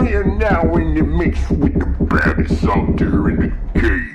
You're now in the mix with the baddest out there in the game.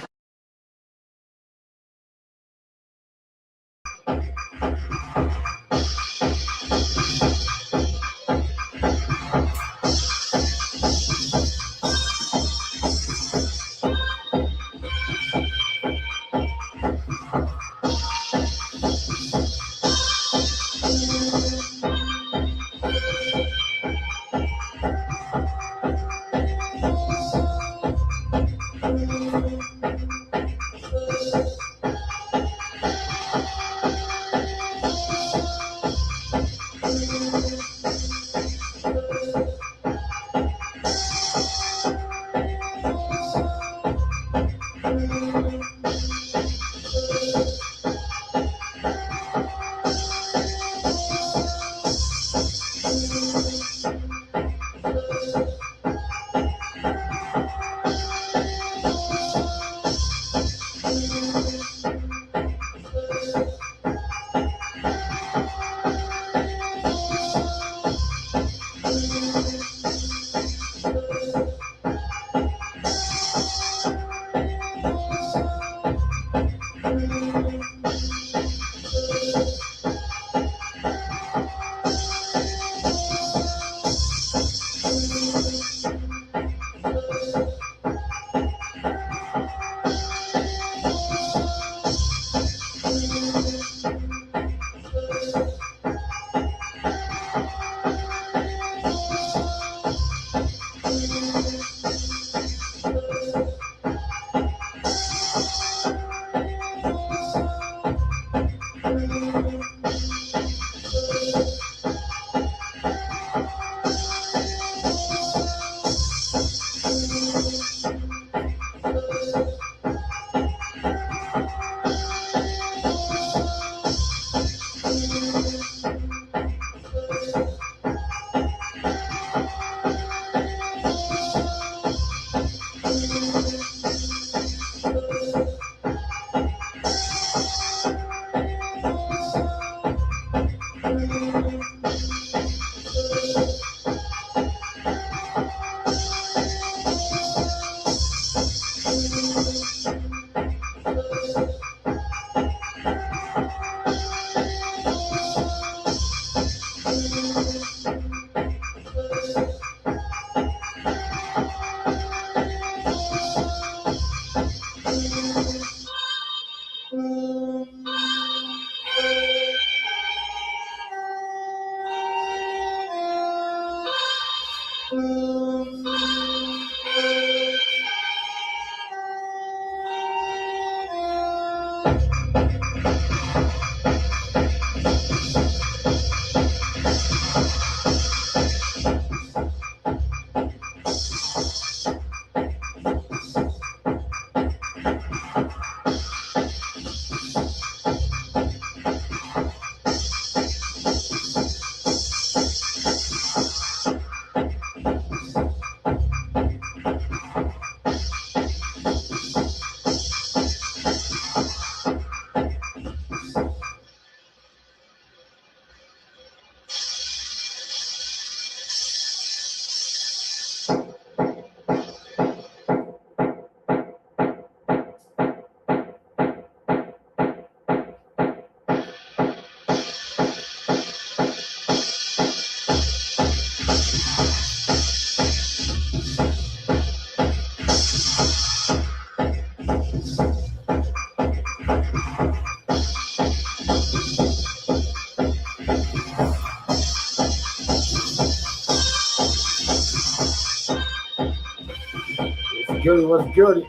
Goody, what's goody?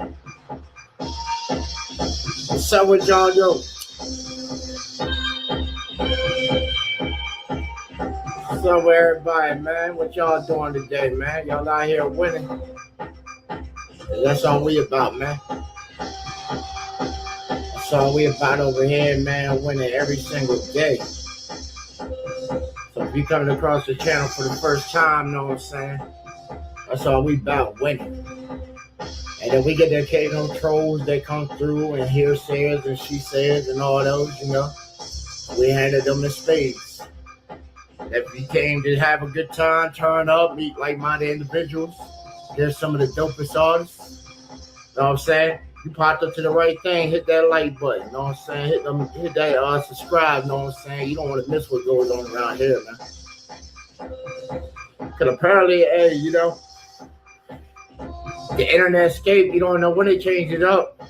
What's up with y'all, yo? What's up with everybody, man? What y'all doing today, man? Y'all out here winning. That's all we about, man. That's all we about over here, man. Winning every single day. So if you coming across the channel for the first time, know what I'm saying? That's all we about, winning. And then we get the occasional trolls that come through and here says and she says and all those, you know. We handed them the spades. If you came to have a good time, turn up, meet like-minded individuals, there's some of the dopest artists. You know what I'm saying? You popped up to the right thing, hit that like button. You know what I'm saying? Hit that subscribe. You know what I'm saying? You don't want to miss what goes on around here, man. Because apparently, hey, you know, the internet escape, you don't know when they change it up.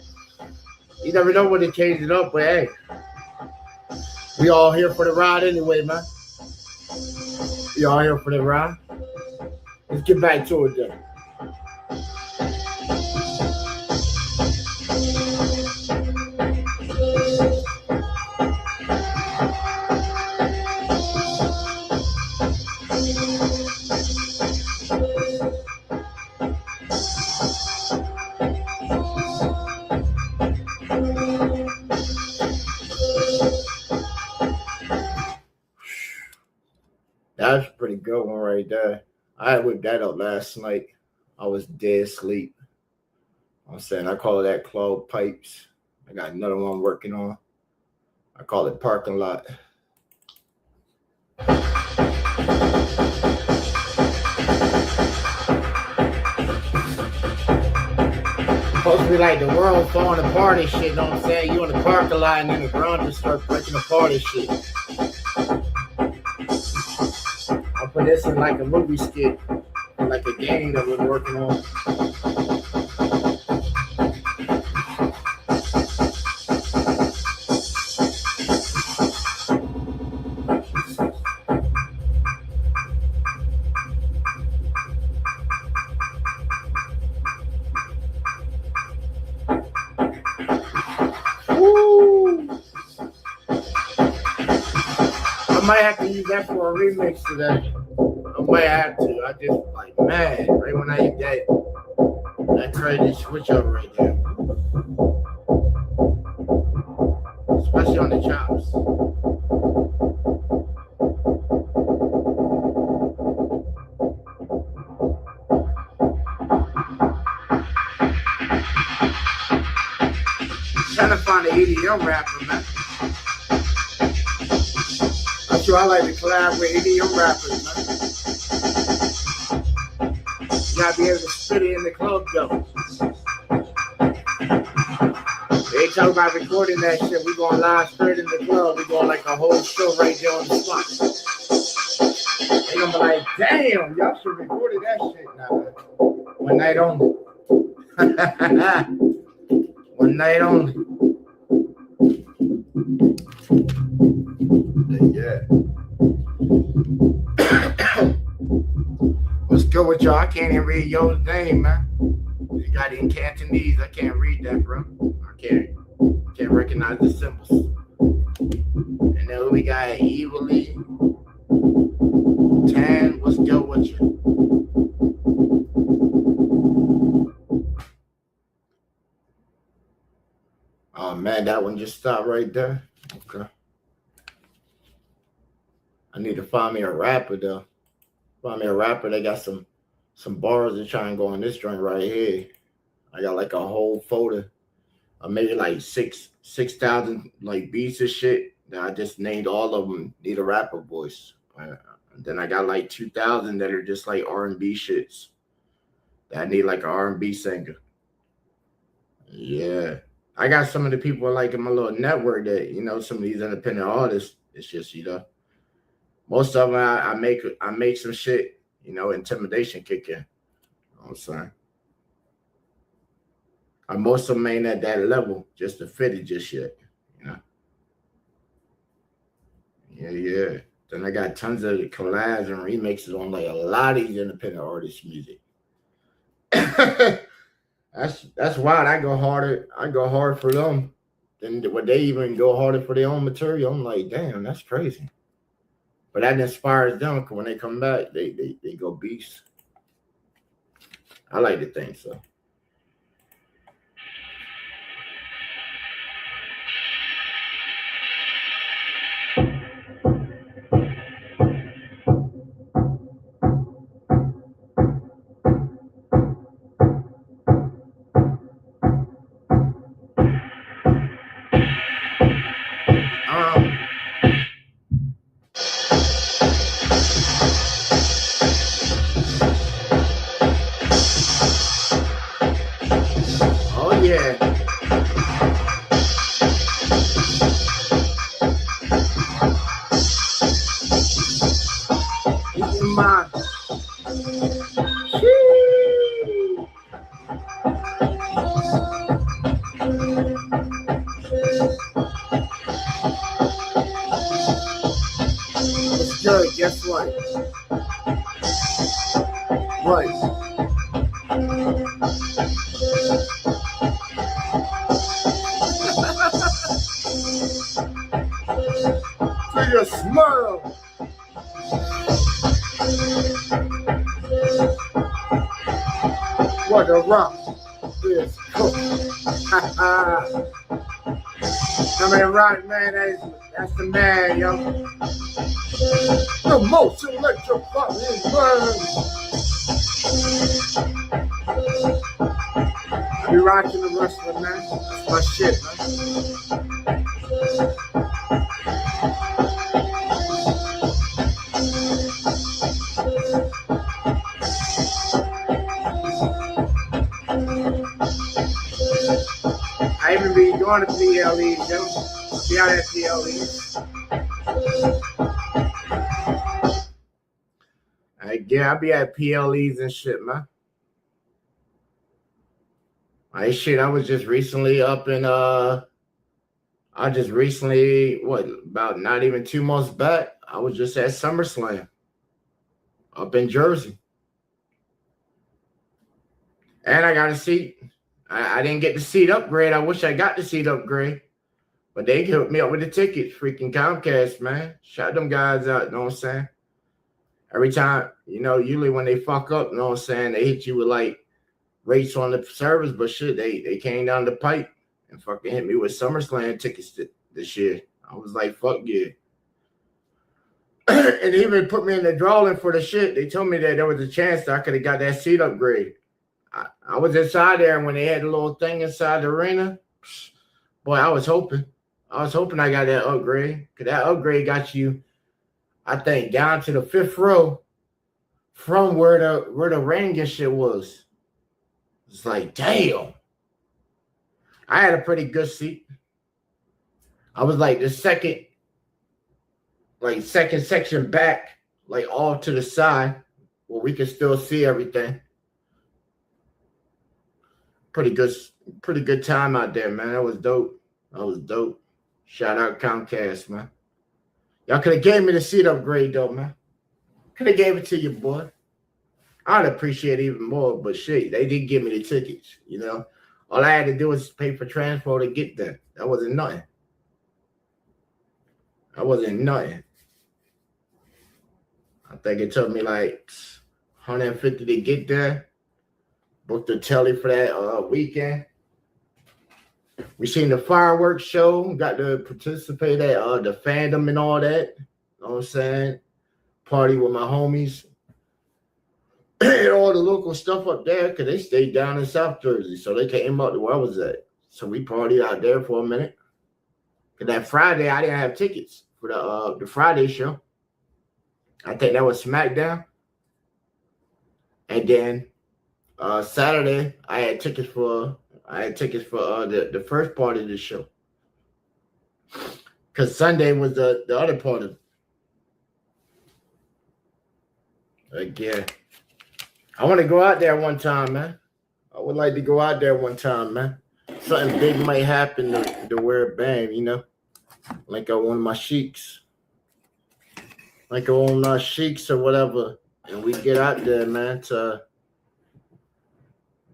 You never know when they change it up, but hey, we all here for the ride anyway, man. We all here for the ride. Let's get back to it then. That's a pretty good one right there. I whipped that up last night. I was dead asleep. I'm saying I call that clogged pipes. I got another one I'm working on. I call it parking lot. Supposed to be like the world falling apart and shit, you know what I'm saying? You in the parking lot and then the ground just starts breaking apart and shit. I'll put this in like a movie skit, or like a game that we're working on. I might have to use that for a remix today. I might have to. I just like mad right when I hit that crazy switch up right there. Especially on the chops. Trying to find an EDM rapper, man. That's why I like to collab with EDM rappers, man. You gotta be able to spit it in the club, though. They talk about recording that shit. We going live straight in the club. We going like a whole show right there on the spot. They gonna be like, damn, y'all should record that shit now. One night only. One night only. Yeah. What's good with y'all? I can't even read your name, man. You got it in Cantonese. I can't read that, bro. I can't recognize the symbols. And then we got Evilly. Tan, what's good with you? Oh man, that one just stopped right there. Okay. I need to find me a rapper though. Find me a rapper that got some bars to try and go on this joint right here. I got like a whole folder. I made like 6,000 like beats of shit that I just named all of them need a rapper voice. Then I got like 2,000 that are just like R&B shits that I need like an R&B singer. Yeah. I got some of the people like in my little network that, you know, some of these independent artists, it's just, you know, most of them I make some shit, you know, intimidation kick in. You know what I'm saying? Most of them ain't at that level just to fit it just yet, you know. Yeah. Then I got tons of collabs and remixes on like a lot of these independent artists' music. That's why I go harder. I go hard for them than when they even go harder for their own material. I'm like, damn, that's crazy. But that inspires them because when they come back, they go beast. I like to think so. man. What's good? Guess what? What? See your smile. What a rock is cooked. I mean, right, man, that's the man, yo. The most electrifying man. I be rocking the wrestling, man. That's my shit, man. I even be going to PLEs, yo. Be out at PLEs. I be at PLEs and shit, man. Shit, I was just recently up in about not even 2 months back, I was just at SummerSlam up in Jersey. And I got a seat. I didn't get the seat upgrade. I wish I got the seat upgrade. But they hooked me up with the tickets. Freaking Comcast, man. Shout them guys out, you know what I'm saying? Every time, usually when they fuck up, you know what I'm saying, they hit you with like rates on the service, but shit, they came down the pipe and fucking hit me with SummerSlam tickets this year. I was like, fuck yeah. And they even put me in the drawing for the shit. They told me that there was a chance that I could have got that seat upgrade. I was inside there, and when they had the little thing inside the arena, boy, I was hoping I got that upgrade. Because that upgrade got you, I think, down to the 5th row from where the ring and shit was. It's like, damn. I had a pretty good seat. I was like the second section back, like off to the side, where we could still see everything. Pretty good time out there, man. That was dope. Shout out Comcast, man. Y'all could have gave me the seat upgrade, though, man. Could have gave it to you, boy. I'd appreciate it even more, but shit, they did give me the tickets, All I had to do was pay for transport to get there. That wasn't nothing. I think it took me like $150 to get there. Booked the telly for that weekend. We seen the fireworks show. Got to participate at the fandom and all that. You know what I'm saying? Party with my homies. And all the local stuff up there because they stayed down in South Jersey. So they came up to where I was at. So we partied out there for a minute. Because that Friday, I didn't have tickets for the Friday show. I think that was SmackDown. And then Saturday, I had tickets for the first part of the show. Because Sunday was the other part of it. Again, I want to go out there one time, man. I would like to go out there one time, man. Something big might happen to wear a band, Like I want my sheiks. Like I want my sheiks or whatever. And we get out there, man, to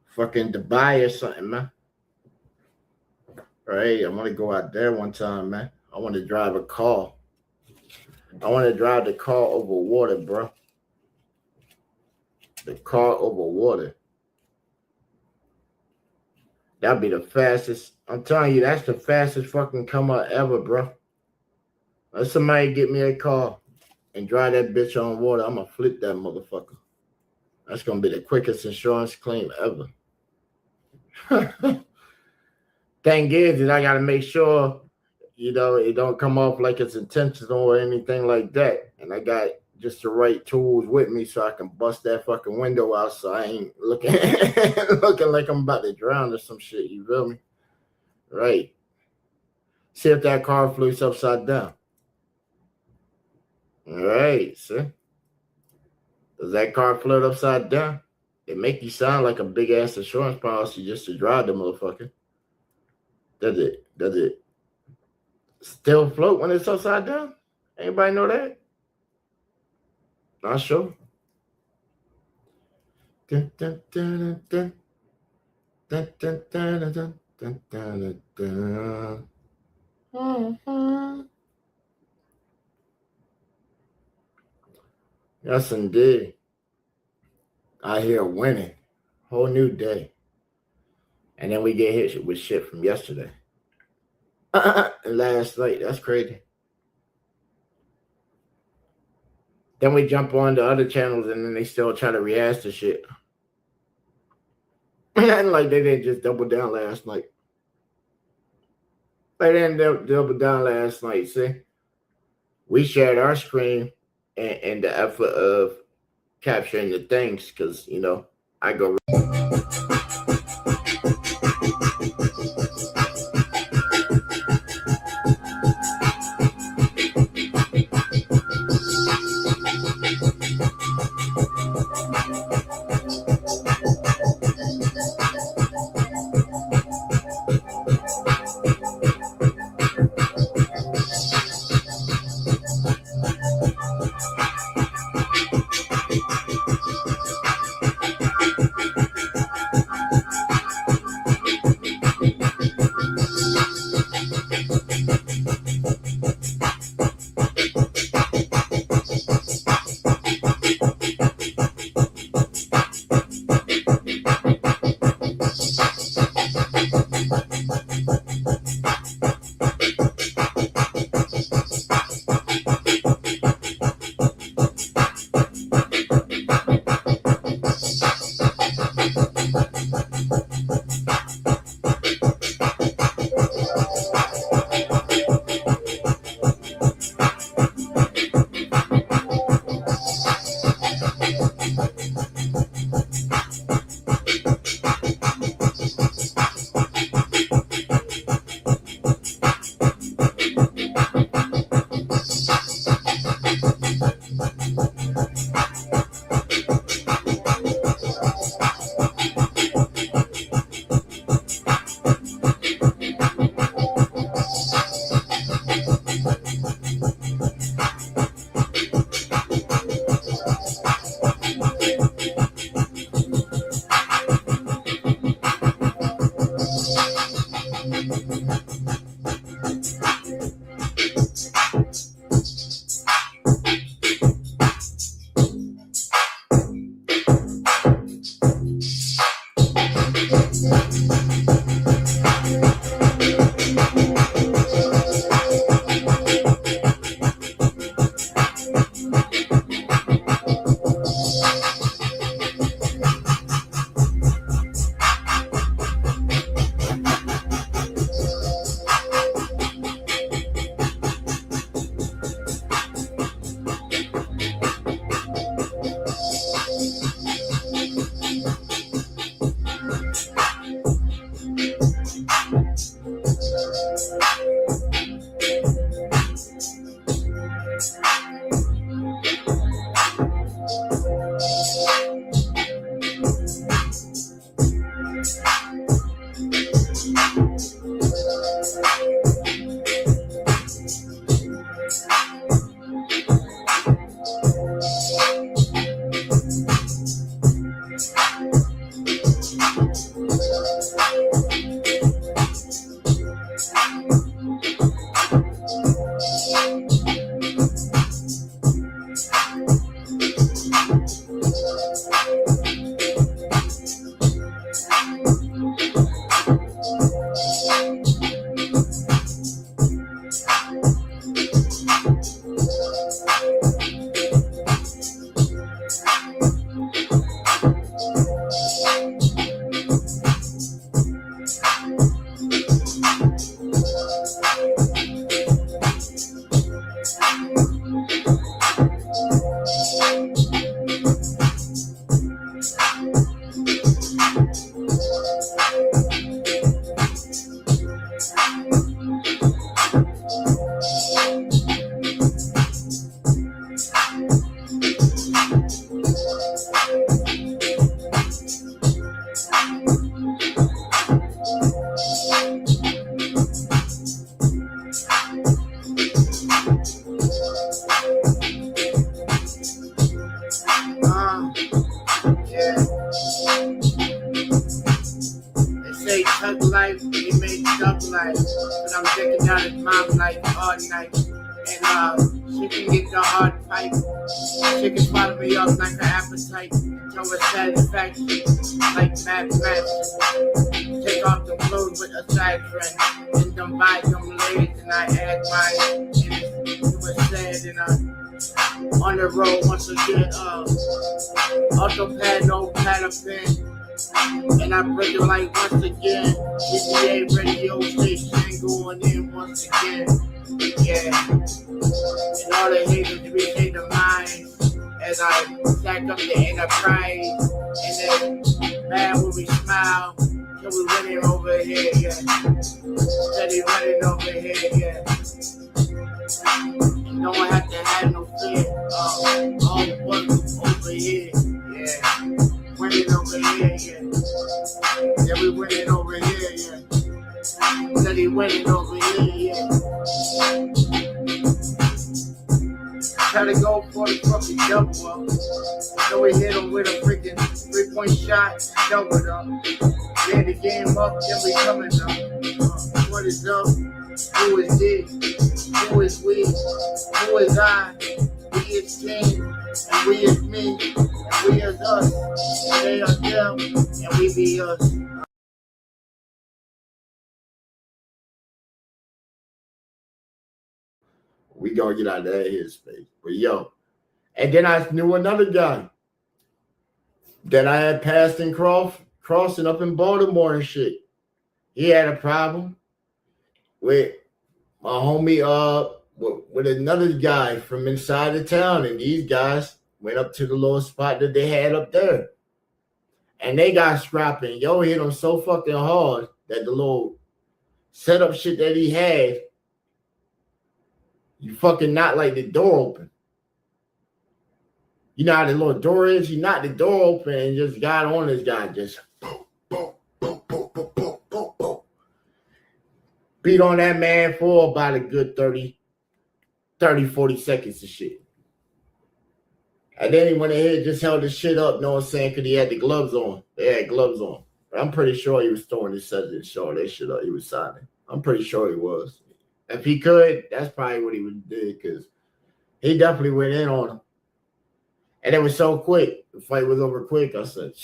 fucking Dubai or something, man. Right? I want to go out there one time, man. I want to drive a car. I want to drive the car over water, bro. The car over water. That'd be the fastest. I'm telling you, that's the fastest fucking come out ever, bro. Let somebody get me a car and drive that bitch on water. I'm going to flip that motherfucker. That's going to be the quickest insurance claim ever. Thing is I got to make sure, it don't come off like it's intentional or anything like that. And I got just the right tools with me so I can bust that fucking window out so I ain't looking like I'm about to drown or some shit. You feel me? Right. See if that car flips upside down. All right, see? Does that car float upside down? It make you sound like a big ass insurance policy just to drive the motherfucker. Does it? Does it still float when it's upside down? Anybody know that? Not sure. Dun, dun, dun, dun, dun, dun, dun, dun, dun, dun, dun, dun. Mm-hmm. Yes, indeed. I hear winning. Whole new day. And then we get hit with shit from yesterday. Last night. That's crazy. Then we jump on to other channels and then they still try to react to shit. And like they didn't just double down last night. They didn't double down last night. See? We shared our screen and the effort of capturing the things because, you know, I go. out his mom like all night. And she can get the hard fight. She can swallow me up like an appetite. Show her satisfaction like mathematics. Take off the clothes with a side friend. And them buy them legs and I add mine. And it was sad and on the road once again. Autopad, no paraffin. And I break it like once again. GTA radio station going in once again. Yeah. And all the haters retain the minds as I stack up the enterprise. And then, man, when we smile, till we running over here, yeah. Steady running over here, yeah. And don't have to have no fear. All work over here, yeah. Winning over here, yeah. Yeah, we winning over here, yeah. Steady winning over here, yeah. Try to go for the fucking double up. So we hit him with a freaking 3-point shot, double up. Yeah, the game up, then we coming up. What is up? Who is it? Who is we? Who is I? We is king, and we is me, and we is us. And they are them, and we be us. We gonna get out of that here space. But yo, and then I knew another guy that I had passed in crossing up in Baltimore and shit. He had a problem with my homie with another guy from inside the town, and these guys went up to the little spot that they had up there. And they got scrapping. Yo hit him so fucking hard that the little setup shit that he had, you fucking knocked like the door open. You know how the little door is? You knocked the door open and just got on this guy. Just boom, boom, boom, boom, boom, boom, boom, boom. Beat on that man for about a good 30, 40 seconds of shit. And then he went ahead and just held the shit up, know what I'm saying? Because he had the gloves on. They had gloves on. But I'm pretty sure he was throwing his set and showing that shit up. He was signing. I'm pretty sure he was. If he could, that's probably what he would do, because he definitely went in on him. And it was so quick. The fight was over quick. I said,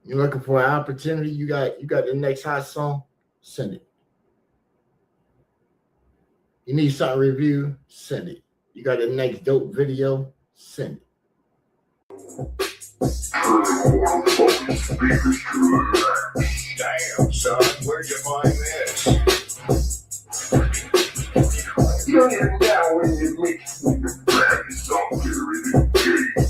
you're looking for an opportunity, you got the next hot song, send it. You need something reviewed, send it. You got the next dope video, send it. Damn, son, where'd you find this? You're now when you mix with the baddest out there in the game.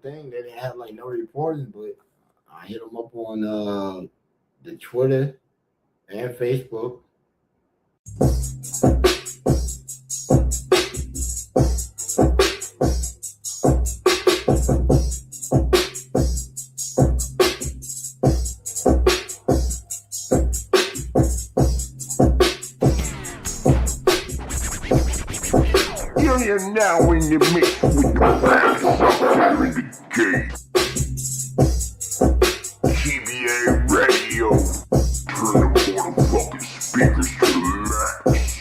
Thing they didn't have like no reporting, but I hit them up on the Twitter and Facebook. are now in the mix with the baddest out there in the game. TBA Radio. Turn the motherfucking speakers to the max.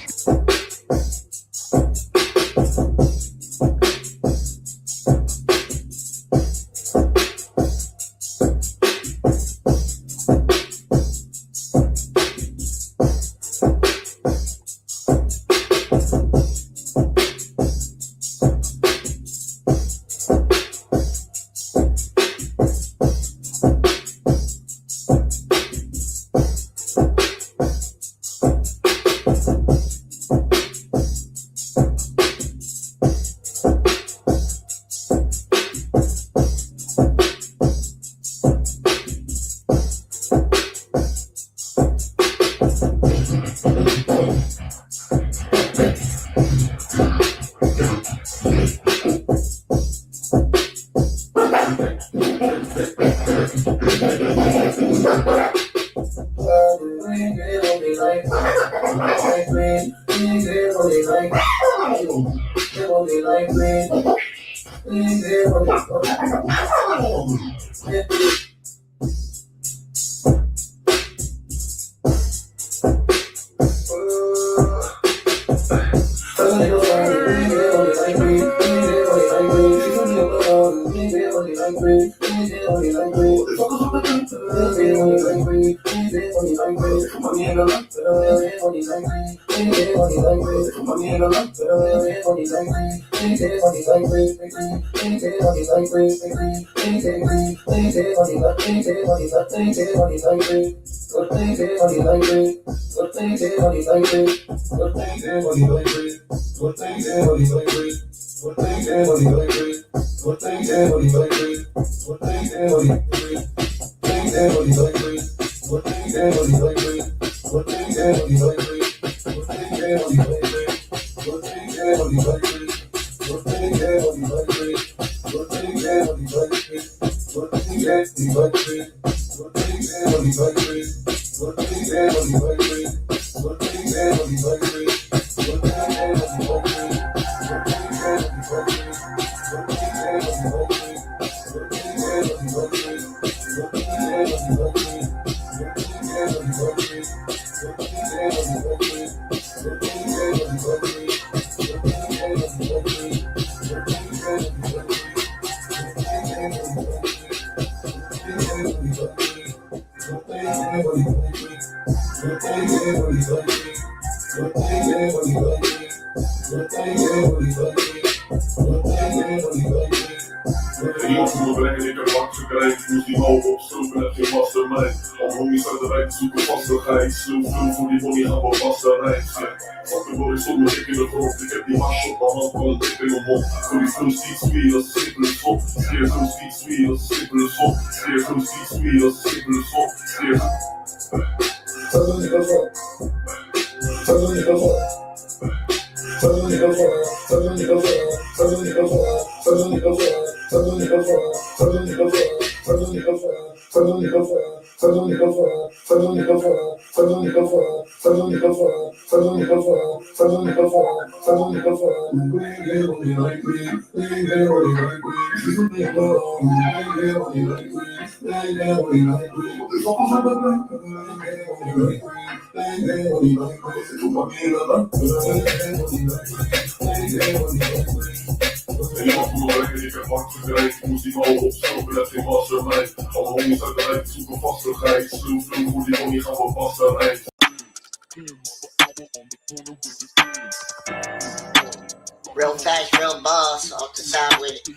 Real fast, real boss, off the side with it.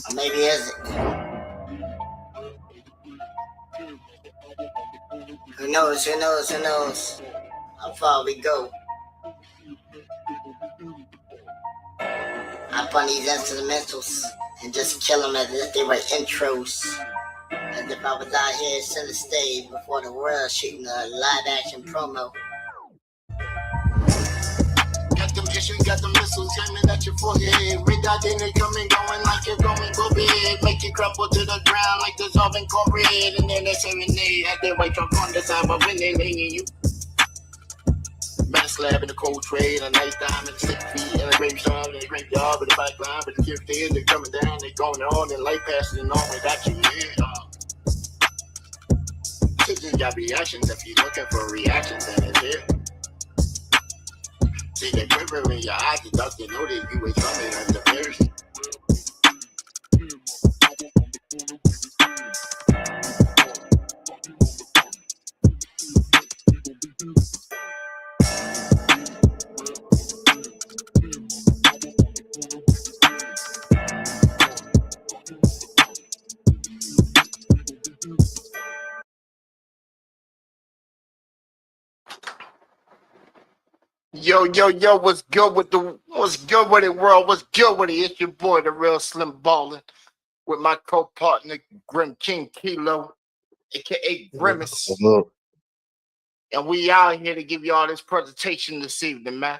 Or maybe is it? Who knows, who knows, who knows how far we go. Hop on these instrumentals and just kill them as if they were intros. As if I was out here center stage before the world shooting a live action promo. Got them issues, got the missiles aiming at your forehead. Red dot in it coming, going like you're going go big. Make it crumble to the ground like dissolving cornbread. And then they serenade as they wake up on the side, but when they laying you. Best slab in the cold tray, and a nice dime and 6 feet, and a gravestone in the graveyard with a pipeline, but the gift is they're coming down, they're going on, and life passing on without you here. Just got reactions if you're looking for reactions, and it's here. See the quiver in your eyes, the doctor know that you was coming at the first. Yo, what's good with it, world? What's good with it? It's your boy, the real Slim Ballin', with my co-partner, Grim King Kilo, aka Grimace. And we out here to give you all this presentation this evening, man.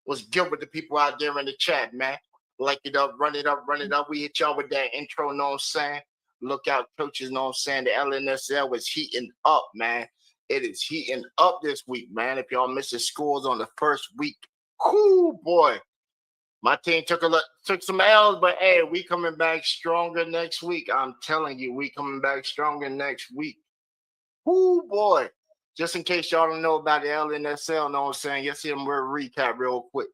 What's good with the people out there in the chat, man? Like it up, run it up, run it up. We hit y'all with that intro, know what I'm saying? Look out, coaches, know what I'm saying? The LNSL is heating up, man. It is heating up this week, man. If y'all missed the scores on the first week, cool boy. My team took some L's, but hey, we coming back stronger next week. I'm telling you, we coming back stronger next week. Cool boy. Just in case y'all don't know about the LNSL, know what I'm saying? Let's hit them with a recap real quick.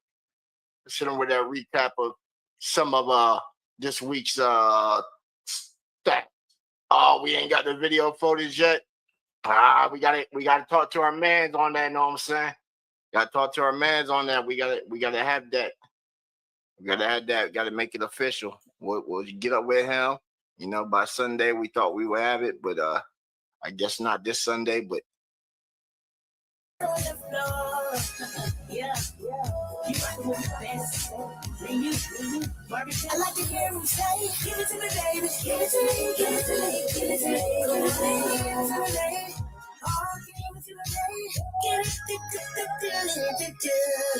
Let's hit them with that recap of some of this week's stats. Oh, we ain't got the video footage yet. We gotta talk to our mans on that, know what I'm saying? Gotta talk to our mans on that. We gotta have that. We gotta have that. We gotta make it official. We'll get up with him. You know, by Sunday we thought we would have it, but I guess not this Sunday, but yeah. You rockin' with the best. I like to hear him say, give it to me, baby. Give it to me, give it to me, give it to me, give it to me, give it to me. Oh, give it to me, give it to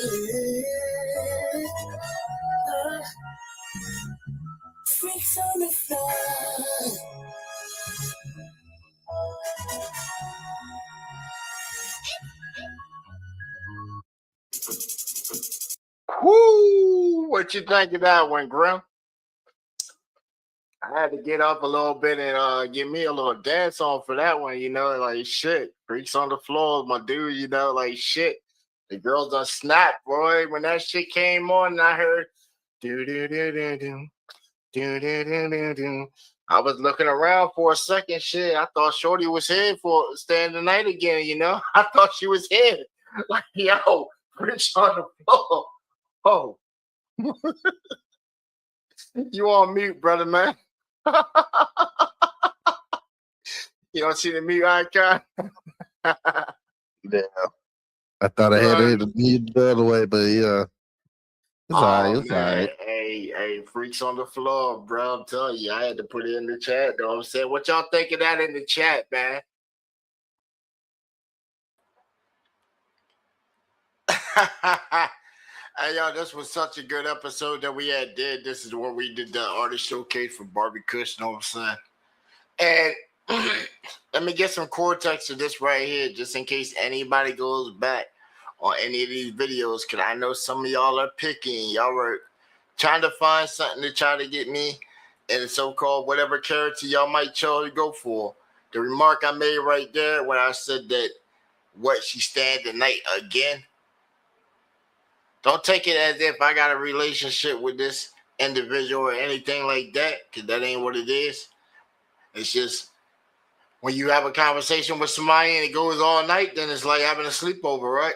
me. Freaks on the floor. whoo, what you think of that one, Grim? I had to get up a little bit and give me a little dance on for that one, you know, like shit. Freaks on the floor, my dude, you know, like shit. The girls done snapped, boy. When that shit came on and I heard do do do do do do do do do do. I was looking around for a second, shit. I thought Shorty was here for staying the night again, you know. I thought she was here. Like, yo, Freaks on the floor. Oh. You on mute, brother, man. You don't see the mute icon? Yeah. I thought I had it the other way, but yeah. It's all right. It's all right. Hey, Freaks on the floor, bro. I'm telling you, I had to put it in the chat, though. I'm saying, what y'all think of that in the chat, man? Hey, yo, this was such a good episode that we did. This is where we did the artist showcase for Barbie Kush, you know what I'm saying? And let me get some context to this right here, just in case anybody goes back on any of these videos, because I know some of y'all are picking. Y'all were trying to find something to try to get me in the so-called whatever character y'all might chose to go for. The remark I made right there when I said that what she stand the night again. Don't take it as if I got a relationship with this individual or anything like that, because that ain't what it is. It's just when you have a conversation with somebody and it goes all night, then it's like having a sleepover, right?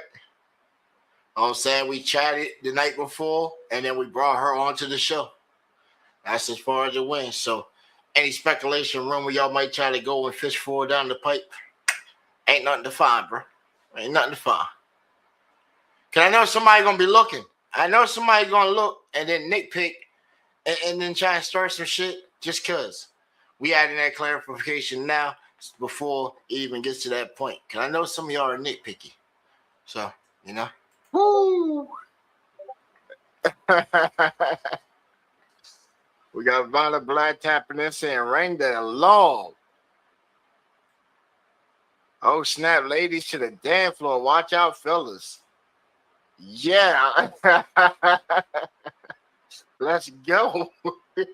You know what I'm saying? We chatted the night before, and then we brought her onto the show. That's as far as it went. So any speculation room where y'all might try to go and fish for her down the pipe, ain't nothing to find, bro. Ain't nothing to find. Because I know somebody going to be looking. I know somebody going to look and then nitpick and then try and start some shit just because. We adding that clarification now before it even gets to that point. Because I know some of y'all are nitpicky. So, you know. Woo! We got Vanna Black tapping in saying, ring that long. Oh, snap, ladies to the dance floor. Watch out, fellas. Yeah. Let's go. That's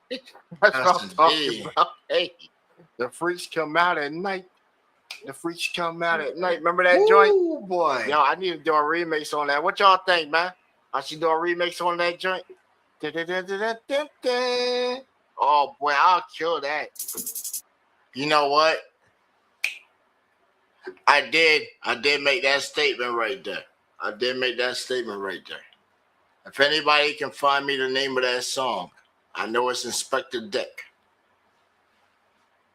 what Yes, I'm talking indeed. about. Hey, the freaks come out at night. The freaks come out at night. Remember that joint? Woo, boy. Yo, I need to do a remix on that. What y'all think, man? I should do a remix on that joint. Da-da-da-da-da-da-da. Oh boy, I'll kill that. You know what? I did make that statement right there. I did make that statement right there. If anybody can find me the name of that song, I know it's Inspector Deck.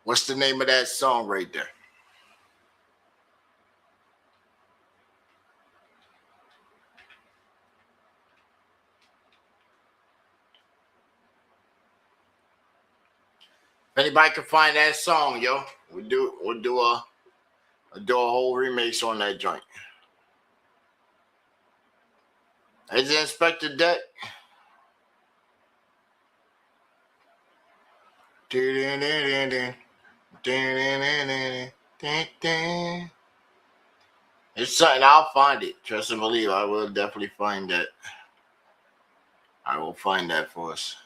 What's the name of that song right there? If anybody can find that song, yo, we'll do a whole remix on that joint. Is it Inspector Deck? It's something, I'll find it. Trust and believe, I will definitely find that. I will find that for us.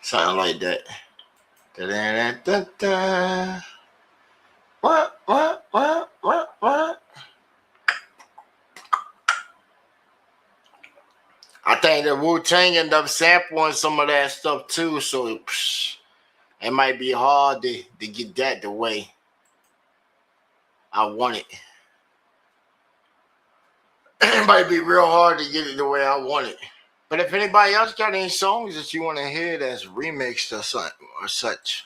Something like that. What? I think the Wu-Tang ended up sampling some of that stuff too, so it might be hard to get that the way I want it. It might be real hard to get it the way I want it. But if anybody else got any songs that you want to hear that's remixed or such,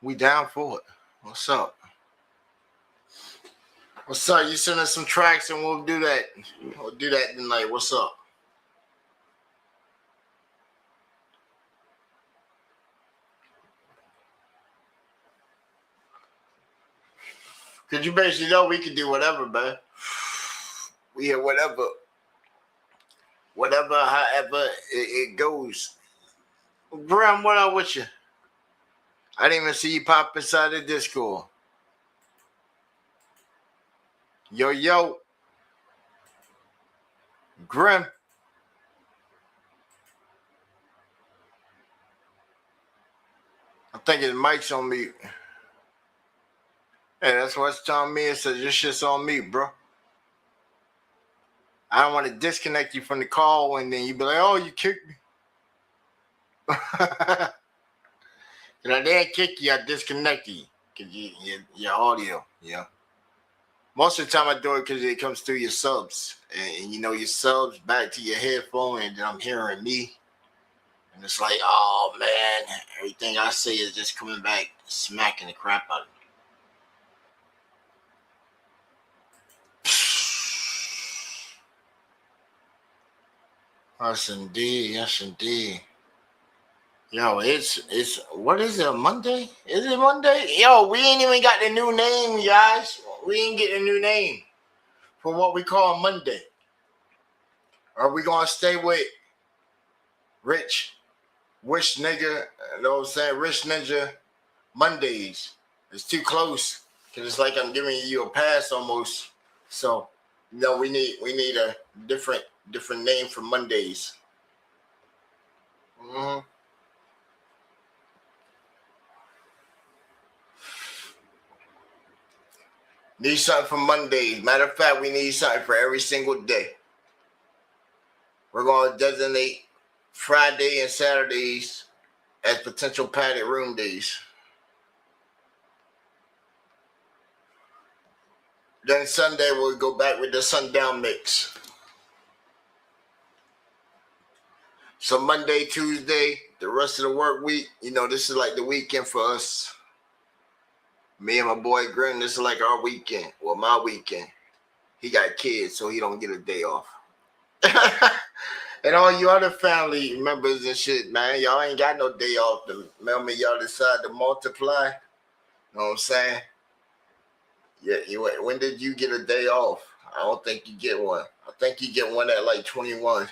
we down for it. What's up? What's up? You send us some tracks and we'll do that. We'll do that tonight. What's up? Cause you basically know we can do whatever, man. We hear whatever, however it goes. Graham, what up with you? I didn't even see you pop inside the Discord. Yo, Grim. I think his mic's on mute. Hey, that's what it's telling me. It says your shit's on mute, bro. I don't want to disconnect you from the call and then you be like, oh, you kicked me. And I didn't kick you, I disconnected you. Because your audio, yeah. Most of the time I do it because it comes through your subs. And you know, your subs back to your headphone and then I'm hearing me. And it's like, oh man, everything I say is just coming back, smacking the crap out of me. Yes indeed. Yo, it's what is it, Monday? Is it Monday? Yo, we ain't even got the new name, guys. We ain't getting a new name for what we call Monday. Are we gonna stay with Rich Wish Nigga, you know what I'm saying? Rich Ninja Mondays. It's too close. Cause it's like I'm giving you a pass almost. So, no, we need a different name for Mondays. Mm-hmm. Need something for Mondays. Matter of fact, we need something for every single day. We're going to designate Friday and Saturdays as potential padded room days. Then Sunday, we'll go back with the sundown mix. So Monday, Tuesday, the rest of the work week, you know, this is like the weekend for us. Me and my boy Grim, this is like our weekend. Well, my weekend. He got kids, so he don't get a day off. And all you other family members and shit, man, y'all ain't got no day off. Remember, y'all decide to multiply. You know what I'm saying? Yeah, when did you get a day off? I don't think you get one. I think you get one at like 21.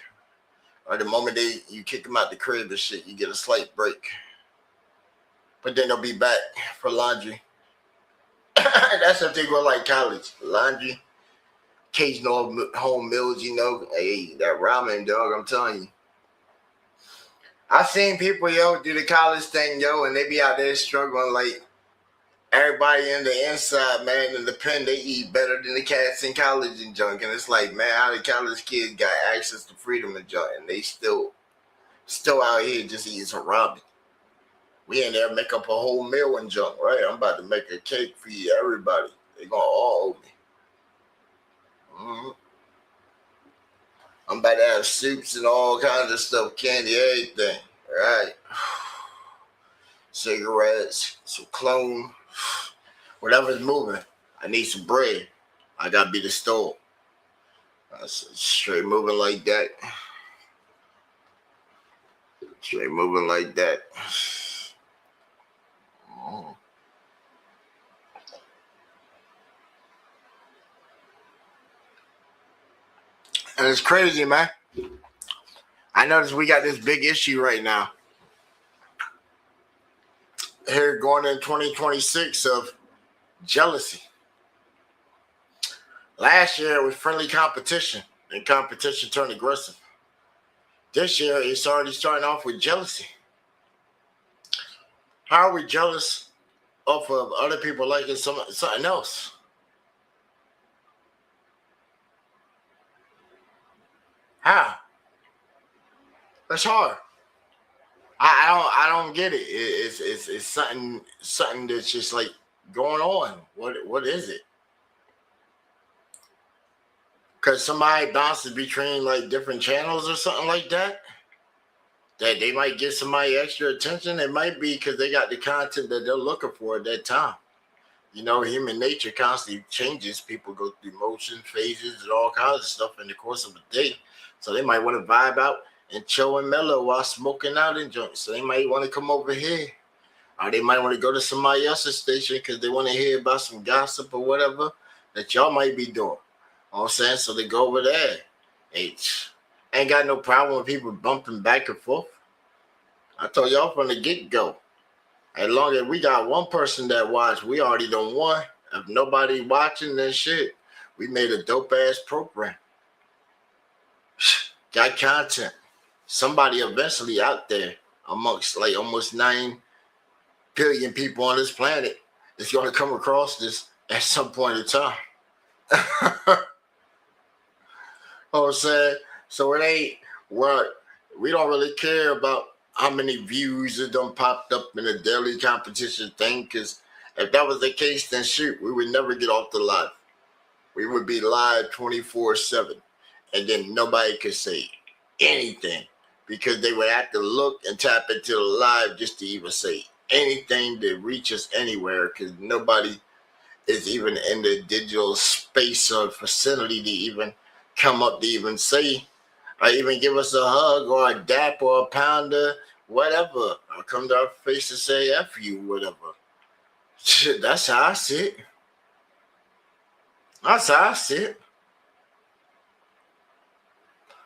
Or the moment you kick them out the crib and shit, you get a slight break. But then they'll be back for laundry. That's if they go like college. Laundry, occasional home meals, you know. Hey, that ramen, dog, I'm telling you. I've seen people, yo, do the college thing, yo, and they be out there struggling like everybody in the inside, man, in the pen, they eat better than the cats in college and junk. And it's like, man, how the college kids got access to freedom and junk, and they still out here just eating some ramen. We in there make up a whole meal and junk, right? I'm about to make a cake for you, everybody. They gonna all owe me. I'm about to have soups and all kinds of stuff, candy, everything, right? Cigarettes, some clone, whatever's moving. I need some bread. I gotta be the store. Straight moving like that. Straight moving like that. And it's crazy, man. I noticed we got this big issue right now. Here going in 2026 of jealousy. Last year it was friendly competition, and competition turned aggressive. This year it's already starting off with jealousy. How are we jealous off of other people liking something else? How? That's hard. I don't get it. It's something that's just like going on. What is it? Because somebody bounces between like different channels or something like that. That they might give somebody extra attention. It might be because they got the content that they're looking for at that time. You know, human nature constantly changes. People go through motion phases and all kinds of stuff in the course of a day. So they might want to vibe out and chill and mellow while smoking out in joints. So they might want to come over here. Or they might want to go to somebody else's station because they want to hear about some gossip or whatever that y'all might be doing. You know what I'm saying? So they go over there. Ain't got no problem with people bumping back and forth. I told y'all from the get-go. As long as we got one person that watch, we already done won. If nobody watching this shit, we made a dope-ass program. Got content. Somebody eventually out there amongst like almost 9 billion people on this planet is going to come across this at some point in time. Oh, I'm saying? So it ain't what we don't really care about how many views it done popped up in a daily competition thing, because if that was the case, then shoot, we would never get off the live. We would be live 24/7, and then nobody could say anything because they would have to look and tap into the live just to even say anything that reaches anywhere, because nobody is even in the digital space or vicinity to even come up to even say or even give us a hug or a dap or a pounder, whatever, or come to our face and say F you, whatever. Shit, that's how I see it. That's how I see it.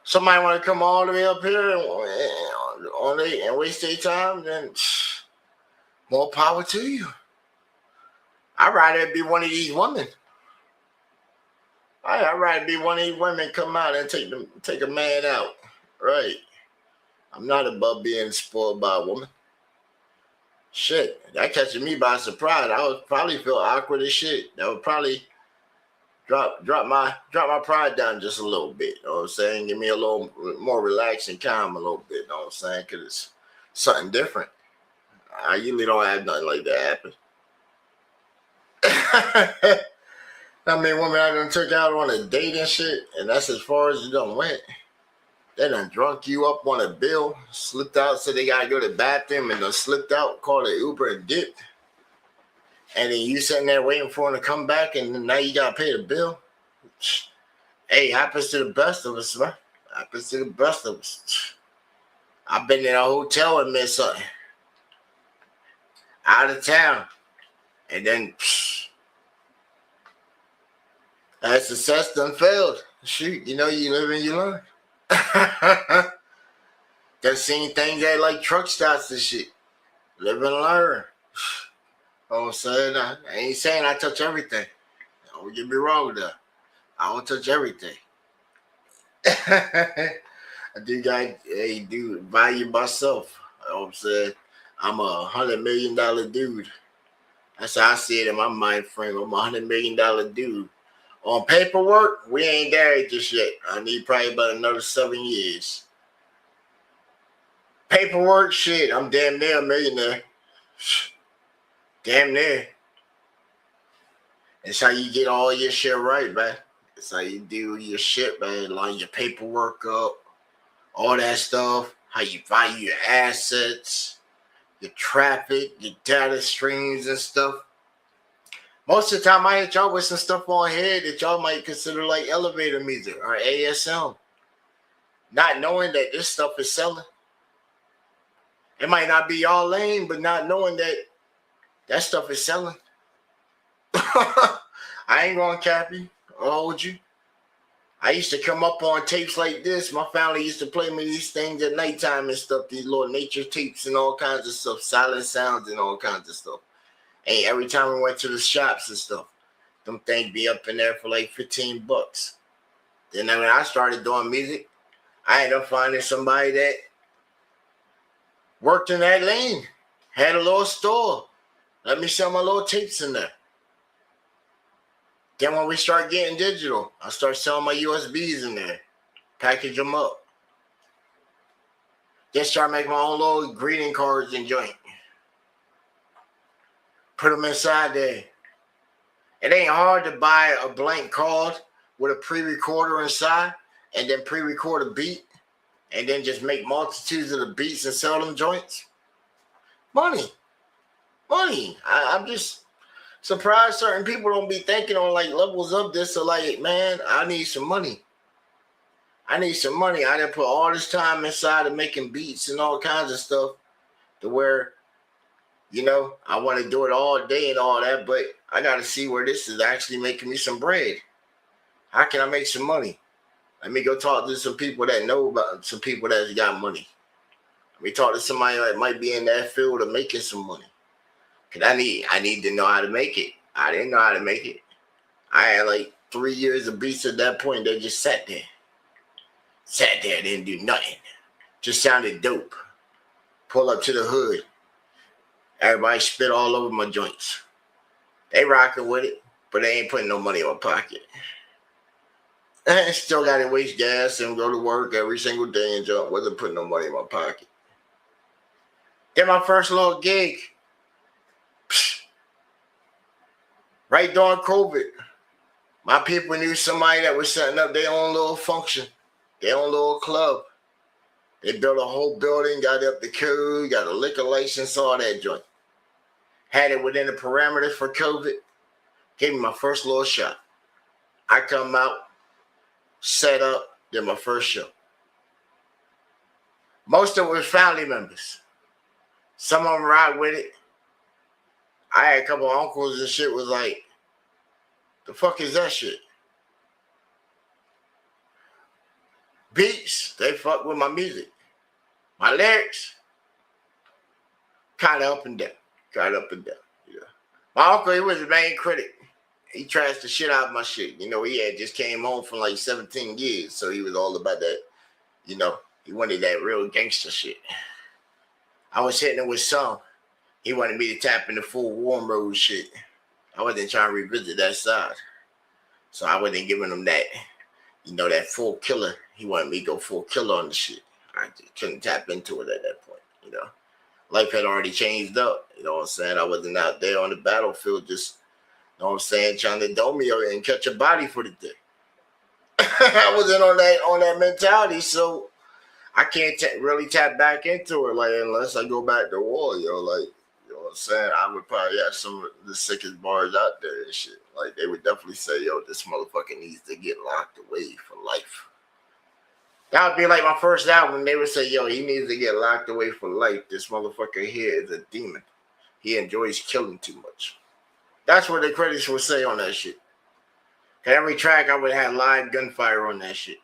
Somebody want to come all the way up here and waste their time, then more power to you. I'd rather be one of these women. I'd rather be one of these women come out and take a man out. Right. I'm not above being spoiled by a woman. Shit, that catching me by surprise. I would probably feel awkward as shit. That would probably drop my pride down just a little bit. You know what I'm saying? Give me a little more relaxed and calm a little bit. You know what I'm saying? Because it's something different. I usually don't have nothing like that happen. I mean, women I done took out on a date and shit, and that's as far as it done went. They done drunk you up on a bill, slipped out, said they gotta go to the bathroom, and done slipped out, called an Uber and dipped. And then you sitting there waiting for them to come back, and now you gotta pay the bill. Hey, happens to the best of us, man. Happens to the best of us. I've been in a hotel and missed something. Out of town. And then that success done failed. Shoot, you know, you live and you learn. Done seen things at like truck stops and shit. Live and learn. Oh, son, I ain't saying I touch everything. Don't get me wrong with that. I don't touch everything. I do got, hey, dude, value myself. You know what I'm saying? I'm $100 million dude. That's how I see it in my mind frame. I'm $100 million dude. On paperwork, we ain't there just yet. I need probably about another 7 years. Paperwork, shit, I'm damn near a millionaire. Damn near. It's how you get all your shit right, man. It's how you do your shit, man. Line your paperwork up, all that stuff. How you value your assets, your traffic, your data streams and stuff. Most of the time, I hit y'all with some stuff on here that y'all might consider like elevator music or ASM. Not knowing that this stuff is selling. It might not be y'all lane, but not knowing that that stuff is selling. I ain't gonna cap you or hold you. I used to come up on tapes like this. My family used to play me these things at nighttime and stuff, these little nature tapes and all kinds of stuff, silent sounds and all kinds of stuff. And every time we went to the shops and stuff, them things be up in there for like $15. Then when I started doing music, I ended up finding somebody that worked in that lane, had a little store. Let me sell my little tapes in there. Then when we start getting digital, I start selling my USBs in there, package them up. Then start making my own little greeting cards and joint. Put them inside there. It ain't hard to buy a blank card with a pre-recorder inside and then pre-record a beat and then just make multitudes of the beats and sell them joints. Money. I'm just surprised certain people don't be thinking on like levels of this. So like, man, I need some money. I done put all this time inside of making beats and all kinds of stuff to where, I want to do it all day and all that, but I got to see where this is actually making me some bread. How can I make some money? Let me go talk to some people that know about some people that's got money. Let me talk to somebody that might be in that field of making some money. Cause I need to know how to make it. I didn't know how to make it. I had like 3 years of beats at that point. They just sat there. Didn't do nothing. Just sounded dope. Pull up to the hood. Everybody spit all over my joints. They rocking with it, but they ain't putting no money in my pocket. I still got to waste gas and go to work every single day and jump. Wasn't putting no money in my pocket. Then my first little gig. Right during COVID, my people knew somebody that was setting up their own little function, their own little club. They built a whole building, got up the code, got a liquor license, all that joint. Had it within the parameters for COVID. Gave me my first little shot. I come out, set up, did my first show. Most of it was family members. Some of them ride with it. I had a couple of uncles and shit was like, the fuck is that shit? Beats, they fuck with my music. My lyrics, kind of up and down. Yeah. My uncle, he was the main critic. He trashed the shit out of my shit. He had just came home from like 17 years, so he was all about that. He wanted that real gangster shit. I was hitting it with some. He wanted me to tap into full warm road shit. I wasn't trying to revisit that side. So I wasn't giving him that, that full killer. He wanted me to go full killer on the shit. I just couldn't tap into it at that point, Life had already changed up, you know what I'm saying? I wasn't out there on the battlefield just, trying to dome me and catch a body for the day. I wasn't on that mentality, so I can't really tap back into it, like, unless I go back to war, you know what I'm saying? I would probably have some of the sickest bars out there and shit. Like, they would definitely say, this motherfucker needs to get locked away for life. That would be like my first album. They would say, he needs to get locked away for life. This motherfucker here is a demon. He enjoys killing too much. That's what the critics would say on that shit. Every track I would have live gunfire on that shit.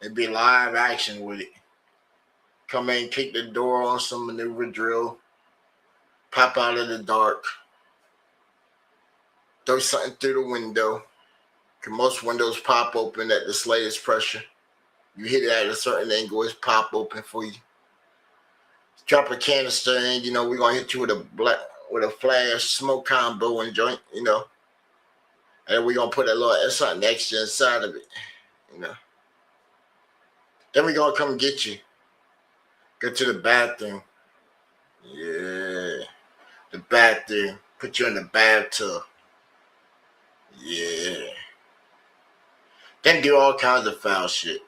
It'd be live action with it. Come in, kick the door on some maneuver drill, pop out of the dark, throw something through the window. Cause most windows pop open at the slightest pressure. You hit it at a certain angle, it's pop open for you. Drop a canister in, we're gonna hit you with a flash smoke combo and joint, and we're gonna put a little something extra inside of it, Then we're gonna come get you. Go to the bathroom. Yeah. The bathroom. Put you in the bathtub. Yeah. Then do all kinds of foul shit.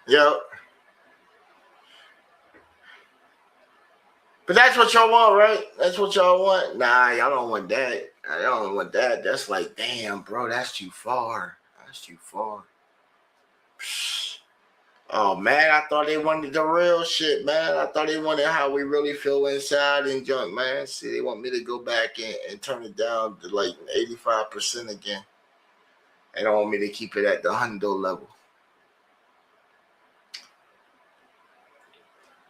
Yep. But that's what y'all want, right? That's what y'all want? Nah, y'all don't want that. Y'all don't want that. That's like, damn, bro, that's too far. That's too far. Oh, man, I thought they wanted the real shit, man. I thought they wanted how we really feel inside and junk, man. See, they want me to go back and turn it down to like 85% again. They don't want me to keep it at the hundo level.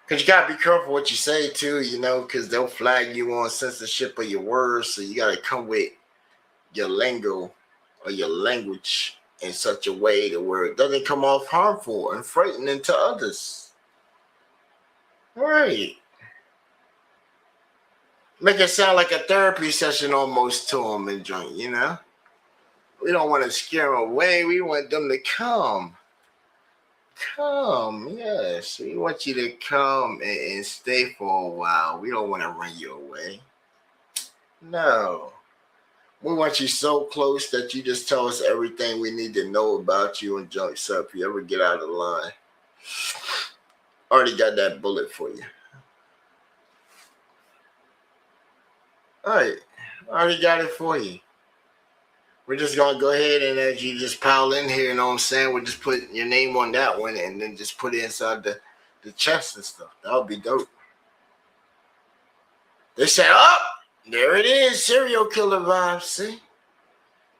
Because you got to be careful what you say, too, because they'll flag you on censorship of your words. So you got to come with your lingo or your language in such a way to where it doesn't come off harmful and frightening to others. Right. Make it sound like a therapy session almost to them and joint, We don't want to scare them away. We want them to come. Come, yes. We want you to come and stay for a while. We don't want to run you away. No. We want you so close that you just tell us everything we need to know about you and junk stuff if you ever get out of line. Already got that bullet for you. All right. Already got it for you. We're just going to go ahead and as you just pile in here, you know what I'm saying? We'll just put your name on that one and then just put it inside the chest and stuff. That would be dope. They said, oh, there it is. Serial killer vibes. See?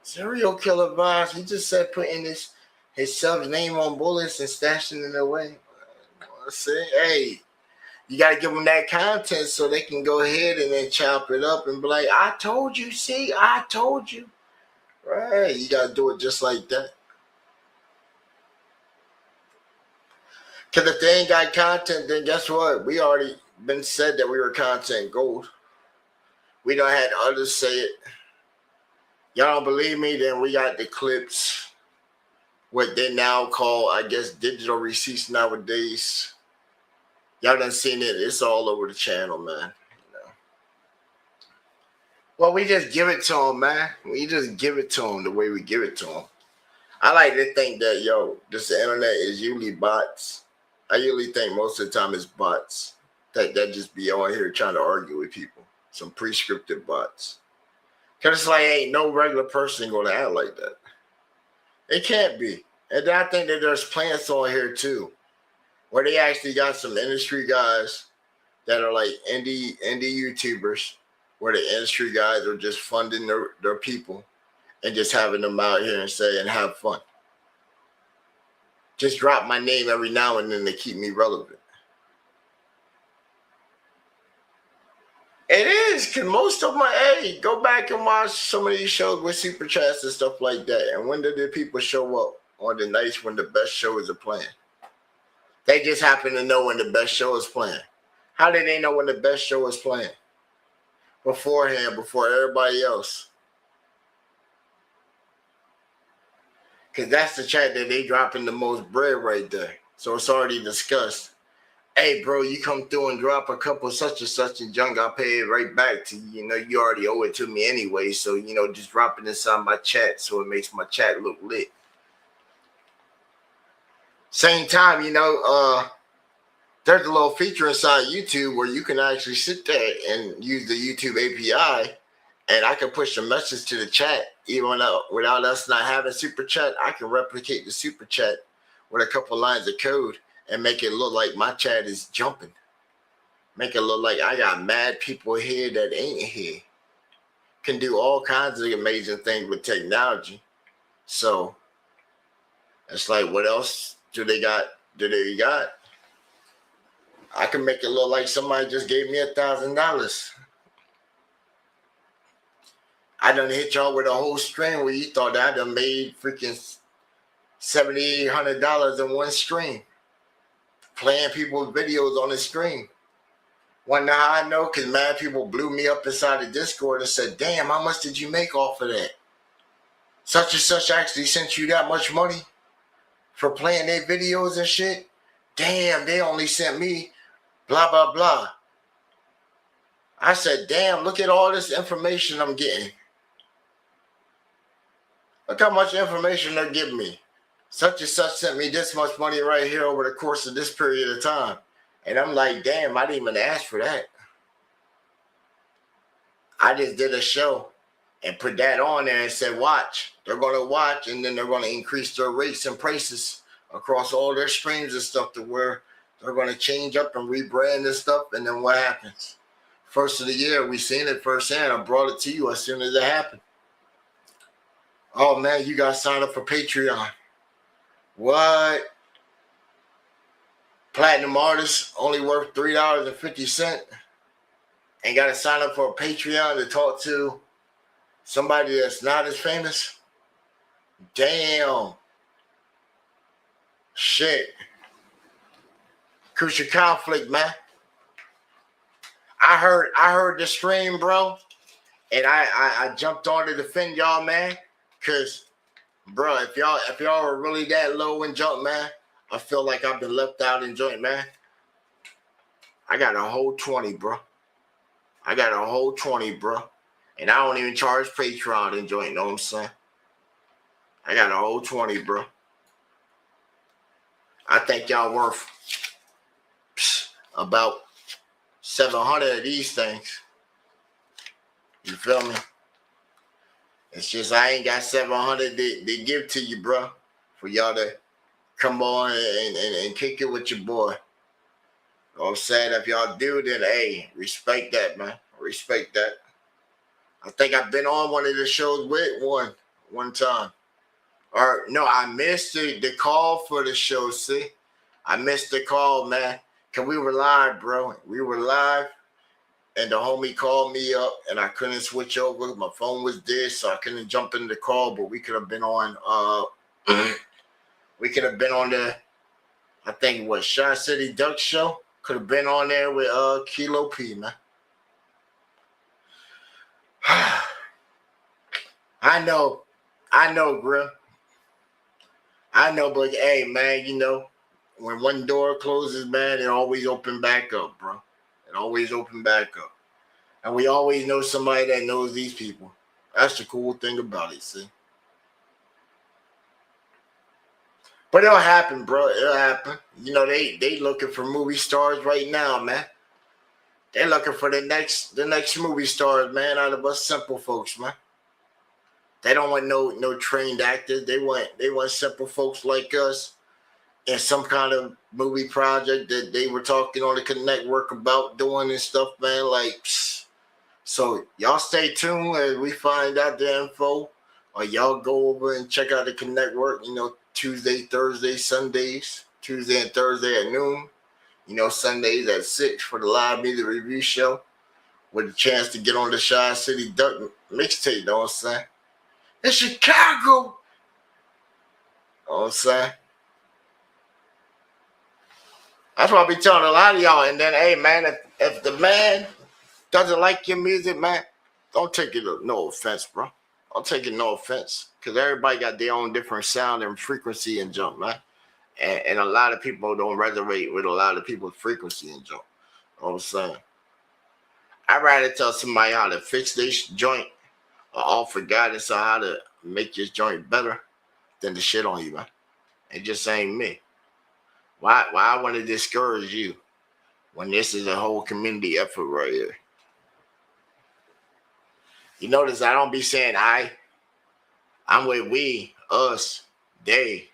Serial killer vibes. He just said putting his sub's name on bullets and stashing it away. I say, hey, you got to give them that content so they can go ahead and then chop it up and be like, I told you, see? I told you. Right, you got to do it just like that. Because if they ain't got content, then guess what? We already been said that we were content gold. We done had others say it. Y'all don't believe me? Then we got the clips. What they now call, I guess, digital receipts nowadays. Y'all done seen it. It's all over the channel, man. Well, we just give it to them, man. We just give it to them the way we give it to them. I like to think that, this internet is usually bots. I usually think most of the time it's bots that just be on here trying to argue with people. Some prescriptive bots. Because it's like, ain't no regular person going to act like that. It can't be. And I think that there's plants on here, too, where they actually got some industry guys that are like indie YouTubers, where the industry guys are just funding their people and just having them out here and say and have fun. Just drop my name every now and then to keep me relevant. It is, because most of my, go back and watch some of these shows with super chats and stuff like that. And when did the people show up? On the nights when the best shows are playing. They just happen to know when the best show is playing. How did they know when the best show is playing? Beforehand, before everybody else. Because that's the chat that they dropping the most bread right there. So it's already discussed. Hey, bro, you come through and drop a couple such and such and junk, I'll pay it right back to you. You already owe it to me anyway. So, just drop it inside my chat so it makes my chat look lit. Same time, there's a little feature inside YouTube where you can actually sit there and use the YouTube API, and I can push a message to the chat even without us not having super chat. I can replicate the super chat with a couple lines of code and make it look like my chat is jumping. Make it look like I got mad people here that ain't here. Can do all kinds of amazing things with technology. So it's like, what else Do they got? Do they got? I can make it look like somebody just gave me $1,000. I done hit y'all with a whole stream where you thought that I done made freaking $7,800 in one stream, playing people's videos on the stream. Wonder how I know? Because mad people blew me up inside the Discord and said, damn, how much did you make off of that? Such and such actually sent you that much money for playing their videos and shit? Damn, they only sent me blah, blah, blah. I said, damn, look at all this information I'm getting. Look how much information they're giving me. Such and such sent me this much money right here over the course of this period of time. And I'm like, damn, I didn't even ask for that. I just did a show and put that on there and said, watch. They're going to watch, and then they're going to increase their rates and prices across all their streams and stuff to where they're going to change up and rebrand this stuff. And then what happens? First of the year, we seen it firsthand. I brought it to you as soon as it happened. Oh, man, you got to sign up for Patreon. What? Platinum artists only worth $3.50 and got to sign up for a Patreon to talk to somebody that's not as famous? Damn. Shit. Crucial conflict, man. I heard the stream, bro, and I jumped on to defend y'all, man, because, bro, if y'all are really that low in jump, man, I feel like I've been left out in joint, man. I got a whole 20, bro. I got a whole 20, bro. And I don't even charge Patreon in joint, know what I'm saying? I got a whole 20, bro. I think y'all worth about 700 of these things. You feel me? It's just I ain't got 700 to give to you, bro, for y'all to come on and kick it with your boy. You know what I'm saying? If y'all do, then hey, respect that, man. Respect that. I think I've been on one of the shows with one time. Or no, I missed the call for the show, see? I missed the call, man. Cause we were live, bro. We were live. And the homie called me up, and I couldn't switch over. My phone was dead, so I couldn't jump in the call. But we could have been on. We could have been on the, I think what Shot City Duck show. Could have been on there with Kilo P, man. I know, bro. I know, but hey, man, you know, when one door closes, man, it always open back up, bro. It always open back up. And we always know somebody that knows these people. That's the cool thing about it, see? But it'll happen, bro. It'll happen. You know, they looking for movie stars right now, man. They're looking for the next movie stars, man, out of us simple folks, man. They don't want no trained actors. They want simple folks like us in some kind of movie project that they were talking on the Connect work about doing and stuff, man. Like, so y'all stay tuned as we find out the info, or y'all go over and check out the Connect work. You know, Tuesday, Thursday, Sundays, Tuesday and Thursday at noon. You know, Sundays at 6 for the live media review show, with a chance to get on the Shy City Duck mixtape. You know what I'm saying? In Chicago. You know what I'm saying? That's what I be telling a lot of y'all. And then, hey, man, if the man doesn't like your music, man, don't take it no offense, bro. Don't take it no offense. Because everybody got their own different sound and frequency and jump, man. And a lot of people don't resonate with a lot of people's frequency and jump. You know what I'm saying? I'd rather tell somebody how to fix this joint or offer guidance on how to make your joint better than to shit on you, man. It just ain't me. Why I want to discourage you when this is a whole community effort right here? You notice I don't be saying I'm with we, us, they.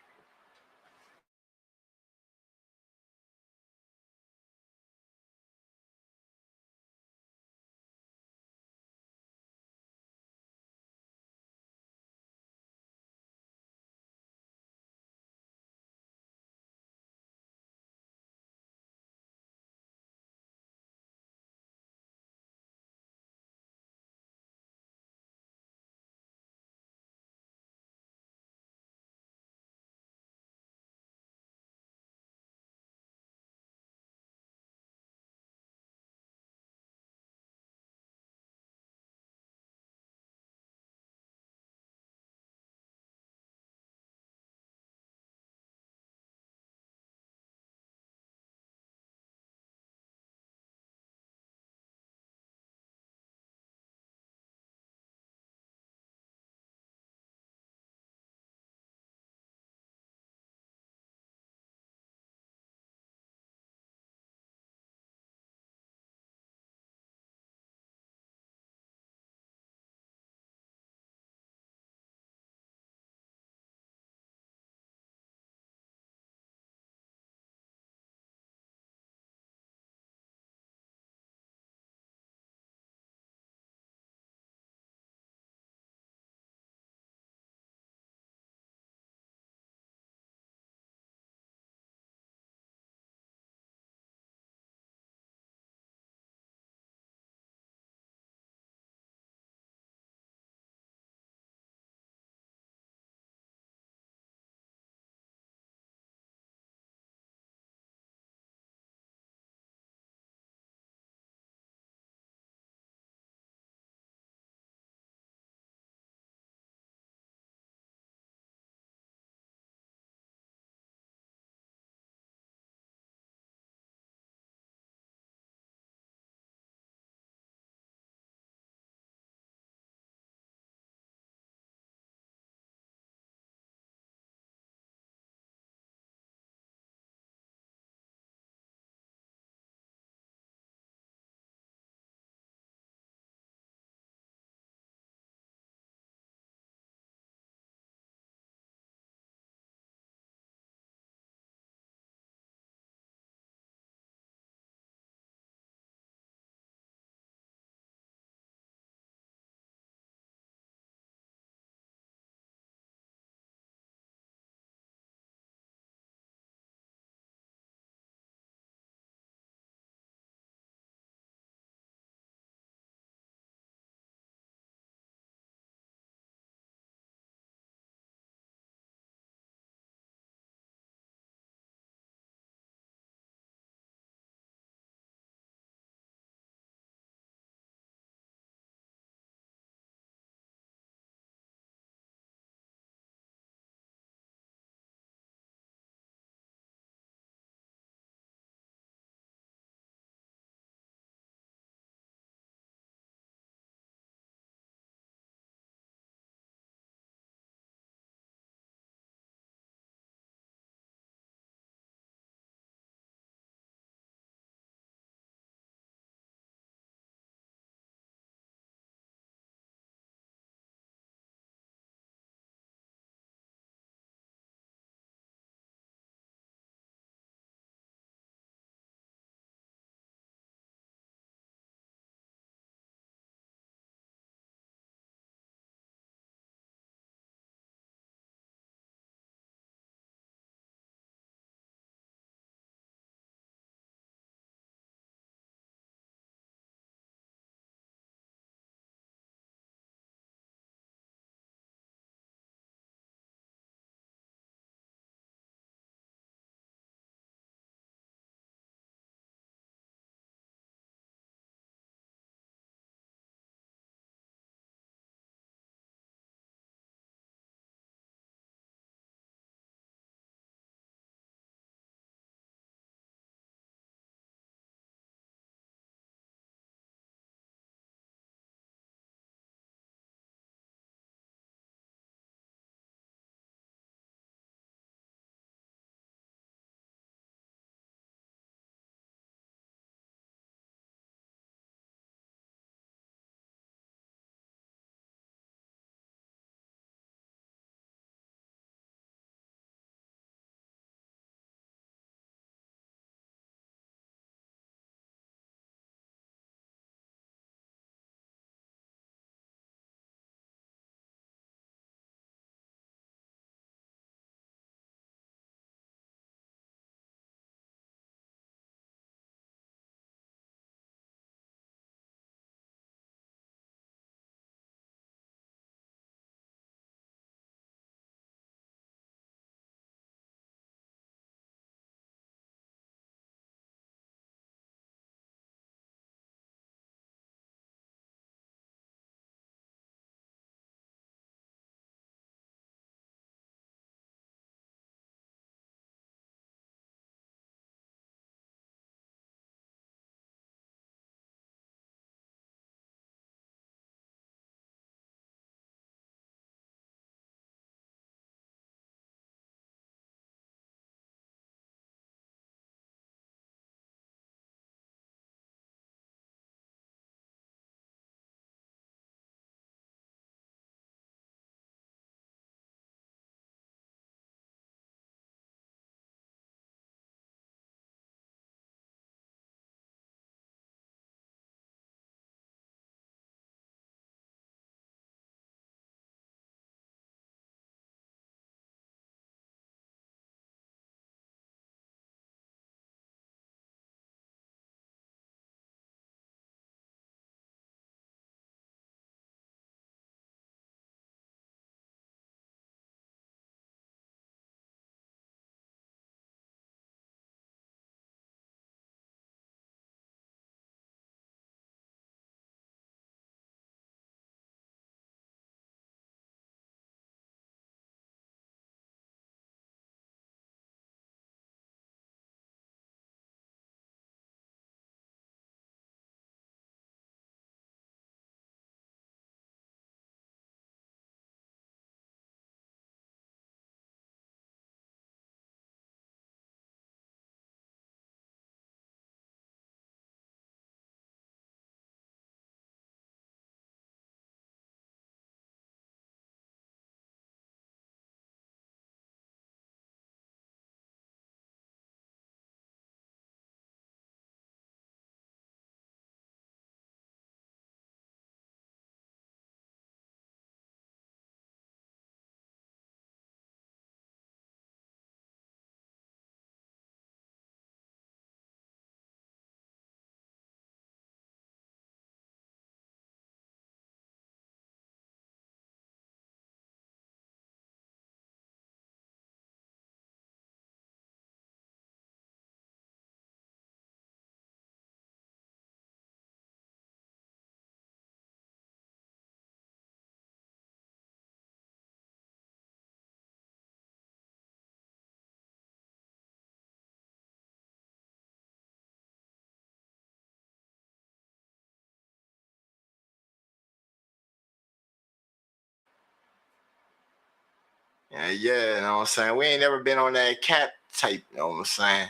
Yeah, you know what I'm saying? We ain't never been on that cap type, you know what I'm saying?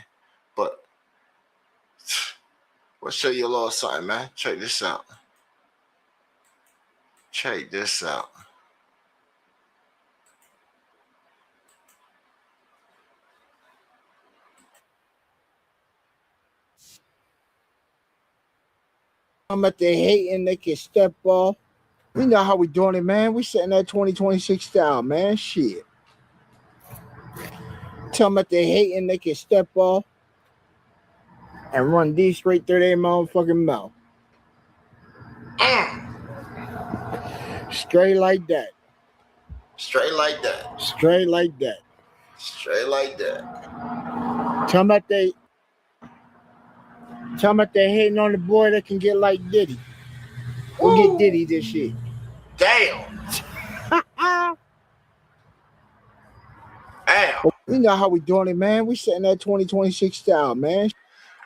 But we'll show you a little something, man. Check this out. Check this out. I'm at the hating, they can step off. We know how we doing it, man. We setting that 2026 style, man. Shit. Tell them that they hating, they can step off and run these straight through their motherfucking mouth. Straight like that. Straight like that. Straight like that. Straight like that. Tell them that they hating on the boy that can get like Diddy. We'll get Diddy this shit. Damn. Damn. We know how we doing it, man. We setting that 2026 style, man.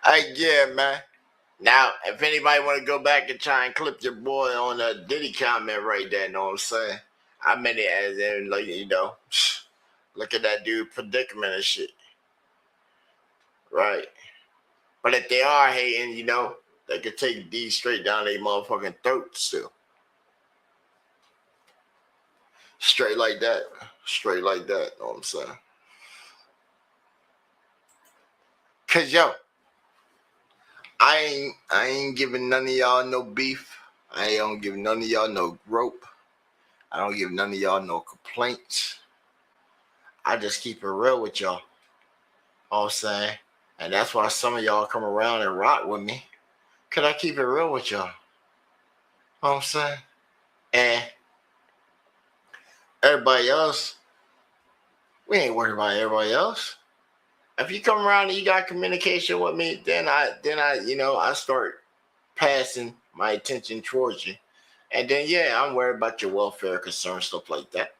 Hey, yeah, man. Now, if anybody want to go back and try and clip your boy on a Diddy comment right there, know what I'm saying? I meant it as in, like, you know, look at that dude predicament and shit. Right. But if they are hating, you know, they could take D straight down their motherfucking throat still. Straight like that. Straight like that, know what I'm saying? Cause yo, I ain't giving none of y'all no beef. I ain't don't give none of y'all no rope. I don't give none of y'all no complaints. I just keep it real with y'all. All I'm saying. And that's why some of y'all come around and rock with me. Cause I keep it real with y'all. All I'm saying. And everybody else, we ain't worried about everybody else. If you come around and you got communication with me, then I you know, I start passing my attention towards you. And then yeah, I'm worried about your welfare concerns, stuff like that.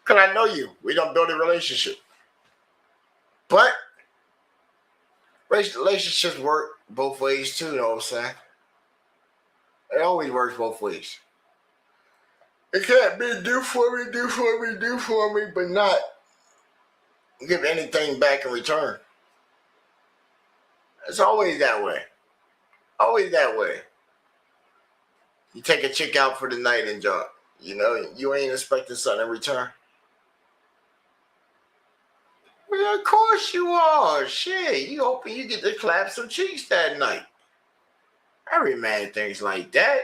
Cause I know you. We don't build a relationship. But relationships work both ways too, you know what I'm saying? It always works both ways. It can't be do for me, but not give anything back in return. It's always that way. Always that way. You take a chick out for the night and jump. You know, you ain't expecting something in return. Well, of course you are. Shit, you hoping you get to clap some cheeks that night. Every man thinks like that.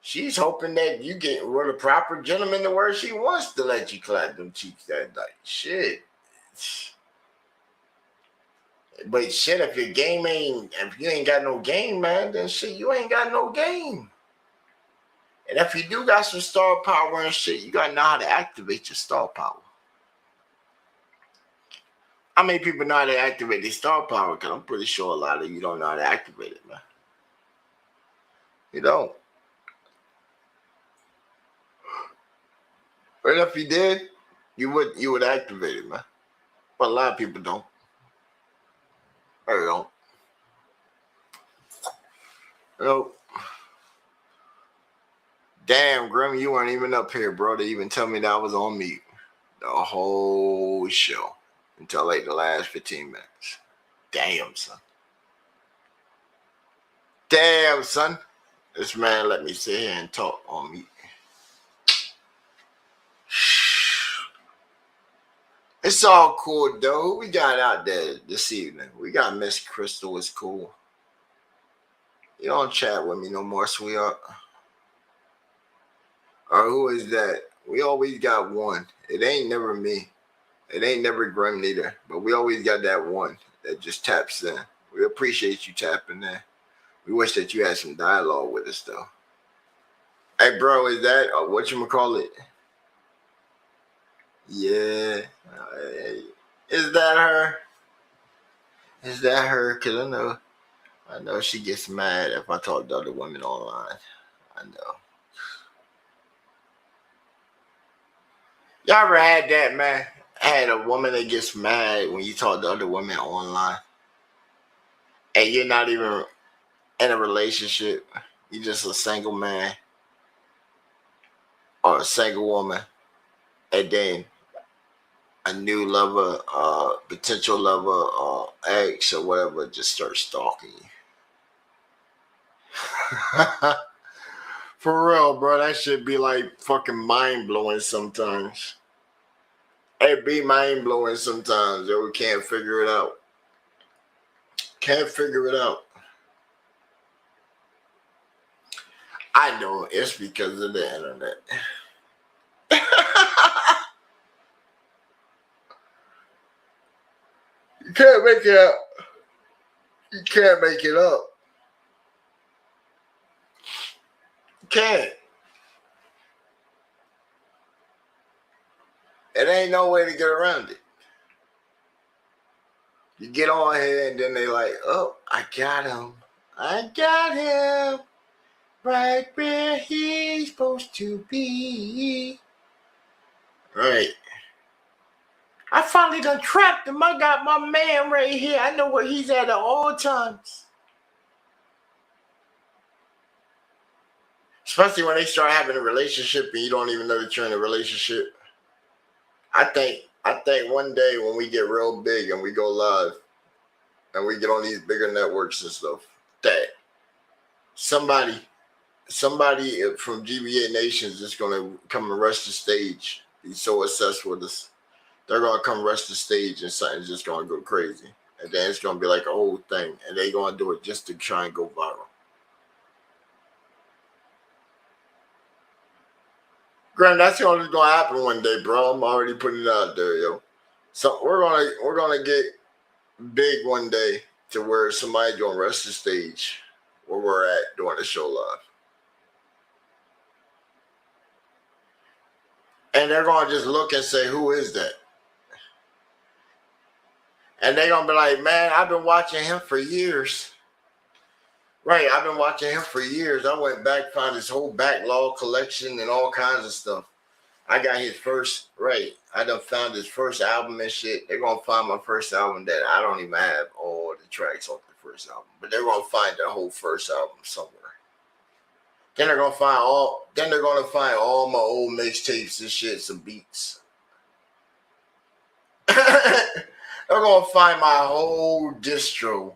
She's hoping that you get with a proper gentleman to where she wants to let you clap them cheeks that night. Shit. But shit, if you ain't got no game, man, then shit, you ain't got no game. And if you do got some star power and shit, you gotta know how to activate your star power. How many people know how to activate their star power? Because I'm pretty sure a lot of you don't know how to activate it, man. You don't. But if you did, you would activate it, man. But a lot of people don't. They don't. Nope. Damn, Grim, you weren't even up here, bro, to even tell me that I was on mute. The whole show. Until like the last 15 minutes. Damn, son. Damn, son. This man let me sit here and talk on mute. It's all cool, though. Who we got out there this evening? We got Miss Crystal. It's cool. You don't chat with me no more, sweetheart. Or who is that? We always got one. It ain't never me. It ain't never Grim neither. But we always got that one that just taps in. We appreciate you tapping in. We wish that you had some dialogue with us, though. Hey, bro, is that whatchamacallit? Yeah. Is that her? Is that her? Because I know she gets mad if I talk to other women online. I know. Y'all ever had that, man? Had a woman that gets mad when you talk to other women online? And you're not even in a relationship. You're just a single man or a single woman. And then a new lover, potential lover, ex or whatever, just start stalking you. For real, bro, that should be like fucking mind blowing sometimes. It be mind blowing sometimes. Yo, we can't figure it out. Can't figure it out. I know it's because of the internet. You can't make it up. You can't make it up. You can't. It ain't no way to get around it. You get on here and then they like, oh, I got him. I got him right where he's supposed to be. Right. I finally done trapped him. I got my man right here. I know where he's at all times. Especially when they start having a relationship and you don't even know that you're in a relationship. I think one day when we get real big and we go live and we get on these bigger networks and stuff, that somebody from GBA Nations is gonna come and rush the stage. He's so obsessed with us. They're gonna come rush the stage and something's just gonna go crazy. And then it's gonna be like a whole thing. And they're gonna do it just to try and go viral. Graham, that's only gonna happen one day, bro. I'm already putting it out there, yo. So we're gonna get big one day to where somebody's gonna rush the stage where we're at doing the show live. And they're gonna just look and say, who is that? And they're gonna be like, man, I've been watching him for years. Right, I've been watching him for years. I went back, found his whole backlog collection and all kinds of stuff. I got his first, right, I done found his first album and shit. They're gonna find my first album that I don't even have all the tracks off the first album. But they're gonna find the whole first album somewhere. Then they're gonna find all my old mixtapes and shit, some beats. They're gonna find my whole distro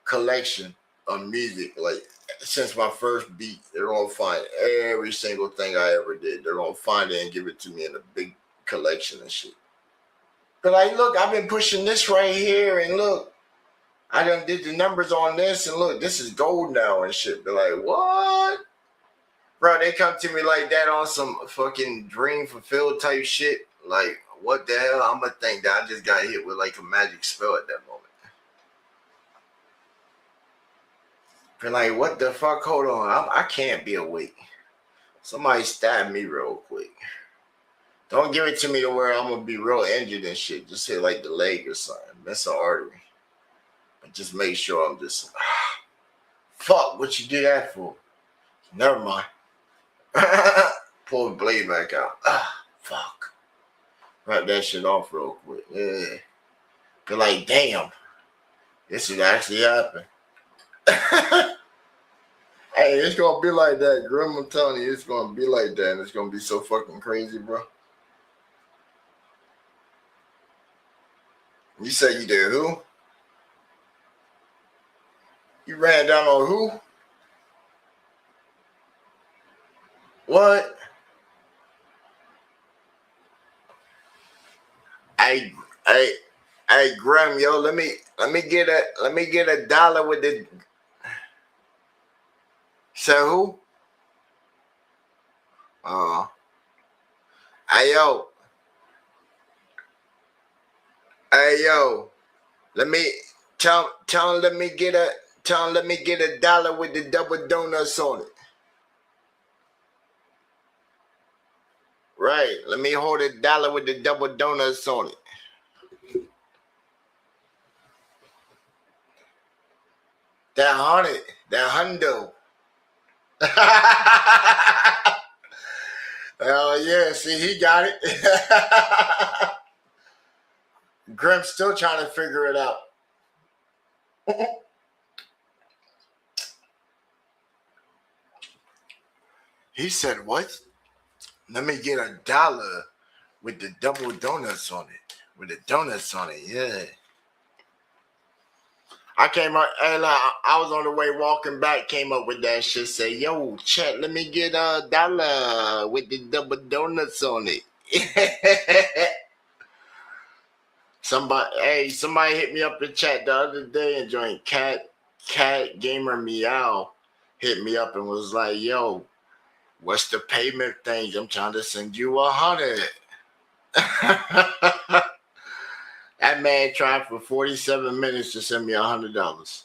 collection of music, like since my first beat. They're gonna find every single thing I ever did. They're gonna find it and give it to me in a big collection and shit. But like, look, I've been pushing this right here, and look, I done did the numbers on this, and look, this is gold now and shit. They're like, what? Bro, they come to me like that on some fucking dream fulfilled type shit. Like, what the hell? I'm gonna think that I just got hit with like a magic spell at that moment. They're like, what the fuck? Hold on. I can't be awake. Somebody stab me real quick. Don't give it to me to where I'm going to be real injured and shit. Just hit like the leg or something. Miss an artery. But just make sure I'm just, fuck, what you do that for? Never mind. Pull the blade back out. Fuck. Wrap that shit off real quick. Yeah. Be like, damn. This should actually happen. Hey, it's gonna be like that, Grim. I'm telling you, it's gonna be like that, and it's gonna be so fucking crazy, bro. You say you did who? You ran down on who? What? Hey, Grim, yo, let me get a dollar with the. Say who? Hey yo, let me tell him let me get a dollar with the double donuts on it. Right, let me hold a dollar with the double donuts on it. That hundo. Oh yeah, see, he got it. Grim's still trying to figure it out. He said, what? Let me get a dollar with the double donuts on it. With the donuts on it, yeah. I came up, and I was on the way walking back, came up with that shit, say, yo, chat, let me get $1 with the double donuts on it. Somebody hit me up in chat the other day and joined Cat Gamer Meow hit me up and was like, yo, what's the payment thing? I'm trying to send you 100. That man tried for 47 minutes to send me $100.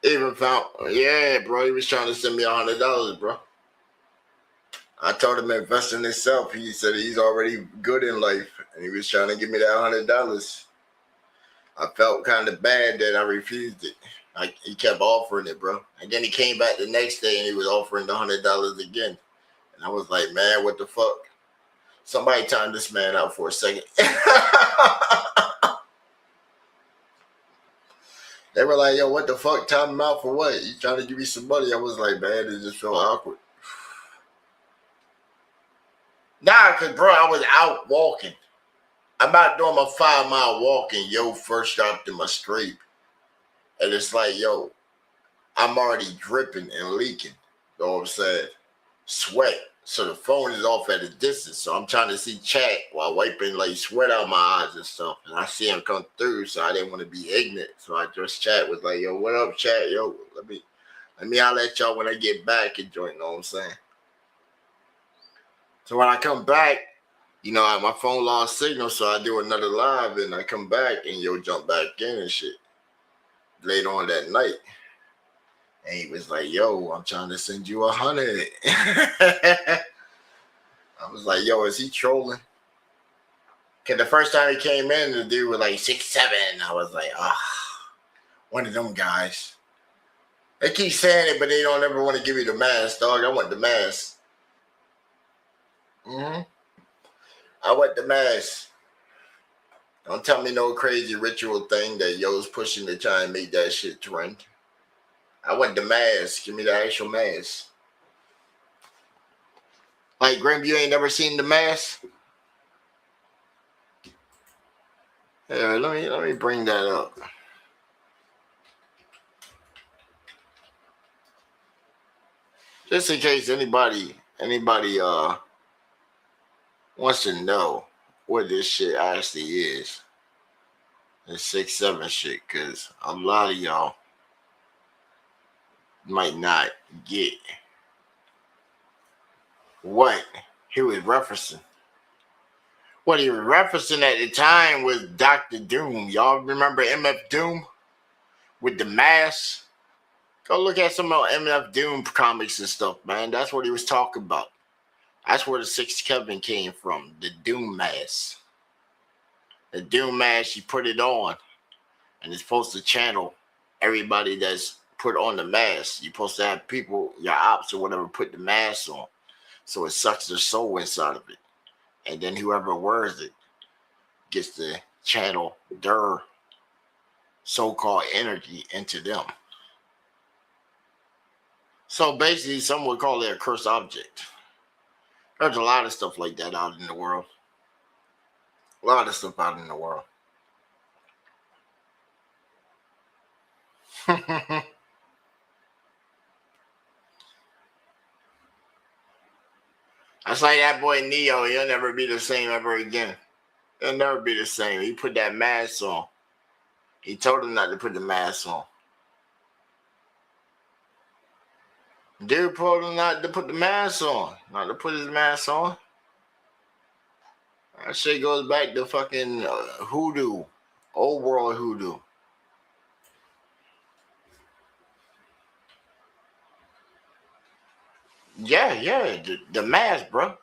Even found, yeah, bro, he was trying to send me $100, bro. I told him to invest in himself. He said he's already good in life, and he was trying to give me that $100. I felt kind of bad that I refused it. He kept offering it, bro. And then he came back the next day and he was offering the $100 again. And I was like, man, what the fuck? Somebody time this man out for a second. They were like, yo, what the fuck? Time him out for what? You trying to give me some money? I was like, man, it just felt awkward. Nah, because, bro, I was out walking. I'm out doing my 5-mile walk and yo first dropped in my scrape. And it's like, yo, I'm already dripping and leaking. You know what I'm saying? Sweat. So the phone is off at a distance. So I'm trying to see chat while wiping like sweat out my eyes and stuff. And I see him come through, so I didn't want to be ignorant. So I just chat was like, yo, what up, chat? Yo, let me holler at y'all when I get back and join, you know what I'm saying? So when I come back, you know, my phone lost signal, so I do another live and I come back and yo jump back in and shit. Later on that night. And he was like, yo, I'm trying to send you 100. I was like, yo, is he trolling? Cause the first time he came in, the dude was like 6'7". I was like, one of them guys. They keep saying it, but they don't ever want to give you the mask, dog. I want the mask. I want the mask. Don't tell me no crazy ritual thing that yo's pushing to try and make that shit trend. I want the mask. Give me the actual mask. Like, Grim, you ain't never seen the mask? Yeah, let me bring that up. Just in case anybody wants to know what this shit actually is. This 6'7" shit, cause a lot of y'all might not get what he was referencing. What he was referencing at the time was Dr. Doom. Y'all remember MF Doom with the mask? Go look at some of MF Doom comics and stuff, man. That's what he was talking about. That's where the 6 Kevin came from, the Doom mask. The Doom mask, you put it on, and it's supposed to channel everybody that's put on the mask. You're supposed to have people, your ops or whatever, put the mask on. So it sucks their soul inside of it. And then whoever wears it gets to channel their so-called energy into them. So basically, some would call it a cursed object. There's a lot of stuff like that out in the world. A lot of stuff out in the world. That's like that boy Neo. He'll never be the same ever again. He'll never be the same. He put that mask on. He told him not to put the mask on. Dude told him not to put the mask on. Not to put his mask on. That shit goes back to fucking hoodoo. Old world hoodoo. Yeah, the mask, bro.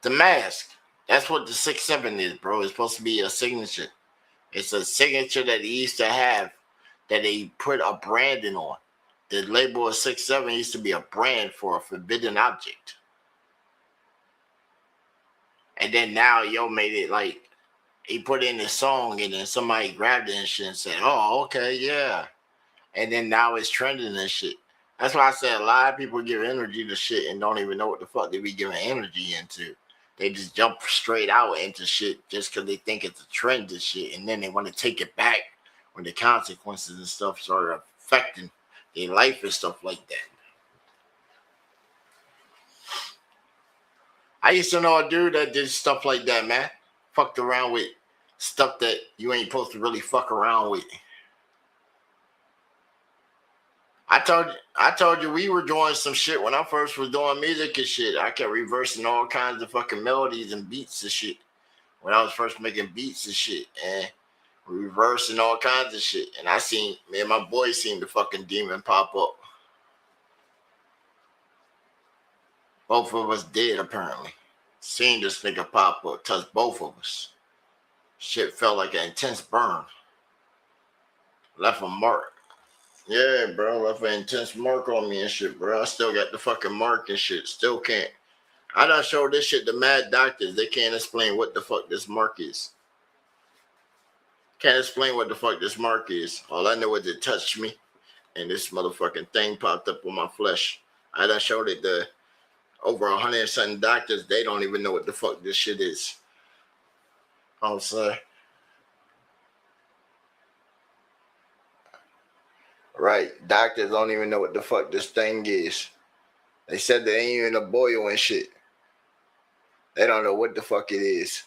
The mask. That's what the 6'7" is, bro. It's supposed to be a signature. It's a signature that he used to have that they put a branding on. The label of 6'7" used to be a brand for a forbidden object. And then now yo made it like he put in the song and then somebody grabbed it and shit and said, oh, okay, yeah. And then now it's trending and shit. That's why I said a lot of people give energy to shit and don't even know what the fuck they be giving energy into. They just jump straight out into shit just because they think it's a trend and shit, and then they want to take it back when the consequences and stuff start affecting their life and stuff like that. I used to know a dude that did stuff like that, man. Fucked around with stuff that you ain't supposed to really fuck around with. I told you we were doing some shit when I first was doing music and shit. I kept reversing all kinds of fucking melodies and beats and shit. When I was first making beats and shit, and reversing all kinds of shit. And I seen me and my boy seen the fucking demon pop up. Both of us dead apparently. Seen this nigga pop up, touch both of us. Shit felt like an intense burn. Left a mark. Yeah, bro, left an intense mark on me and shit, bro. I still got the fucking mark and shit. Still can't. I done showed this shit to mad doctors. They can't explain what the fuck this mark is. Can't explain what the fuck this mark is. All I know is it touched me, and this motherfucking thing popped up on my flesh. I done showed it to over 100 and something doctors. They don't even know what the fuck this shit is. I'm sorry. Right. Doctors don't even know what the fuck this thing is. They said they ain't even a boil and shit. They don't know what the fuck it is.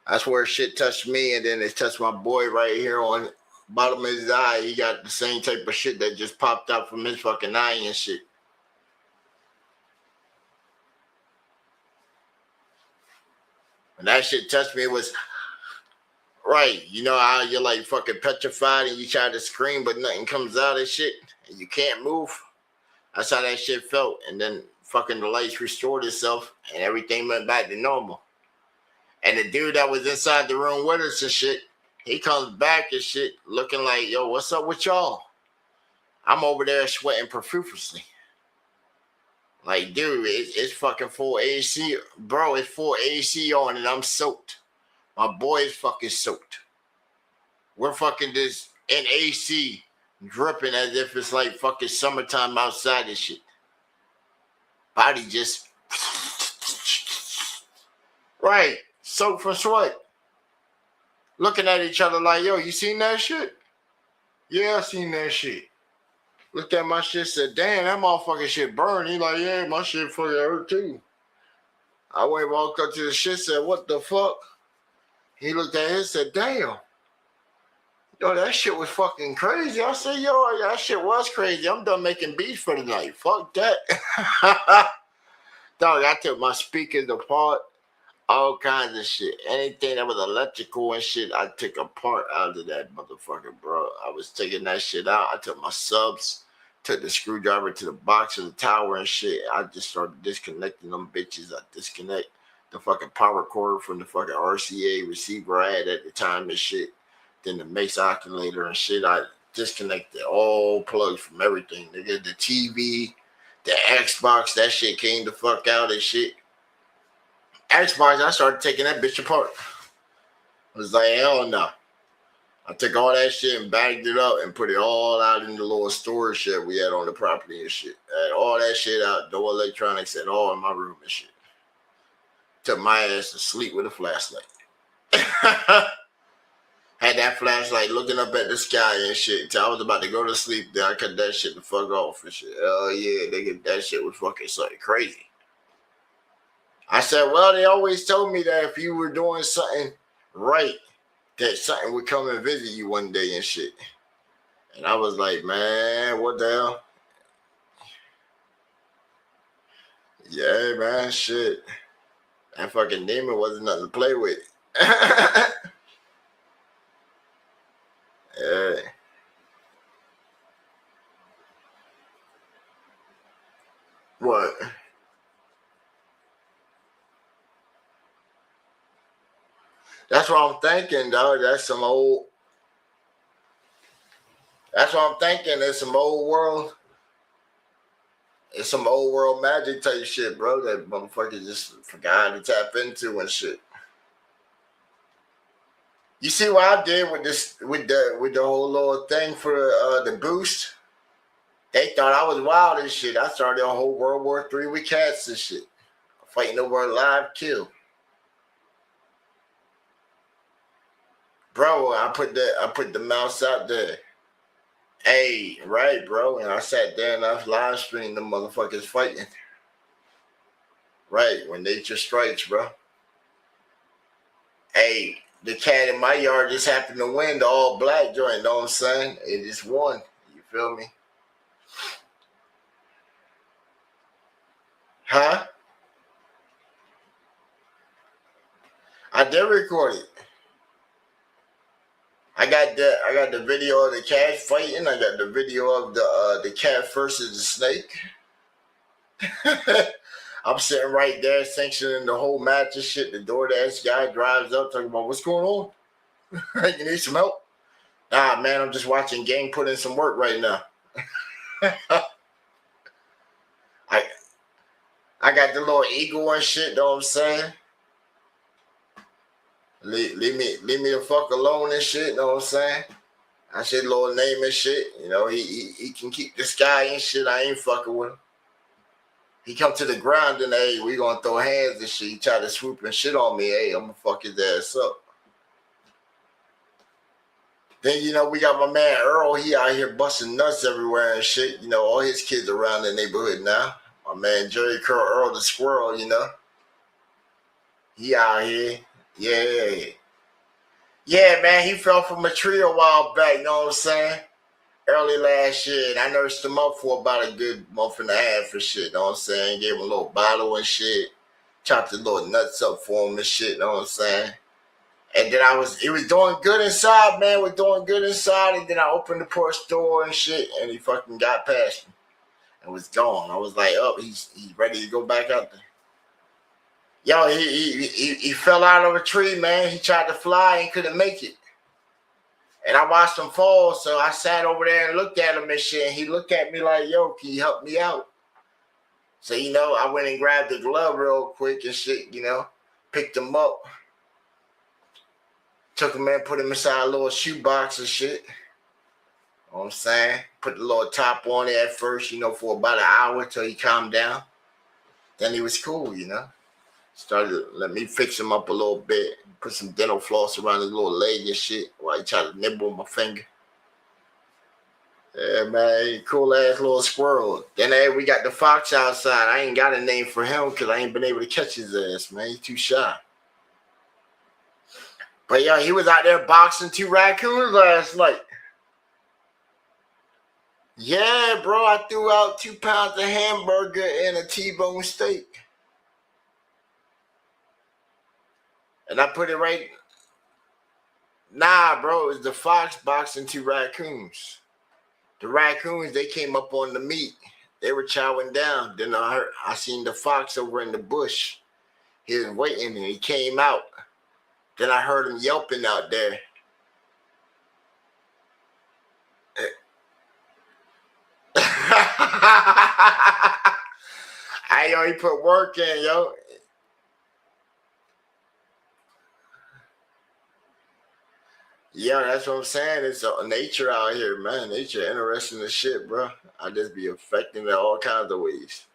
I swear shit touched me, and then it touched my boy right here on the bottom of his eye. He got the same type of shit that just popped out from his fucking eye and shit. When that shit touched me, it was right. You know how you're like fucking petrified and you try to scream, but nothing comes out of shit, and you can't move. That's how that shit felt. And then fucking the lights restored itself, and everything went back to normal. And the dude that was inside the room with us and shit, he comes back and shit looking like, yo, what's up with y'all? I'm over there sweating profusely. Like, dude, it's fucking full AC. Bro, it's full AC on and I'm soaked. My boy is fucking soaked. We're fucking just in AC dripping as if it's like fucking summertime outside and shit. Body just... right. Soaked from sweat. Looking at each other like, yo, you seen that shit? Yeah, I seen that shit. Looked at my shit, said, damn, that motherfucking shit burned. He like, yeah, my shit fucking hurt too. I went walked up to the shit, said, what the fuck? He looked at it, said, damn. Yo, that shit was fucking crazy. I said, yo, that shit was crazy. I'm done making beats for the night. Fuck that. Dog, I took my speakers apart. All kinds of shit. Anything that was electrical and shit, I took a part out of that motherfucker, bro. I was taking that shit out. I took my subs, took the screwdriver to the box of the tower and shit. I just started disconnecting them bitches. I disconnect the fucking power cord from the fucking RCA receiver I had at the time and shit. Then the mix oscillator and shit. I disconnected all plugs from everything. Nigga, the TV, the Xbox, that shit came the fuck out and shit. Xbox, I started taking that bitch apart. I was like, hell no. I took all that shit and bagged it up and put it all out in the little storage shed we had on the property and shit. I had all that shit out, no electronics at all in my room and shit. Took my ass to sleep with a flashlight. Had that flashlight looking up at the sky and shit until I was about to go to sleep. Then I cut that shit the fuck off and shit. Hell yeah, nigga, that shit was fucking something crazy. I said, well, they always told me that if you were doing something right, that something would come and visit you one day and shit. And I was like, man, what the hell? Yeah, man, shit. That fucking demon wasn't nothing to play with. Yeah. What? That's what I'm thinking, dog. That's what I'm thinking. It's some old world. It's some old world magic type shit, bro. That motherfucker just forgot to tap into and shit. You see what I did with this, with the whole little thing for the boost? They thought I was wild and shit. I started a whole World War III with cats and shit. Fighting over a live kill. Bro, I put the mouse out there. Hey, right, bro. And I sat there and I was live streaming the motherfuckers fighting. Right, when nature strikes, bro. Hey, the cat in my yard just happened to win the all black joint, you know what I'm saying? It just won. You feel me? Huh? I did record it. I got the video of the cat fighting. I got the video of the cat versus the snake. I'm sitting right there sanctioning the whole match and shit. The DoorDash guy drives up talking about what's going on. You need some help? Nah, man, I'm just watching gang put in some work right now. I got the little eagle and shit, know what I'm saying? Leave me the fuck alone and shit, know what I'm saying? I said little name and shit. You know, he can keep the sky and shit. I ain't fucking with him. He come to the ground and hey, we gonna throw hands and shit. He try to swoop and shit on me. Hey, I'm gonna fuck his ass up. Then, you know, we got my man Earl. He out here busting nuts everywhere and shit. You know, all his kids around the neighborhood now. My man Jerry Curl Earl the squirrel, you know. He out here. Yeah. Yeah, man, he fell from a tree a while back, you know what I'm saying? Early last year, and I nursed him up for about a good month and a half and shit, you know what I'm saying? Gave him a little bottle and shit. Chopped the little nuts up for him and shit, you know what I'm saying? And then he was doing good inside, man, was doing good inside, and then I opened the porch door and shit, and he fucking got past me and was gone. I was like, oh, he's ready to go back out there. Yo, he fell out of a tree, man. He tried to fly and couldn't make it. And I watched him fall, so I sat over there and looked at him and shit. And he looked at me like, yo, can you help me out? So, you know, I went and grabbed the glove real quick and shit, you know. Picked him up. Took him in, put him inside a little shoebox and shit. You know what I'm saying? Put the little top on it at first, you know, for about an hour till he calmed down. Then he was cool, you know. Started let me fix him up a little bit, put some dental floss around his little leg and shit while he tried to nibble my finger. Yeah, man, cool ass little squirrel. Then hey, we got the fox outside. I ain't got a name for him because I ain't been able to catch his ass, man. He's too shy. But yeah, he was out there boxing 2 raccoons last night. Yeah, bro, I threw out 2 pounds of hamburger and a T-bone steak. And I put it right. Nah, bro, it was the fox boxing 2 raccoons. The raccoons, they came up on the meat. They were chowing down. Then I seen the fox over in the bush. He was waiting and he came out. Then I heard him yelping out there. Hey, yo, he put work in, yo. Yeah, that's what I'm saying. It's nature out here, man. Nature interesting as shit, bro. I just be affecting it all kinds of ways.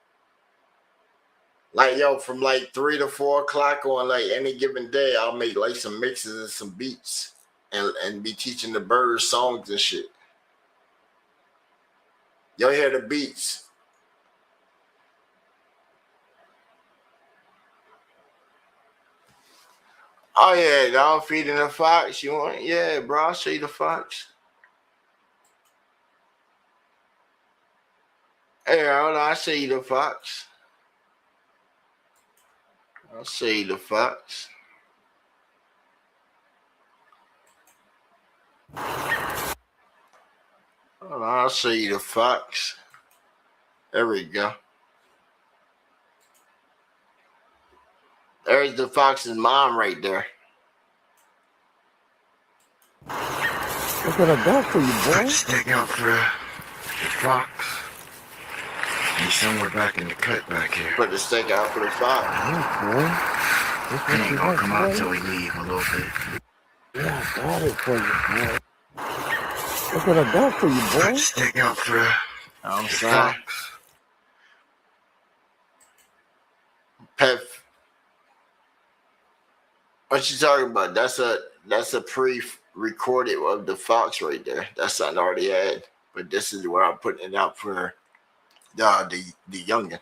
Like, yo, from like 3 to 4 o'clock on like any given day, I'll make like some mixes and some beats and be teaching the birds songs and shit. Y'all hear the beats. Oh yeah, y'all feeding the fox. You want? Yeah, bro. I'll show you the fox. Hey, hold on. I'll show you the fox. I'll show you the fox. Hold on. I'll show you the fox. There we go. There's the fox's mom right there. Look what I got for you, boy. Stick out for the fox. He's somewhere back in the cut back here. Put the stick out for the fox. He ain't gonna come out till we leave a little bit. Yeah, I got it for you, boy. Look what I got for you, boy. Stick out for the I'm saying? Pet. What you talking about? That's a pre-recorded of the Fox right there. That's something I already had. But this is where I'm putting it out for the youngin.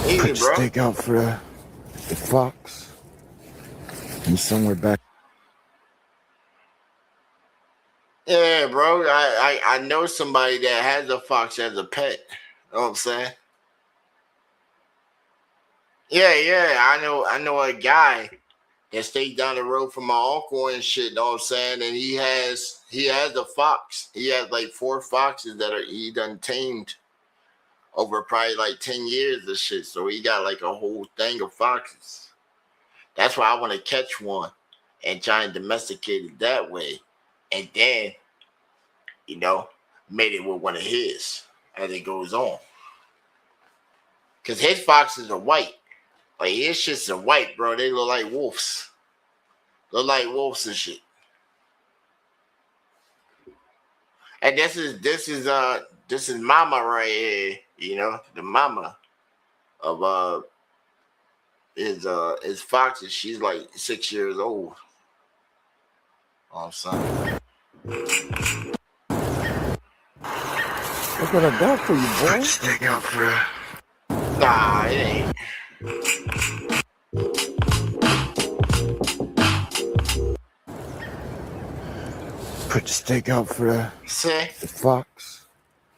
Easy, Put your bro. stick out for the Fox. And somewhere back. Yeah, bro. I know somebody that has a fox as a pet. You know what I'm saying? Yeah. I know a guy that stays down the road from my uncle and shit, you know what I'm saying? And he has a fox. He has like 4 foxes that he done tamed over probably like 10 years of shit. So he got like a whole thing of foxes. That's why I want to catch one and try and domesticate it that way. And then, made it with one of his as it goes on. Because his foxes are white. Like his shits are white, bro. They look like wolves. Look like wolves and shit. And this is mama right here, the mama of his foxes. She's like 6 years old. I'm saying. Look what I got for you, boy. Stick out for her. Nah, it ain't. Put the stick out for the Fox.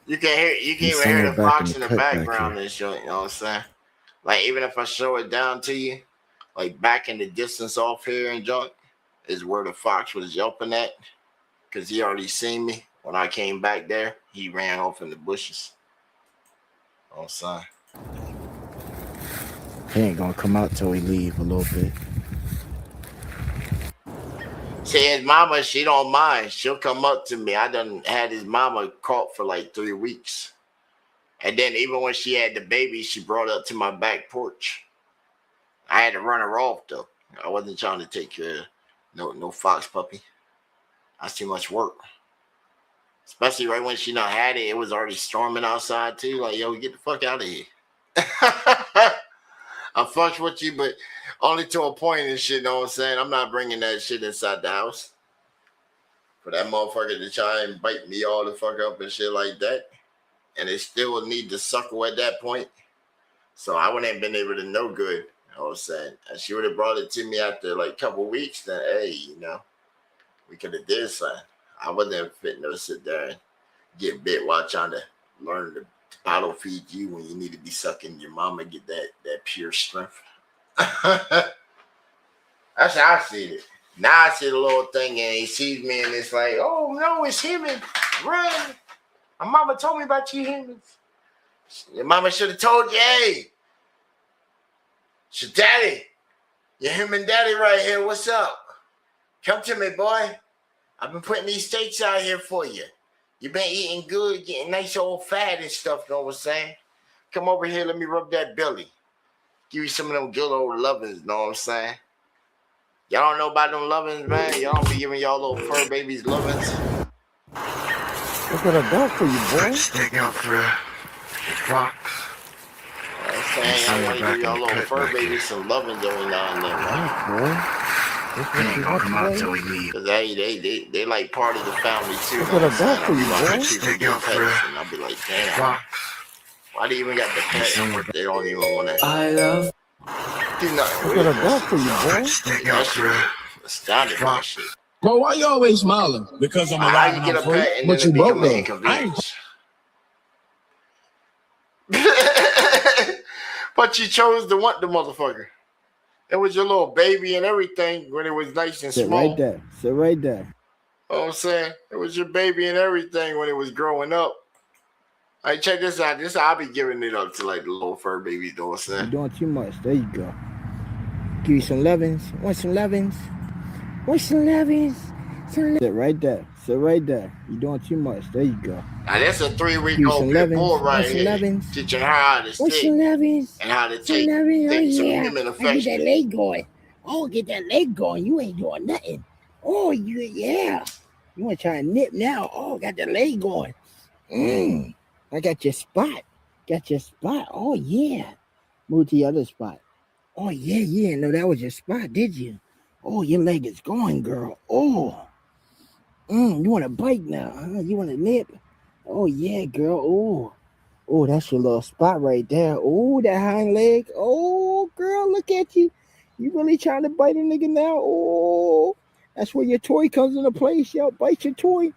You can even hear the fox in the background and shit, you know what I'm saying? Like even if I show it down to you, like back in the distance off here and junk, is where the fox was yelping at. Cause he already seen me. When I came back there, he ran off in the bushes. Oh son. He ain't gonna come out till we leave a little bit. See, his mama, she don't mind. She'll come up to me. I done had his mama caught for like 3 weeks. And then even when she had the baby, she brought her up to my back porch. I had to run her off though. I wasn't trying to take care of no fox puppy. That's too much work. Especially right when she not had it, it was already storming outside too. Like, yo, get the fuck out of here. I fucked with you, but only to a point and shit, know what I'm saying? I'm not bringing that shit inside the house. For that motherfucker to try and bite me all the fuck up and shit like that. And it still would need to suckle at that point. So I wouldn't have been able to know good. You know what I'm saying? And she would have brought it to me after like a couple weeks, then hey, we could have did something. I wasn't fit to sit there and get bit while trying to learn to bottle feed you when you need to be sucking your mama, get that pure strength. That's how I see it. Now I see the little thing and he sees me and it's like, oh no, it's human. Run. My mama told me about you humans. Your mama should have told you, hey, it's your daddy. Your human daddy right here. What's up? Come to me, boy. I've been putting these steaks out here for you. You've been eating good, getting nice old fat and stuff, you know what I'm saying? Come over here, let me rub that belly. Give you some of them good old lovins, you know what I'm saying? Y'all don't know about them lovins, man? Y'all don't be giving y'all little fur babies lovins? Look what I got for you, boy. Stick out for the fox. I'm saying I want to give y'all little fur babies some lovins every now and then, man. Boy. Ain't gonna come out till we leave. Cause they like part of the family too. Look what I got for you, boy. Stick out for pets, and I'll be like, damn. Why do you even got the pets? They don't even want to. I love. Do nothing. Look what I got for you, boy. Stick out for astounded by shit. Bro, why you always smiling? Because I'm How alive you and get I'm a free? pet and But then you it broke become an though. inconvenience? But you chose to want the motherfucker. It was your little baby and everything when it was nice and Sit small. right there. Sit right there. You know what I'm saying? It was your baby and everything when it was growing up. All right, check this out. This I'll be giving it up to like the little fur babies, you know what I'm You're saying? doing too much. There you go. Give you some lovins. Want some lovins? Want some lovins? Sit right there. Sit right there. You're doing too much. There you go. Now that's a 3-week-old Give you some pit bull lovins. right Want some here. lovins? Teaching her how to Want stick some lovins? and how to Some take lovins? Oh, some yeah. human I get that affection. leg going. Oh, get that leg going. You ain't doing nothing. Oh, yeah. You want to try and nip now? Oh, got the leg going. I got your spot. Got your spot. Oh, yeah. Move to the other spot. Oh, yeah, you didn't know that was your spot, did you? Oh, your leg is going, girl. Oh, you want to bite now, huh? You want to nip? Oh, yeah, girl. Oh, that's your little spot right there. Oh, that hind leg. Oh, girl, look at you. You really trying to bite a nigga now? Oh, that's where your toy comes into place. Yo, bite your toy.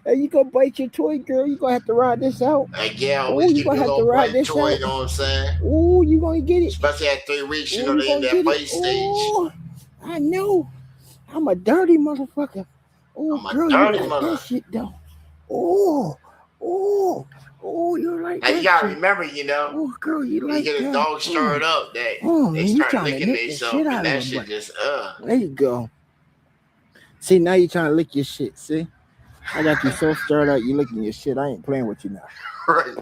Hey, you gonna bite your toy, girl. You gonna have to ride this out. Like, yeah, I Oh, always you give gonna you a have to little ride bite this toy, out. you know what I'm saying? Oh, you gonna get it. Especially at 3 weeks, Oh, you they in gonna that get it. bite stage. Oh, I know. I'm a dirty motherfucker. Oh, I'm a girl, you dirty like mother. that shit though. Oh, oh, oh, you like Now you that gotta shit. remember, Oh, girl, you when you like get a that. dog stirred up, that they Man, you start trying to licking nick the shit themselves, and out of that him, shit but just there you go. See, now you trying to lick your shit. See, I got you so stirred up, you licking your shit. I ain't playing with you now. right.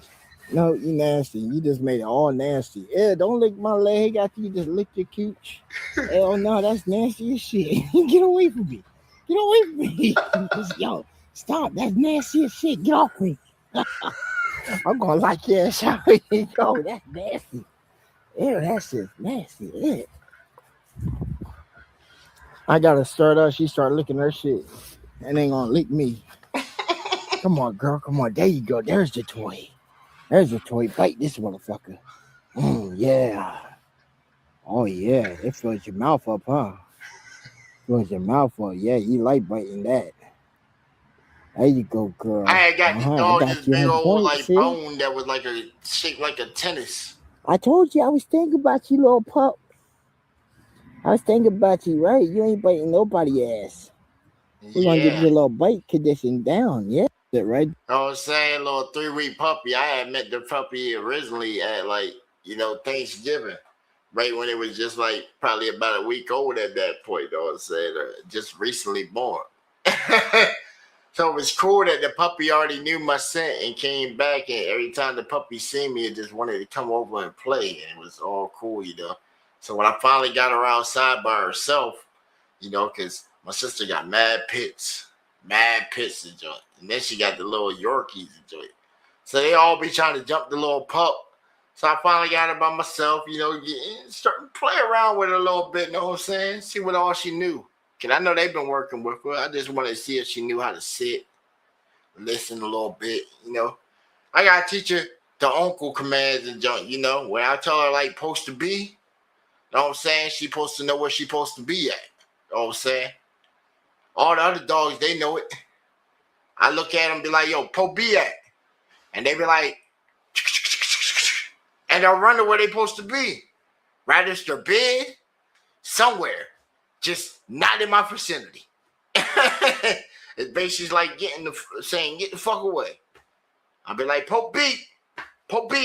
No, you nasty. You just made it all nasty. Yeah, don't lick my leg after you just lick your cooch. Hell no, that's nasty as shit. Get away from me. Get away from me. Yo, stop. That's nasty as shit. Get off me. I'm gonna lock your ass out. Yo, that's nasty. Ew, that shit's nasty. Ew. I gotta stir it up. She start licking her shit. And ain't gonna lick me. Come on, girl. Come on. There you go. There's the toy. There's the toy. Bite this motherfucker. Yeah. Oh yeah. It fills your mouth up, huh? Fills your mouth up. Yeah, you like biting that. There you go, I girl. had got the I dog this got you big on old point. like See? bone that was like a shaped like a tennis. I told you I was thinking about you, little pup. I was thinking about you, right? You ain't biting nobody ass. We're gonna get Yeah. your little bite condition down. Yeah, that right. You know what I'm saying? Little 3 week puppy. I had met the puppy originally at like, Thanksgiving. Right when it was just like probably about a week old at that point, you know what I'm saying? Just recently born. So it was cool that the puppy already knew my scent and came back, and every time the puppy seen me, it just wanted to come over and play, and it was all cool. So when I finally got her outside by herself, because my sister got mad pits to joint, and then she got the little Yorkies to joint. So they all be trying to jump the little pup. So I finally got her by myself, start to play around with her a little bit, you know what I'm saying? See what all she knew. Cause I know they've been working with her. I just wanted to see if she knew how to sit, listen a little bit. I gotta teach her the uncle commands and junk, when I tell her like supposed to be, you know what I'm saying? She supposed to know where she supposed to be at. You know what I'm saying? All the other dogs, they know it. I look at them and be like, yo, po be at. And they be like, and they'll run to where they supposed to be. Register bed, somewhere. Just not in my vicinity. It's basically like saying, get the fuck away. I'll be like, Pope B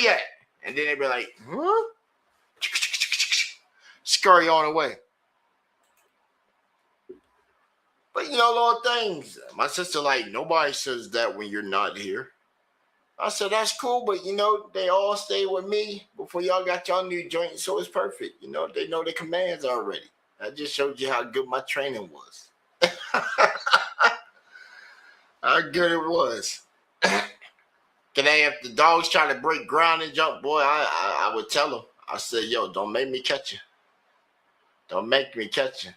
at. And then they be like, huh? Scurry on away. But little things. My sister like, nobody says that when you're not here. I said, that's cool, but they all stay with me before y'all got y'all new joint, so it's perfect. They know the commands already. I just showed you how good my training was. How good it was. If the dogs try to break ground and jump, boy, I would tell them. I said, yo, don't make me catch you. Don't make me catch you.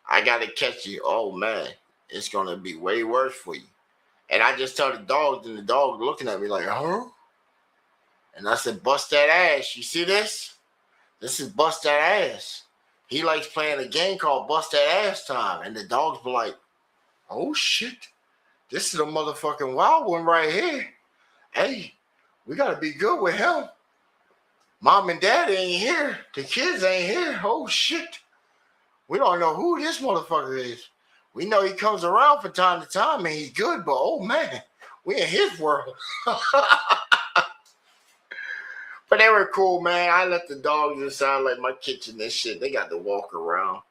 I got to catch you. Oh, man, it's going to be way worse for you. And I just tell the dogs, and the dog looking at me like, huh? And I said, bust that ass. You see this? This is bust that ass. He likes playing a game called Bust That Ass Time. And the dogs be like, oh, shit. This is a motherfucking wild one right here. Hey, we got to be good with him. Mom and dad ain't here. The kids ain't here. Oh, shit. We don't know who this motherfucker is. We know he comes around from time to time and he's good, but oh, man, we in his world. But they were cool, man. I let the dogs inside like my kitchen and shit. They got to walk around.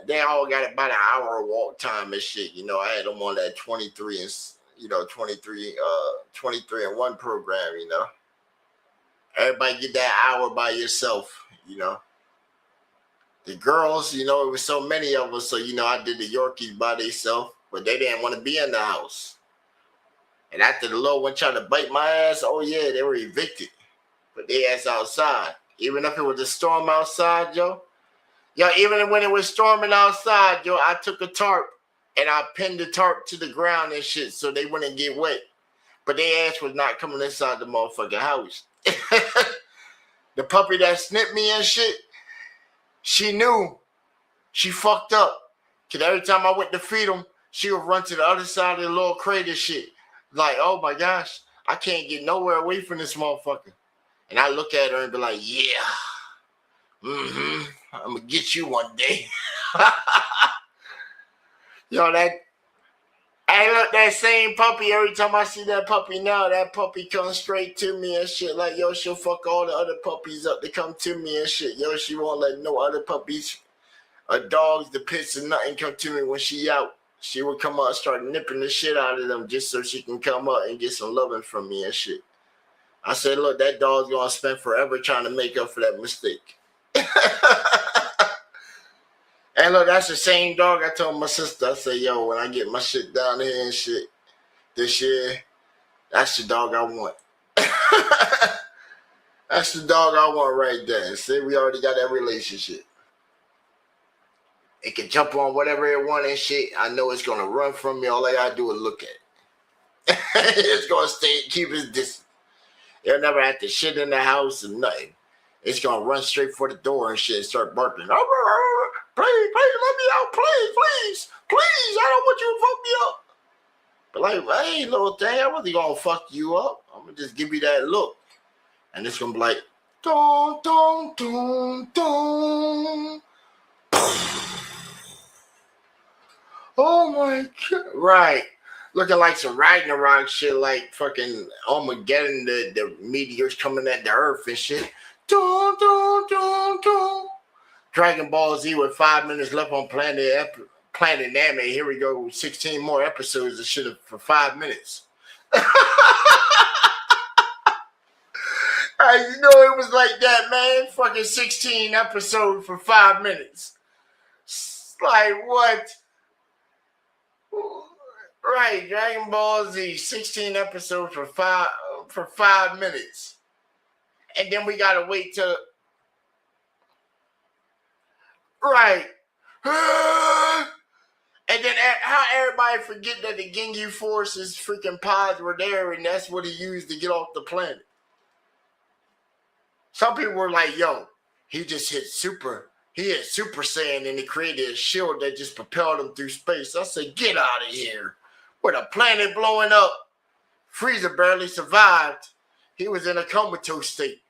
They all got about an hour walk time and shit. I had them on that 23 and 23 and 1 program. Everybody get that hour by yourself. The girls, it was so many of us, so I did the Yorkies by themselves. but they didn't want to be in the house. And after the little one tried to bite my ass, oh yeah, they were evicted. But they ass outside. Even if it was a storm outside, yo. Yo, even when it was storming outside, yo, I took a tarp and I pinned the tarp to the ground and shit so they wouldn't get wet. But their ass was not coming inside the motherfucking house. The puppy that snipped me and shit, she knew she fucked up. Because every time I went to feed him, she would run to the other side of the little crate and shit. Like, oh my gosh, I can't get nowhere away from this motherfucker. And I look at her and be like, yeah, I'm going to get you one day. Yo, that same puppy, every time I see that puppy now, that puppy comes straight to me and shit. Like, yo, she'll fuck all the other puppies up to come to me and shit. Yo, she won't let no other puppies or dogs, the pits, or nothing come to me when she out. She would come out and start nipping the shit out of them just so she can come up and get some loving from me and shit. I said, look, that dog's going to spend forever trying to make up for that mistake. And look, that's the same dog I told my sister. I said, yo, when I get my shit down here and shit this year, that's the dog I want. That's the dog I want right there. See, we already got that relationship. It can jump on whatever it wants and shit. I know it's going to run from me. All I got to do is look at it. It's going to stay, keep its distance. It'll never have to shit in the house or nothing. It's going to run straight for the door and shit and start barking. Please, let me out. Please. I don't want you to fuck me up. But like, hey, little thing, I wasn't going to fuck you up. I'm going to just give you that look. And it's going to be like, dun, dun, dun, dun. Oh my God. Right. Looking like some Ragnarok shit, like fucking Armageddon, the meteors coming at the earth and shit. Dun, dun, dun, dun. Dragon Ball Z with 5 minutes left on Planet Namek. Here we go, 16 more episodes of shit for 5 minutes. You know it was like that, man. Fucking 16 episodes for 5 minutes. Like what? Right, Dragon Ball Z, 16 episodes for 5 minutes. And then we gotta wait till right. And then how everybody forget that the Ginyu Force's freaking pods were there and that's what he used to get off the planet. Some people were like, yo, he just hit Super Saiyan and he created a shield that just propelled him through space. I said, get out of here. With a planet blowing up, Frieza barely survived. He was in a comatose state.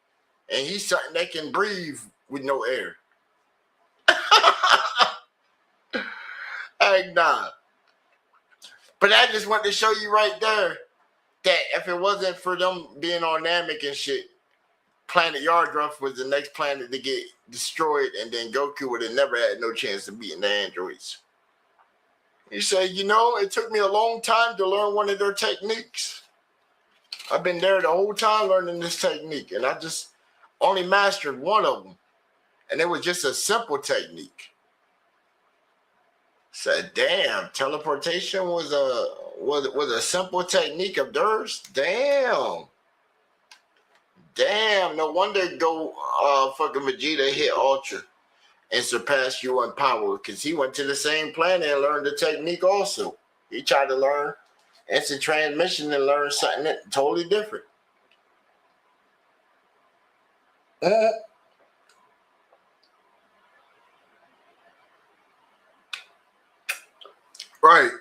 And he's something that can breathe with no air. Hey, nah. But I just want to show you right there that if it wasn't for them being on Namek and shit, Planet Yardruff was the next planet to get destroyed, and then Goku would have never had no chance of beating the androids. He said, you know, it took me a long time to learn one of their techniques. I've been there the whole time learning this technique, and I just only mastered one of them. And it was just a simple technique. Said, damn, teleportation was a simple technique of theirs? Damn, no wonder fucking Vegeta hit Ultra and surpassed you in power, because he went to the same planet and learned the technique also. He tried to learn instant transmission and learn something totally different. Right.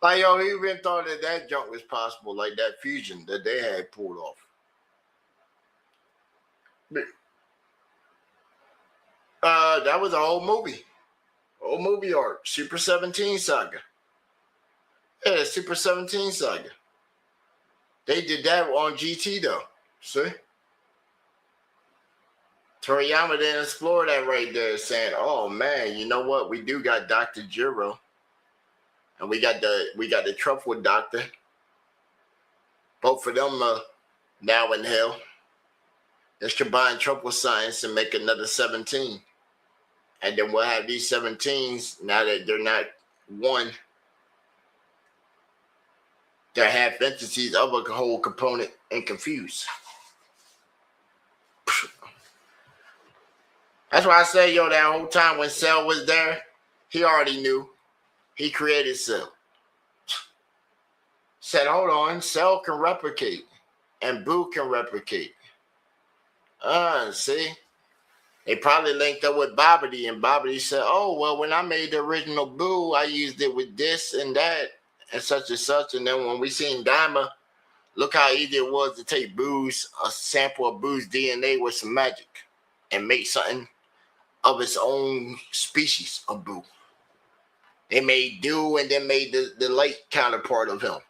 Like, yo, he even thought that junk was possible, like that fusion that they had pulled off. That was a whole movie. Whole movie arc. Super 17 saga. Yeah, Super 17 saga. They did that on GT though. See? Toriyama didn't explore that right there, saying, "Oh man, you know what? We do got Dr. Jiro, and we got the Truffle Doctor. Both of them now in hell. Let's combine Truffle Science and make another 17, and then we'll have these 17s now that they're not one. They're half entities of a whole component and confused." That's why I say, yo, that whole time when Cell was there, he already knew. He created Cell. Said, hold on, Cell can replicate. And Boo can replicate. See? They probably linked up with Bobbity, and Bobbity said, oh, well, when I made the original Boo, I used it with this and that, and such and such. And then when we seen Daima, look how easy it was to take Boo's, a sample of Boo's DNA with some magic, and make something of its own species of Boo. They made Dew and then made the light counterpart of him.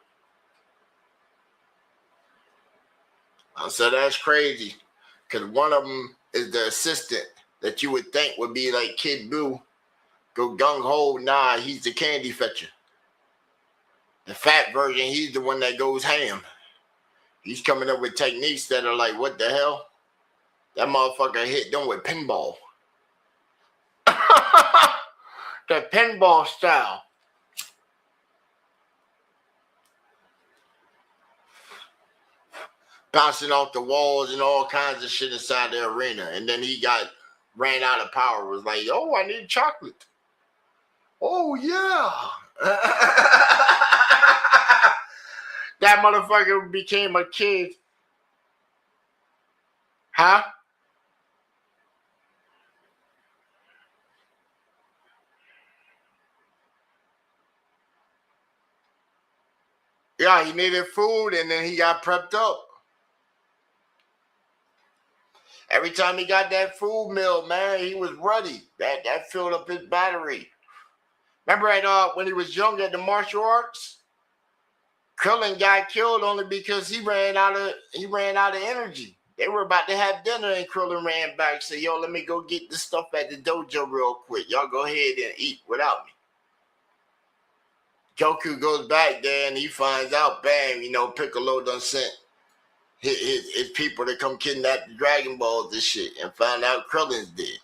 So that's crazy. Because one of them is the assistant that you would think would be like Kid Boo. Go gung-ho. Nah, he's the candy fetcher. The fat version, he's the one that goes ham. He's coming up with techniques that are like, what the hell? That motherfucker hit them with pinball. The pinball style. Bouncing off the walls and all kinds of shit inside the arena. And then he ran out of power. Was like, oh, I need chocolate. Oh, yeah. That motherfucker became a kid. Huh? Yeah, he needed food and then he got prepped up. Every time he got that food meal, man, he was ready. That filled up his battery. Remember when he was young at the martial arts? Krillin got killed only because he ran out of energy. They were about to have dinner and Krillin ran back. Said, yo, let me go get this stuff at the dojo real quick. Y'all go ahead and eat without me. Goku goes back there and he finds out, bam, Piccolo done sent his people to come kidnap the Dragon Balls and shit and find out Krillin's dead.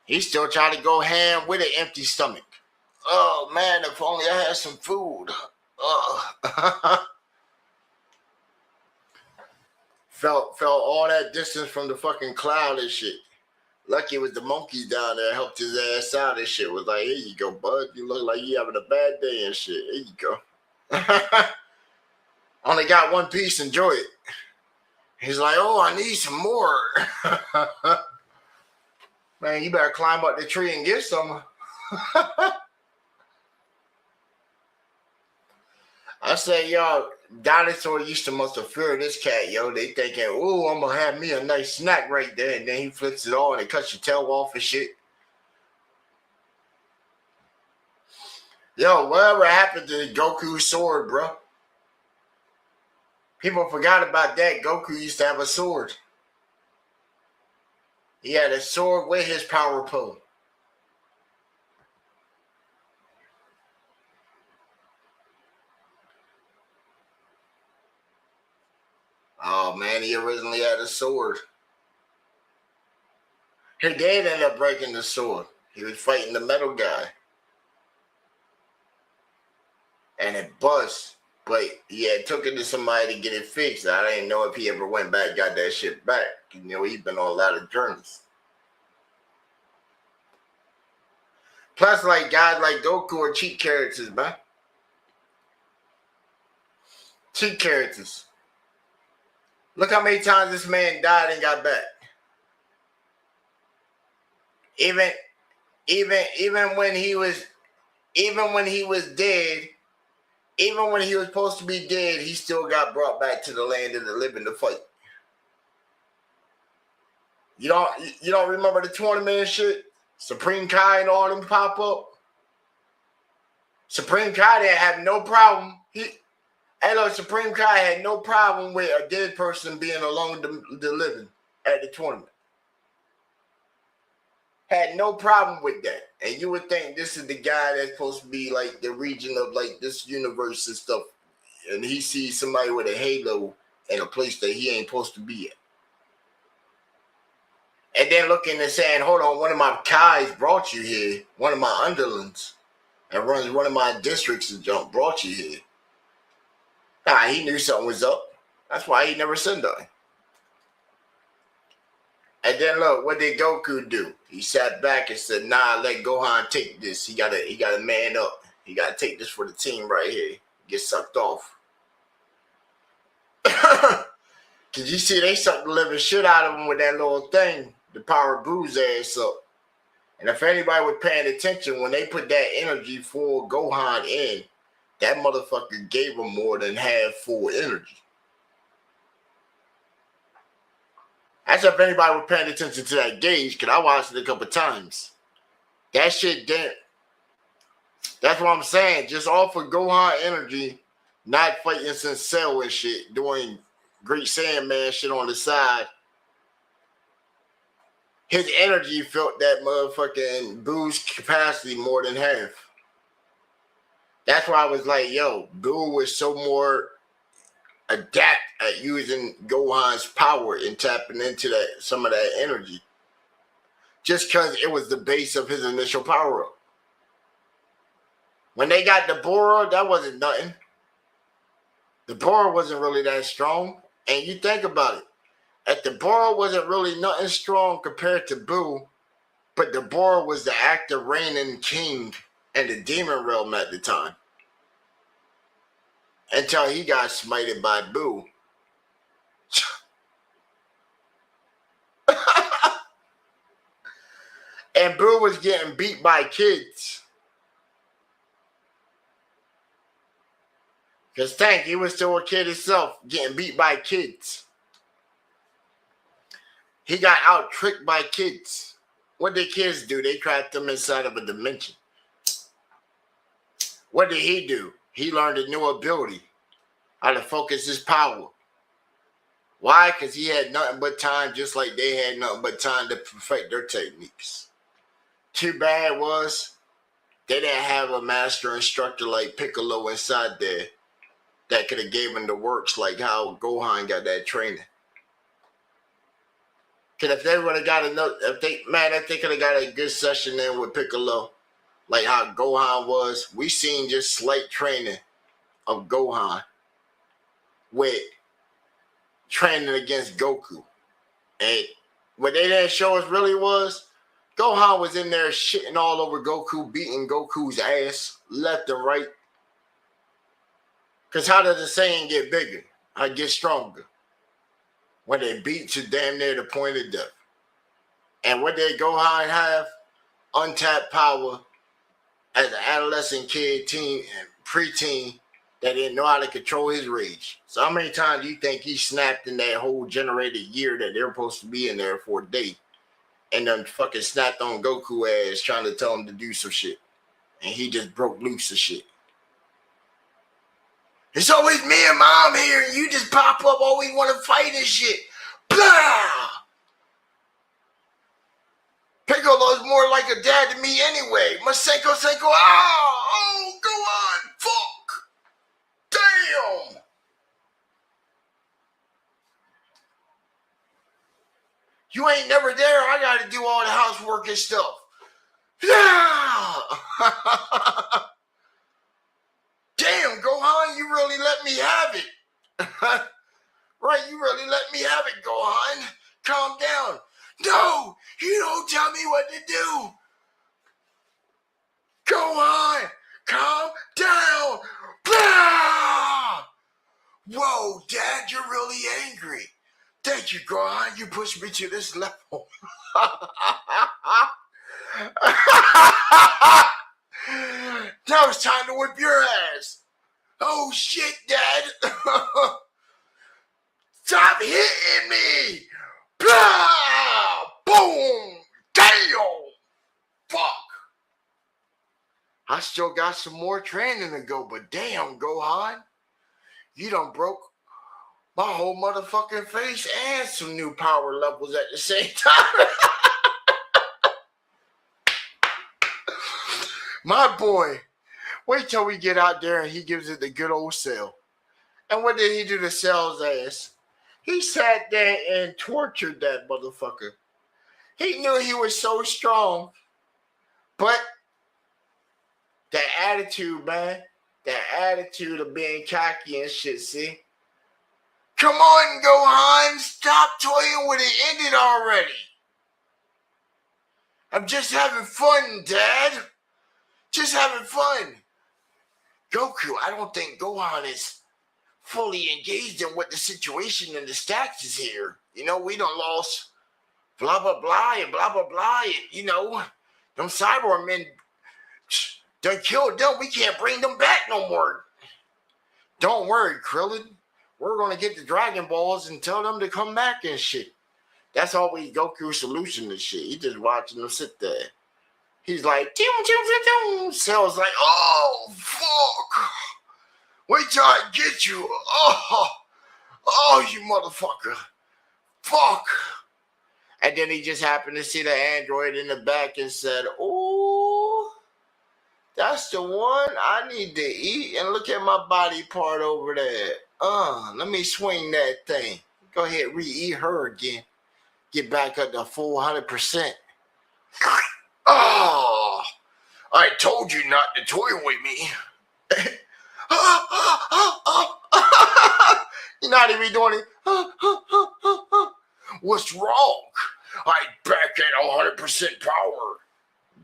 He still trying to go ham with an empty stomach. Oh, man, if only I had some food. Felt all that distance from the fucking cloud and shit. Lucky it was the monkeys down there helped his ass out and shit. Was like, here you go, bud. You look like you having a bad day and shit. Here you go. Only got one piece. Enjoy it. He's like, oh, I need some more. Man, you better climb up the tree and get some. I say, yo, Dinosaur used to must have feared this cat, yo. They thinking, oh, I'm going to have me a nice snack right there. And then he flips it on and cuts your tail off and shit. Yo, whatever happened to Goku's sword, bro? People forgot about that. Goku used to have a sword. He had a sword with his power pole. Oh, man, he originally had a sword. His dad ended up breaking the sword. He was fighting the metal guy. And it bust. But he had took it to somebody to get it fixed. I didn't know if he ever went back and got that shit back. He's been on a lot of journeys. Plus, like, guys like Goku are cheat characters, man. Cheat characters. Look how many times this man died and got back. Even when he was even when he was dead, even when he was supposed to be dead, he still got brought back to the land of the living to fight. You don't remember the tournament and shit? Supreme Kai and all them pop up? Supreme Kai didn't have no problem. Supreme Kai had no problem with a dead person being along the living at the tournament. Had no problem with that. And you would think this is the guy that's supposed to be like the region of like this universe and stuff. And he sees somebody with a halo in a place that he ain't supposed to be at. And then looking and saying, hold on, one of my Kais brought you here. One of my underlings that runs one of my districts and brought you here. Nah, he knew something was up. That's why he never sent nothing. And then look, what did Goku do? He sat back and said, nah, let Gohan take this. He gotta man up. He gotta take this for the team right here. Get sucked off. Cause you see, they sucked the living shit out of him with that little thing. The power of Boo's ass up. And if anybody was paying attention, when they put that energy for Gohan in, that motherfucker gave him more than half full energy. That's if anybody was paying attention to that gauge, because I watched it a couple times. That shit didn't. That's what I'm saying. Just off of Gohan energy, not fighting some Cell and shit, doing Great Saiyaman shit on the side. His energy felt that motherfucking Boo's capacity more than half. That's why I was like, yo, Boo was so more adept at using Gohan's power and tapping into some of that energy. Just because it was the base of his initial power up. When they got the Bora, that wasn't nothing. The Bora wasn't really that strong. And you think about it. If the Bora wasn't really nothing strong compared to Boo, but the Bora was the active reigning king in the demon realm at the time. Until he got smited by Boo. And Boo was getting beat by kids. Because Tank, he was still a kid himself, getting beat by kids. He got out-tricked by kids. What did kids do? They trapped him inside of a dimension. What did he do? He learned a new ability. How to focus his power. Why? Because he had nothing but time, just like they had nothing but time to perfect their techniques. Too bad was they didn't have a master instructor like Piccolo inside there that could have gave him the works like how Gohan got that training. Because if they would have got if they could have got a good session in with Piccolo, like how Gohan was, we seen just slight training of Gohan with training against Goku. And what they didn't show us really was Gohan was in there shitting all over Goku, beating Goku's ass left and right. Because how does the saying get bigger? I get stronger. When they beat you damn near the point of death. And what did Gohan have? Untapped power as an adolescent kid, teen, and preteen that didn't know how to control his rage. So how many times do you think he snapped in that whole generated year that they're supposed to be in there for a day? And then fucking snapped on Goku ass trying to tell him to do some shit. And he just broke loose of shit. It's always me and mom here, and you just pop up, always want to fight and shit. Blah! Piccolo's more like a dad to me anyway. Masenko, oh, go on, fuck. Damn. You ain't never there, I gotta do all the housework and stuff. Yeah! Damn, Gohan, you really let me have it. Right, you really let me have it, Gohan. Calm down. No, you don't tell me what to do. Gohan, calm down. Blah! Whoa, Dad, you're really angry. Thank you, Gohan. You pushed me to this level. Now it's time to whip your ass. Oh shit, Dad. Stop hitting me. Blah! Boom. Damn. Fuck. I still got some more training to go, but damn, Gohan. You done broke my whole motherfucking face and some new power levels at the same time. My boy, wait till we get out there and he gives it the good old Cell. And what did he do to Cell's ass? He sat there and tortured that motherfucker. He knew he was so strong, but that attitude, man, that attitude of being cocky and shit, see? Come on, Gohan, stop toying with it, end it already. I'm just having fun, Dad. Just having fun. Goku, I don't think Gohan is fully engaged in what the situation and the stats is here. You know, we done lost blah, blah, blah, and blah, blah, blah. And, you know, them cyborg men done killed them. We can't bring them back no more. Don't worry, Krillin. We're going to get the Dragon Balls and tell them to come back and shit. That's always Goku's solution to shit. He just watching them sit there. He's like, Cell's like, oh, fuck. Wait till I get you. Oh, you motherfucker. Fuck. And then he just happened to see the android in the back and said, oh, that's the one I need to eat. And look at my body part over there. Let me swing that thing. Go ahead, re-eat her again. Get back up to full 100%. Oh, I told you not to toy with me. You're not even doing it. What's wrong? I back at 100% power.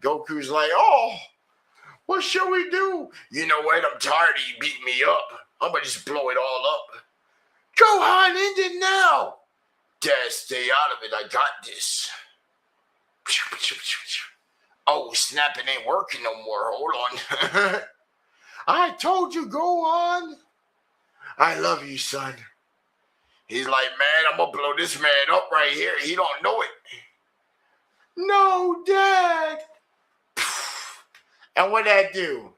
Goku's like, oh, what shall we do? You know what? I'm tired of you beating me up. I'm going to just blow it all up. Gohan, end it now. Dad, stay out of it. I got this. Oh, snapping ain't working no more. Hold on. I told you, go on. I love you, son. He's like, man, I'm going to blow this man up right here. He don't know it. No, Dad. And what that do?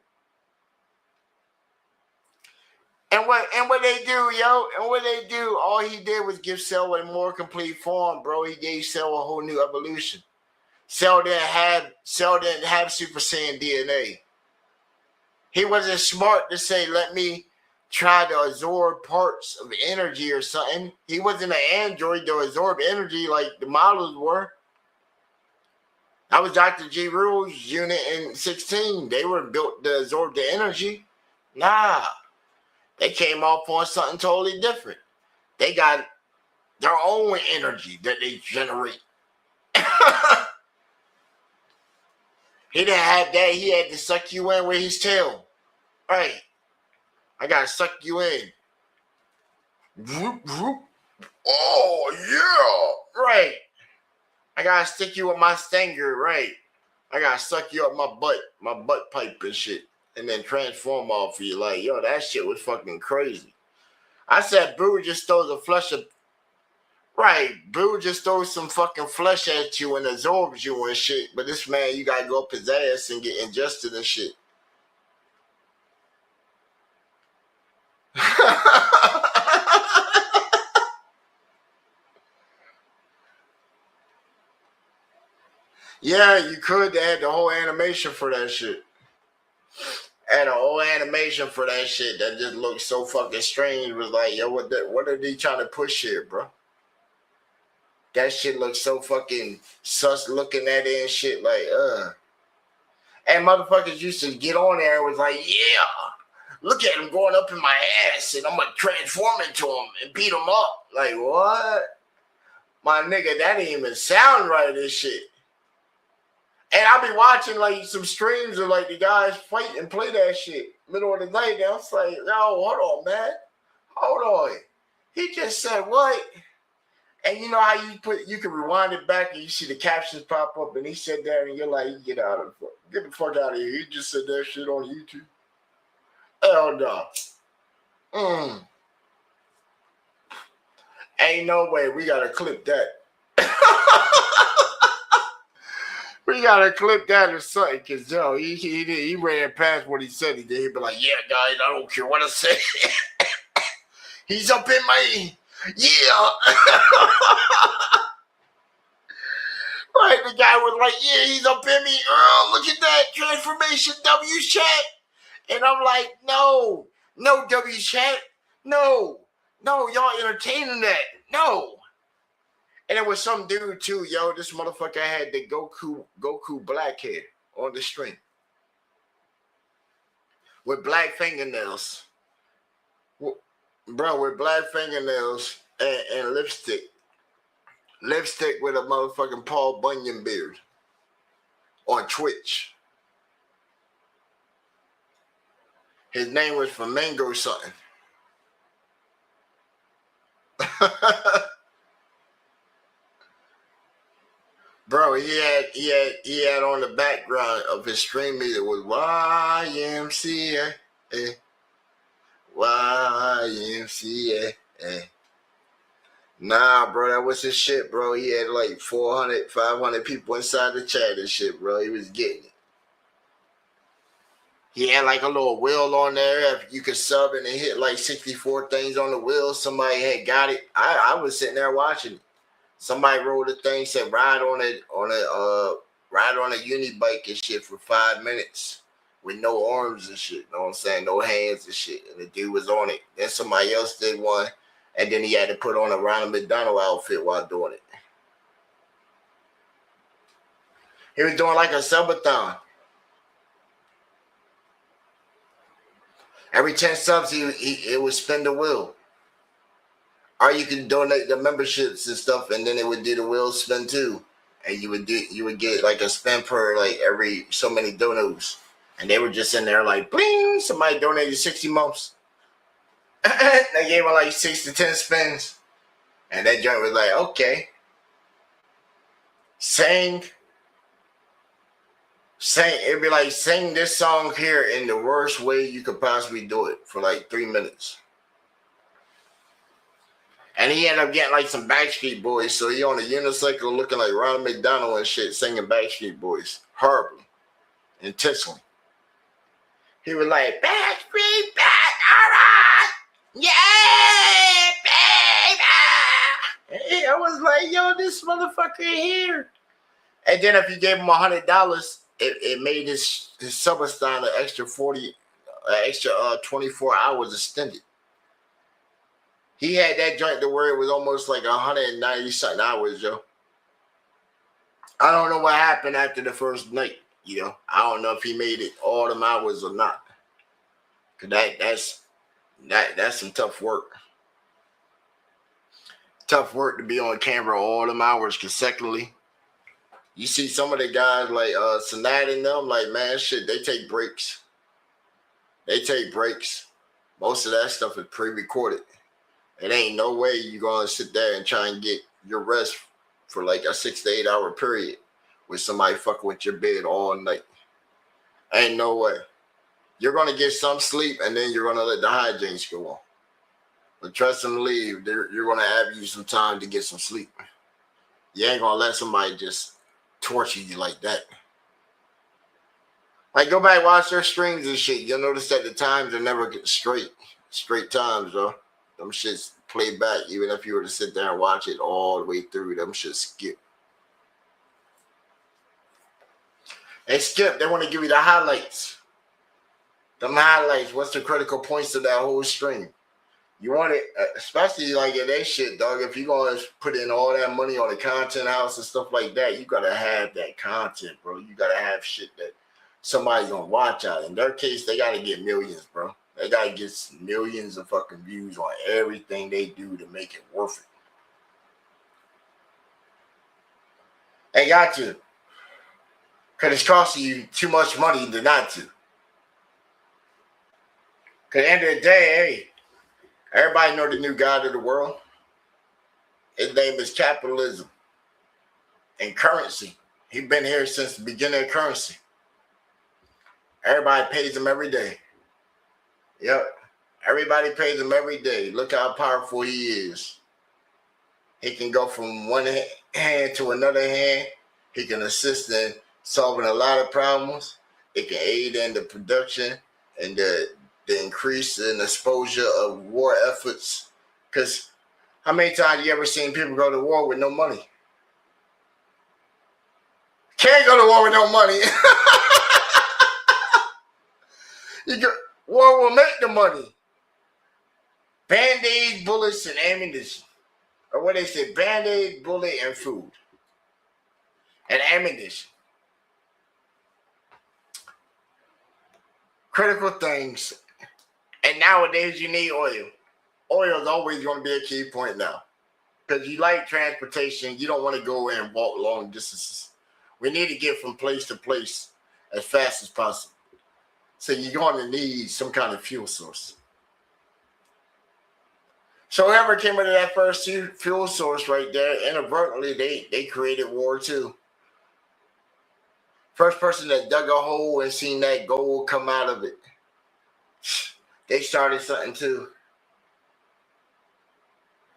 And what they do, yo? And what they do? All he did was give Cell a more complete form, bro. He gave Cell a whole new evolution. Cell didn't have Super Saiyan DNA. He wasn't smart to say, let me try to absorb parts of energy or something. He wasn't an android to absorb energy like the models were. That was Dr. G. Rule's unit in 16. They were built to absorb the energy. Nah. They came off on something totally different. They got their own energy that they generate. He didn't have that. He had to suck you in with his tail. Right. I got to suck you in. Whoop, whoop. Oh, yeah. Right. I got to stick you with my stinger. Right. I got to suck you up my butt pipe and shit. And then transform off of you. Like, yo, that shit was fucking crazy. I said, Boo just throws a flush of... Right, Boo just throws some fucking flesh at you and absorbs you and shit. But this man, you gotta go up his ass and get ingested and shit. Yeah, you could add the whole animation for that shit. Add a whole animation for that shit that just looks so fucking strange. It was like, yo, what are they trying to push here, bro? That shit looks so fucking sus looking at it and shit, like, And motherfuckers used to get on there and was like, yeah, look at him going up in my ass and I'm gonna transform into him and beat him up. Like, what? My nigga, that didn't even sound right, this shit. And I'll be watching like some streams of like the guys fight and play that shit middle of the night. And I was like, yo, hold on, man. Hold on. He just said what? And you know how you can rewind it back and you see the captions pop up and he said that and you're like, get the fuck out of here. He just said that shit on YouTube. Hell no. Ain't no way. We gotta clip that. We gotta clip that or something, cause he ran past what he said he did. He'd be like, yeah, guys, I don't care what I say. He's up in my Right, the guy was like, yeah, he's up in me. Earl, look at that transformation W chat. And I'm like, no W chat. No, y'all entertaining that. No. And it was some dude too, yo. This motherfucker had the Goku black hair on the string. With black fingernails. Bro, with black fingernails and lipstick. Lipstick with a motherfucking Paul Bunyan beard. On Twitch. His name was Flamingo something. Bro, he had on the background of his stream meter was YMCA. YMCA. Nah, bro, that was his shit, bro. He had like 400, 500 people inside the chat and shit, bro. He was getting it. He had like a little wheel on there. If you could sub and hit like 64 things on the wheel, somebody had got it. I was sitting there watching it. Somebody wrote a thing, said ride on a unibike and shit for 5 minutes with no arms and shit. You know what I'm saying? No hands and shit. And the dude was on it. Then somebody else did one, and then he had to put on a Ronald McDonald outfit while doing it. He was doing like a subathon. Every 10 subs, it would spin the wheel. Or you could donate the memberships and stuff, and then it would do the wheel spin too. And you would get like a spin per like every so many donos. And they were just in there like bling, somebody donated 60 months. They gave him like 6 to 10 spins. And that joint was like, okay. It'd be like sing this song here in the worst way you could possibly do it for like 3 minutes. And he ended up getting like some Backstreet Boys. So he on a unicycle looking like Ronald McDonald and shit, singing Backstreet Boys. Horribly. Intentionally. He was like, Backstreet Back, alright! Yeah, baby! And I was like, yo, this motherfucker here. And then if you gave him $100, it made his subathon an extra 24 hours extended. He had that joint to where it was almost like 190 something hours, yo. I don't know what happened after the first night, you know. I don't know if he made it all them hours or not. Cause that's some tough work. Tough work to be on camera all them hours consecutively. You see some of the guys like Sonat and them, like, man, shit, they take breaks. Most of that stuff is pre-recorded. It ain't no way you're going to sit there and try and get your rest for like a 6 to 8 hour period with somebody fucking with your bed all night. Ain't no way. You're going to get some sleep and then you're going to let the hijinks go on. But trust and believe, you're going to have you some time to get some sleep. You ain't going to let somebody just torture you like that. Like, go back, watch their streams and shit. You'll notice that the times are never straight times, bro. Them shits play back, even if you were to sit there and watch it all the way through. Them shits skip. They skip. They want to give you the highlights. Them highlights. What's the critical points of that whole stream? You want it, especially like in that shit, dog. If you're going to put in all that money on the content house and stuff like that, you got to have that content, bro. You got to have shit that somebody's going to watch out. In their case, they got to get millions, bro. They got to get millions of fucking views on everything they do to make it worth it. They got to. Because it's costing you too much money to not to. Because at the end of the day, hey, everybody know the new God of the world. His name is capitalism and currency. He's been here since the beginning of currency. Everybody pays him every day. Yep. Everybody pays him every day. Look how powerful he is. He can go from one hand to another hand. He can assist in solving a lot of problems. It can aid in the production and the increase in exposure of war efforts. Because how many times you ever seen people go to war with no money? Can't go to war with no money. War will make the money. Band-Aid, bullets, and ammunition. Or what they say, Band-Aid, bullet, and food. And ammunition. Critical things. And nowadays you need oil. Oil is always going to be a key point now. Because you like transportation, you don't want to go and walk long distances. We need to get from place to place as fast as possible. So you're going to need some kind of fuel source. So whoever came into that first fuel source right there, inadvertently, they created war too. First person that dug a hole and seen that gold come out of it, they started something too.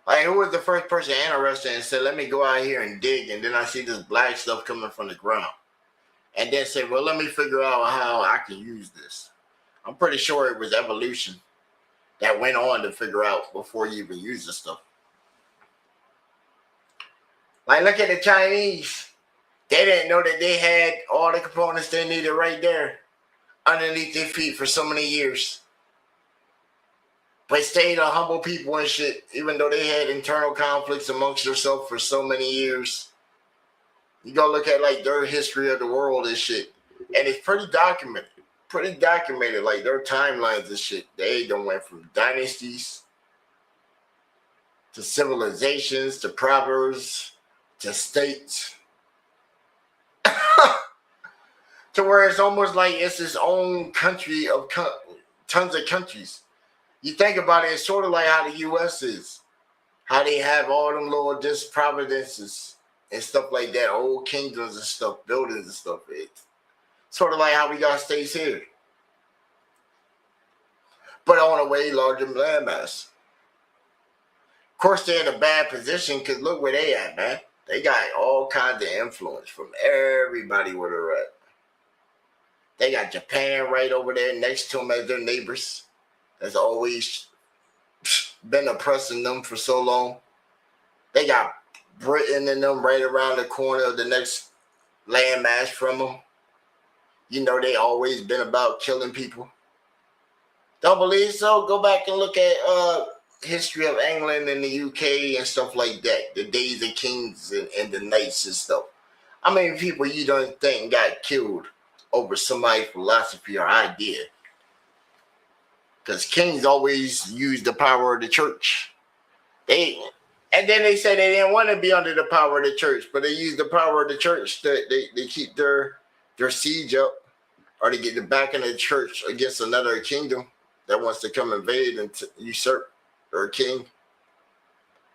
Like, who was the first person interested and said, let me go out here and dig, and then I see this black stuff coming from the ground. And then say, well, let me figure out how I can use this. I'm pretty sure it was evolution that went on to figure out before you even use this stuff. Like, look at the Chinese. They didn't know that they had all the components they needed right there underneath their feet for so many years. But stayed a humble people and shit, even though they had internal conflicts amongst themselves for so many years. You go look at like their history of the world and shit, and it's pretty documented. Like their timelines and shit. They done went from dynasties to civilizations to proverbs to states to where it's almost like it's its own country of tons of countries. You think about it, it's sort of like how the U.S. is. How they have all them little providences and stuff like that, old kingdoms and stuff, buildings and stuff. It's sort of like how we got states here. But on a way larger landmass. Of course, they're in a bad position because look where they at, man. They got all kinds of influence from everybody where they're at. They got Japan right over there next to them as their neighbors. That's always been oppressing them for so long. They got Britain and them right around the corner of the next landmass from them. You know they always been about killing people. Don't believe so? Go back and look at history of England and the UK and stuff like that. The days of kings and the knights and stuff. How many people you don't think got killed over somebody's philosophy or idea? Because kings always used the power of the church. And then they said they didn't want to be under the power of the church, but they used the power of the church to they keep their siege up, or to get the back of the church against another kingdom that wants to come invade and usurp their king.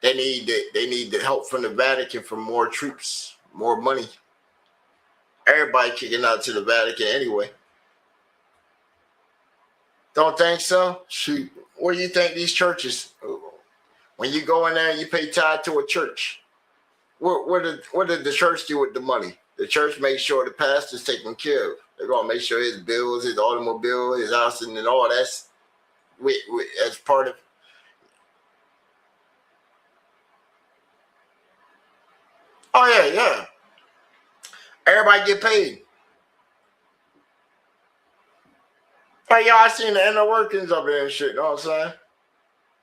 They need the help from the Vatican for more troops, more money. Everybody kicking out to the Vatican anyway. Don't think so? Shoot. What do you think these churches, when you go in there and you pay tithe to a church, what did the church do with the money? The church makes sure the pastor's taken care of. They're going to make sure his bills, his automobile, his house, and all that's as part of. Oh, yeah. Everybody get paid. Hey, y'all seen the inner workings of it and shit, you know what I'm saying?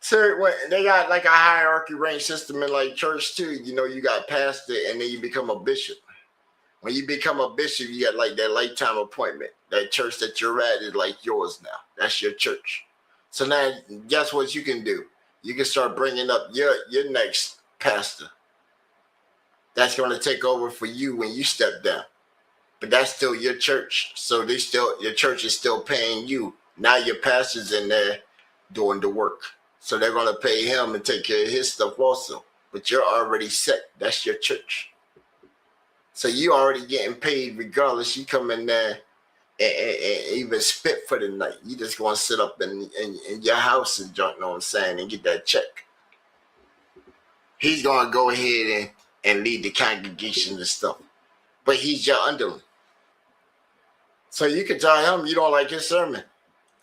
So they got like a hierarchy rank system in like church too. You know, you got pastor and then you become a bishop. When you become a bishop, you got like that lifetime appointment. That church that you're at is like yours now. That's your church. So now, guess what you can do? You can start bringing up your next pastor. That's going to take over for you when you step down. But that's still your church. So your church is still paying you. Now your pastor's in there doing the work. So they're going to pay him and take care of his stuff also. but you're already set. That's your church. So you already getting paid regardless. You come in there and even spit for the night. You just gonna sit up in your house and junk, know what I'm saying, and get that check. He's gonna go ahead and lead the congregation and stuff. But he's your underling. So you can tell him you don't like his sermon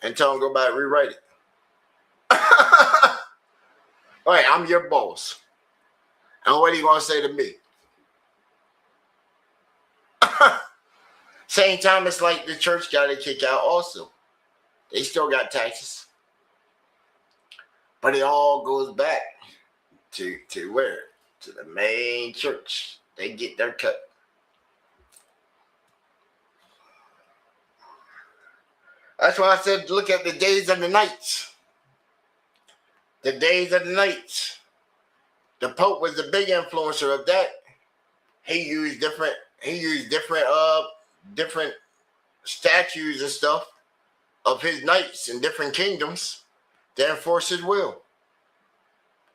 and tell him go back and rewrite it. All right, I'm your boss. And what are you gonna say to me? Same time, it's like the church got to kick out also. They still got taxes. But it all goes back to where? To the main church. They get their cut. That's why I said look at the days and the nights. The days and the nights. The Pope was the big influencer of that. He used different statues and stuff of his knights in different kingdoms to enforce his will.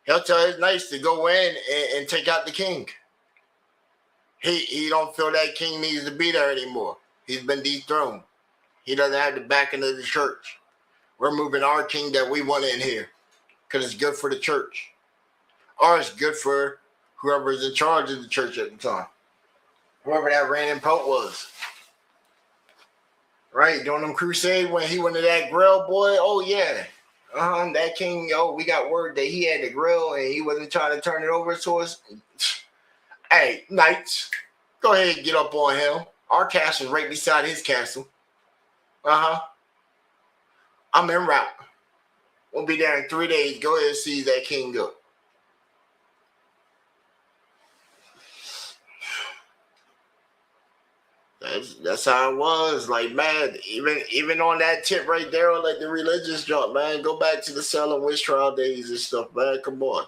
He'll tell his knights to go in and take out the king. He don't feel that king needs to be there anymore. He's been dethroned. He doesn't have the backing of the church. We're moving our king that we want in here because it's good for the church. Or it's good for whoever's in charge of the church at the time. Whoever that reigning pope was. Right, during them crusade when he went to that grill, boy, oh yeah. That king, we got word that he had the grill and he wasn't trying to turn it over to us. Hey, knights, go ahead and get up on him. Our castle's right beside his castle. I'm en route. We'll be there in 3 days. Go ahead and seize that king up. That's how it was. Like, man, even on that tip right there, on like the religious jump, man, go back to the Salem witch trial days and stuff, man. Come on.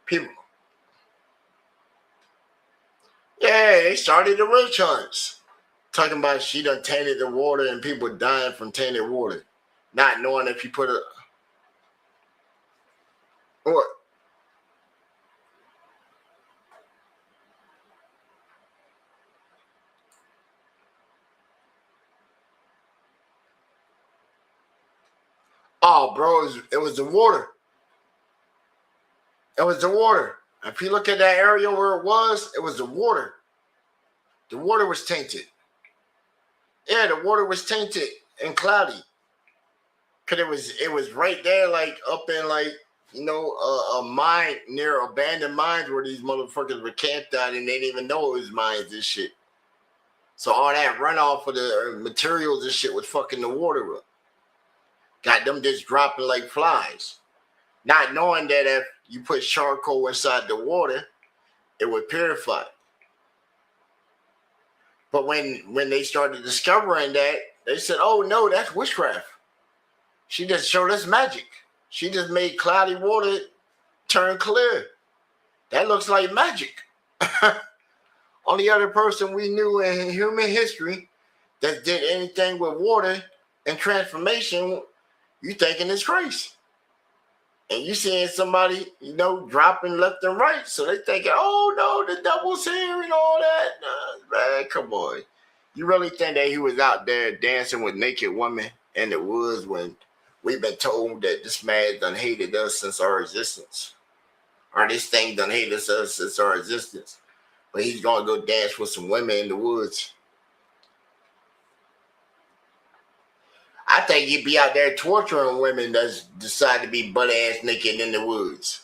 People. Yeah, they started the witch hunts. Talking about she done tainted the water and people dying from tainted water. Not knowing if you put a... What? Oh, bro, it was the water. It was the water. If you look at that area where it was the water. The water was tainted. Yeah, the water was tainted and cloudy. Cause it was right there, like up in like, a mine near abandoned mines where these motherfuckers were camped out and they didn't even know it was mines and shit. So all that runoff of the materials and shit was fucking the water up. Got them just dropping like flies. Not knowing that if you put charcoal inside the water, it would purify it. But when they started discovering that, they said, oh no, that's witchcraft. She just showed us magic. She just made cloudy water turn clear. That looks like magic. Only other person we knew in human history that did anything with water and transformation, you thinking it's crazy. And you seeing somebody, dropping left and right. So they thinking, oh no, the devil's here and all that. Man, come on. You really think that he was out there dancing with naked women in the woods when we've been told that this man done hated us since our existence? Or this thing done hated us since our existence. But he's going to go dance with some women in the woods. I think he'd be out there torturing women that decide to be butt-ass naked in the woods.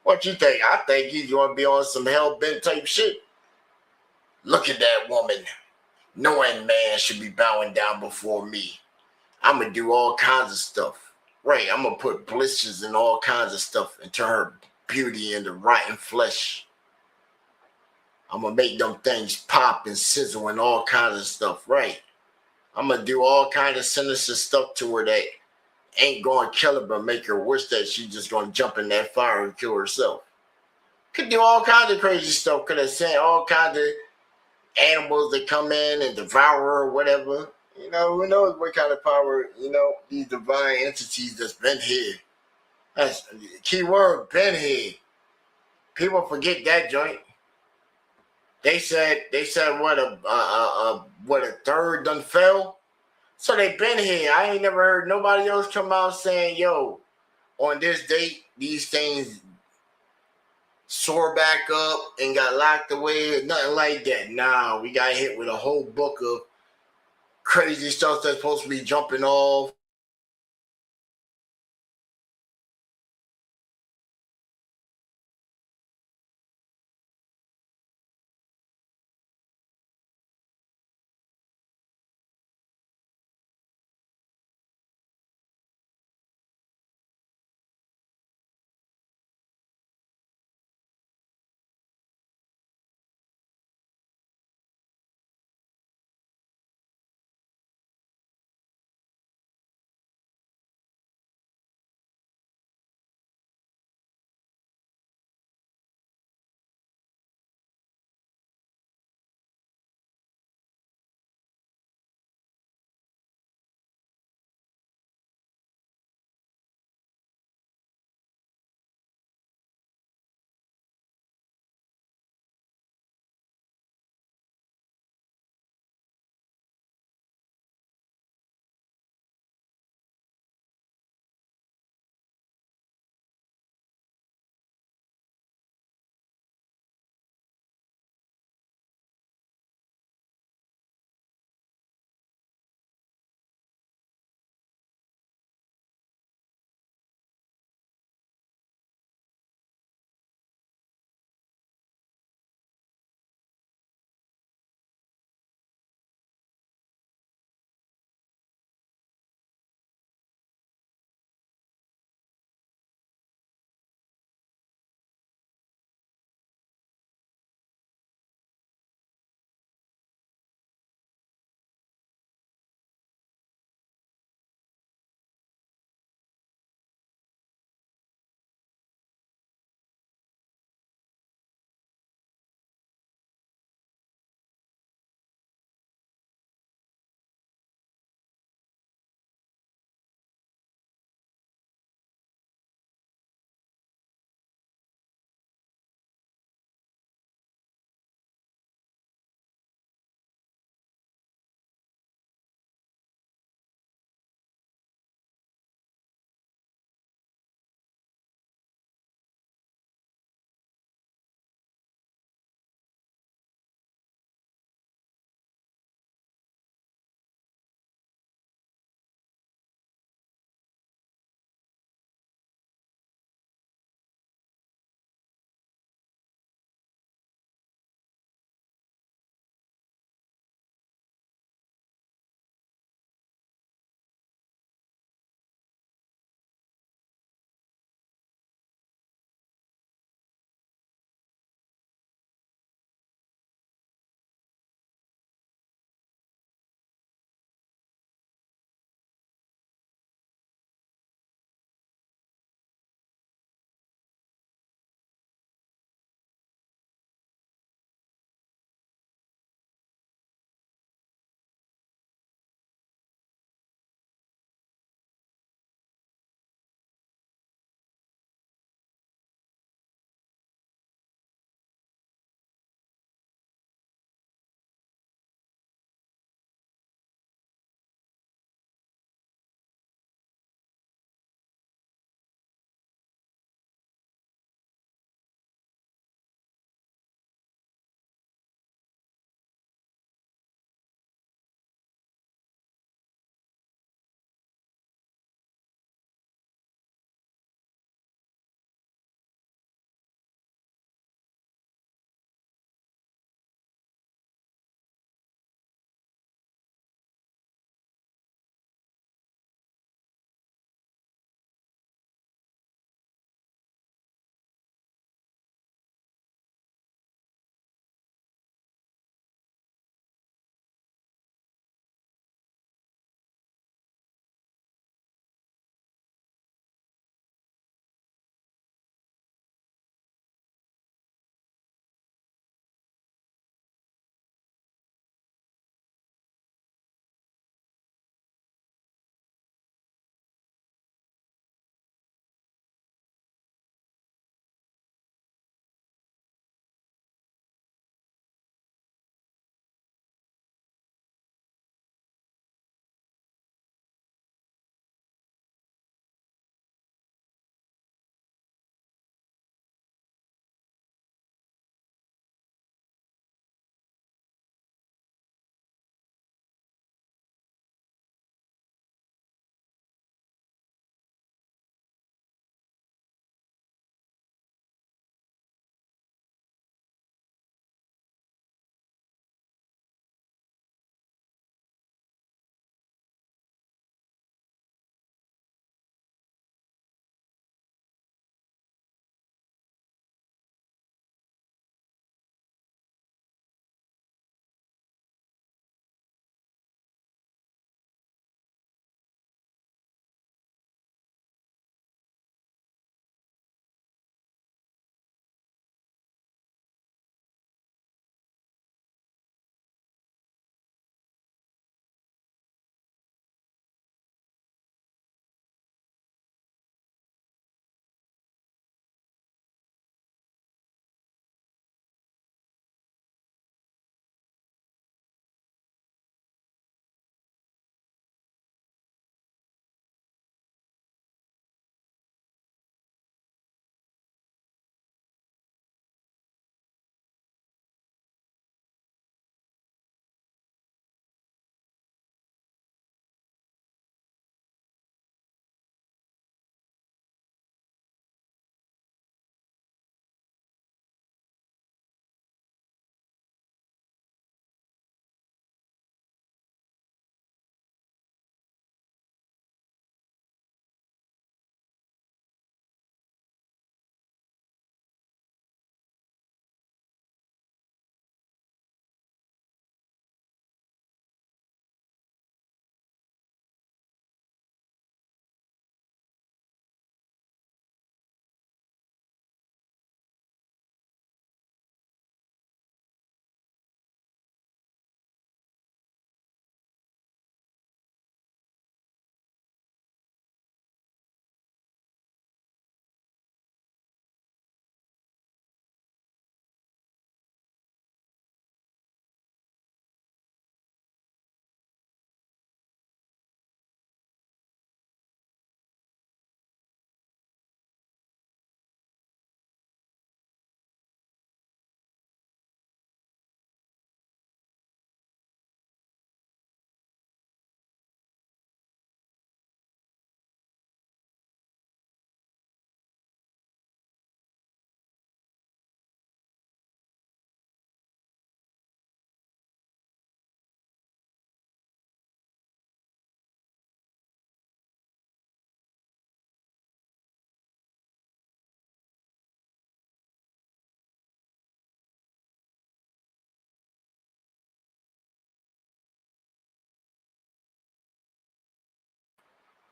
What you think? I think he's going to be on some hell-bent type shit. Look at that woman. No man should be bowing down before me. I'm going to do all kinds of stuff. Right, I'm going to put blisters and all kinds of stuff and turn her beauty into rotten flesh. I'm going to make them things pop and sizzle and all kinds of stuff. Right. I'm going to do all kinds of sinister stuff to her that ain't going to kill her, but make her wish that she's just going to jump in that fire and kill herself. Could do all kinds of crazy stuff. Could have sent all kinds of animals that come in and devour her or whatever. Who knows what kind of power, these divine entities that's been here. That's the key word, been here. People forget that joint. They said what a third done fell. So they been here. I ain't never heard nobody else come out saying, yo, on this date, these things soar back up and got locked away. Nothing like that. Nah, we got hit with a whole book of crazy stuff that's supposed to be jumping off.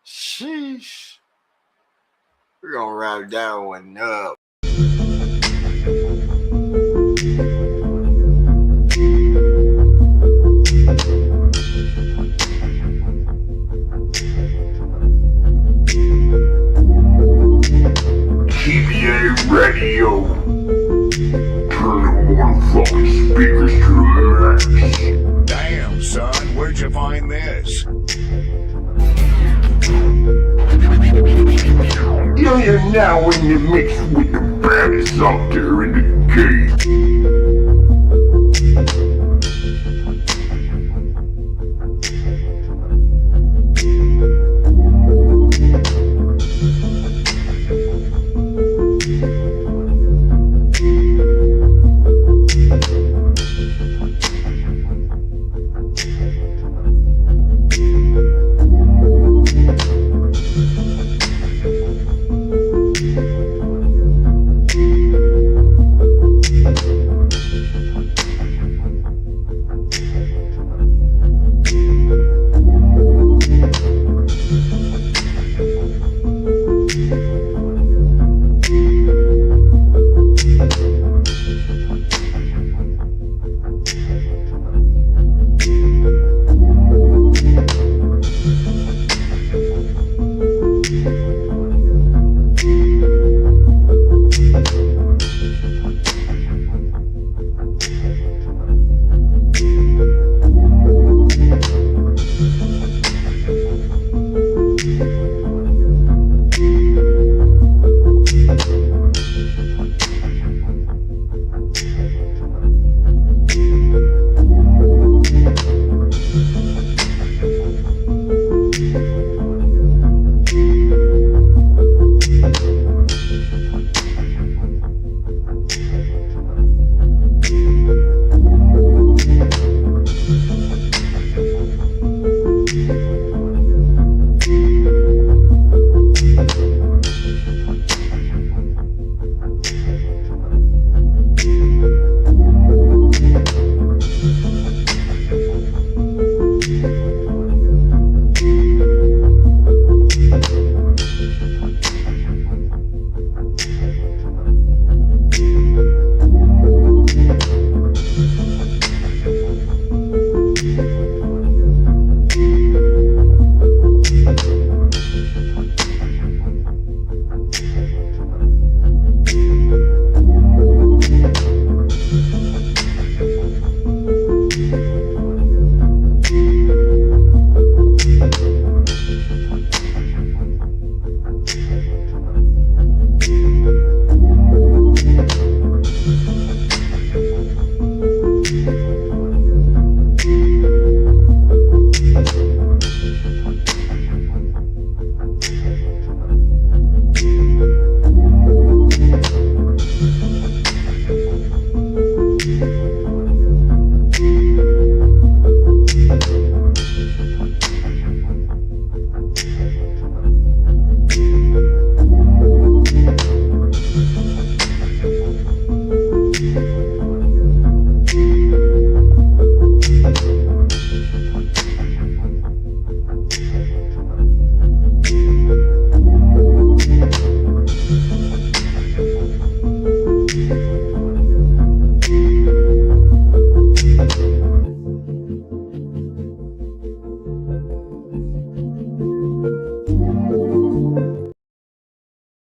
Sheesh. We're gonna wrap that one up. TVA radio. Turn the motherfucking speakers to the max. Damn, son, where'd you find this? You're now in the mix with the baddest out there in the game.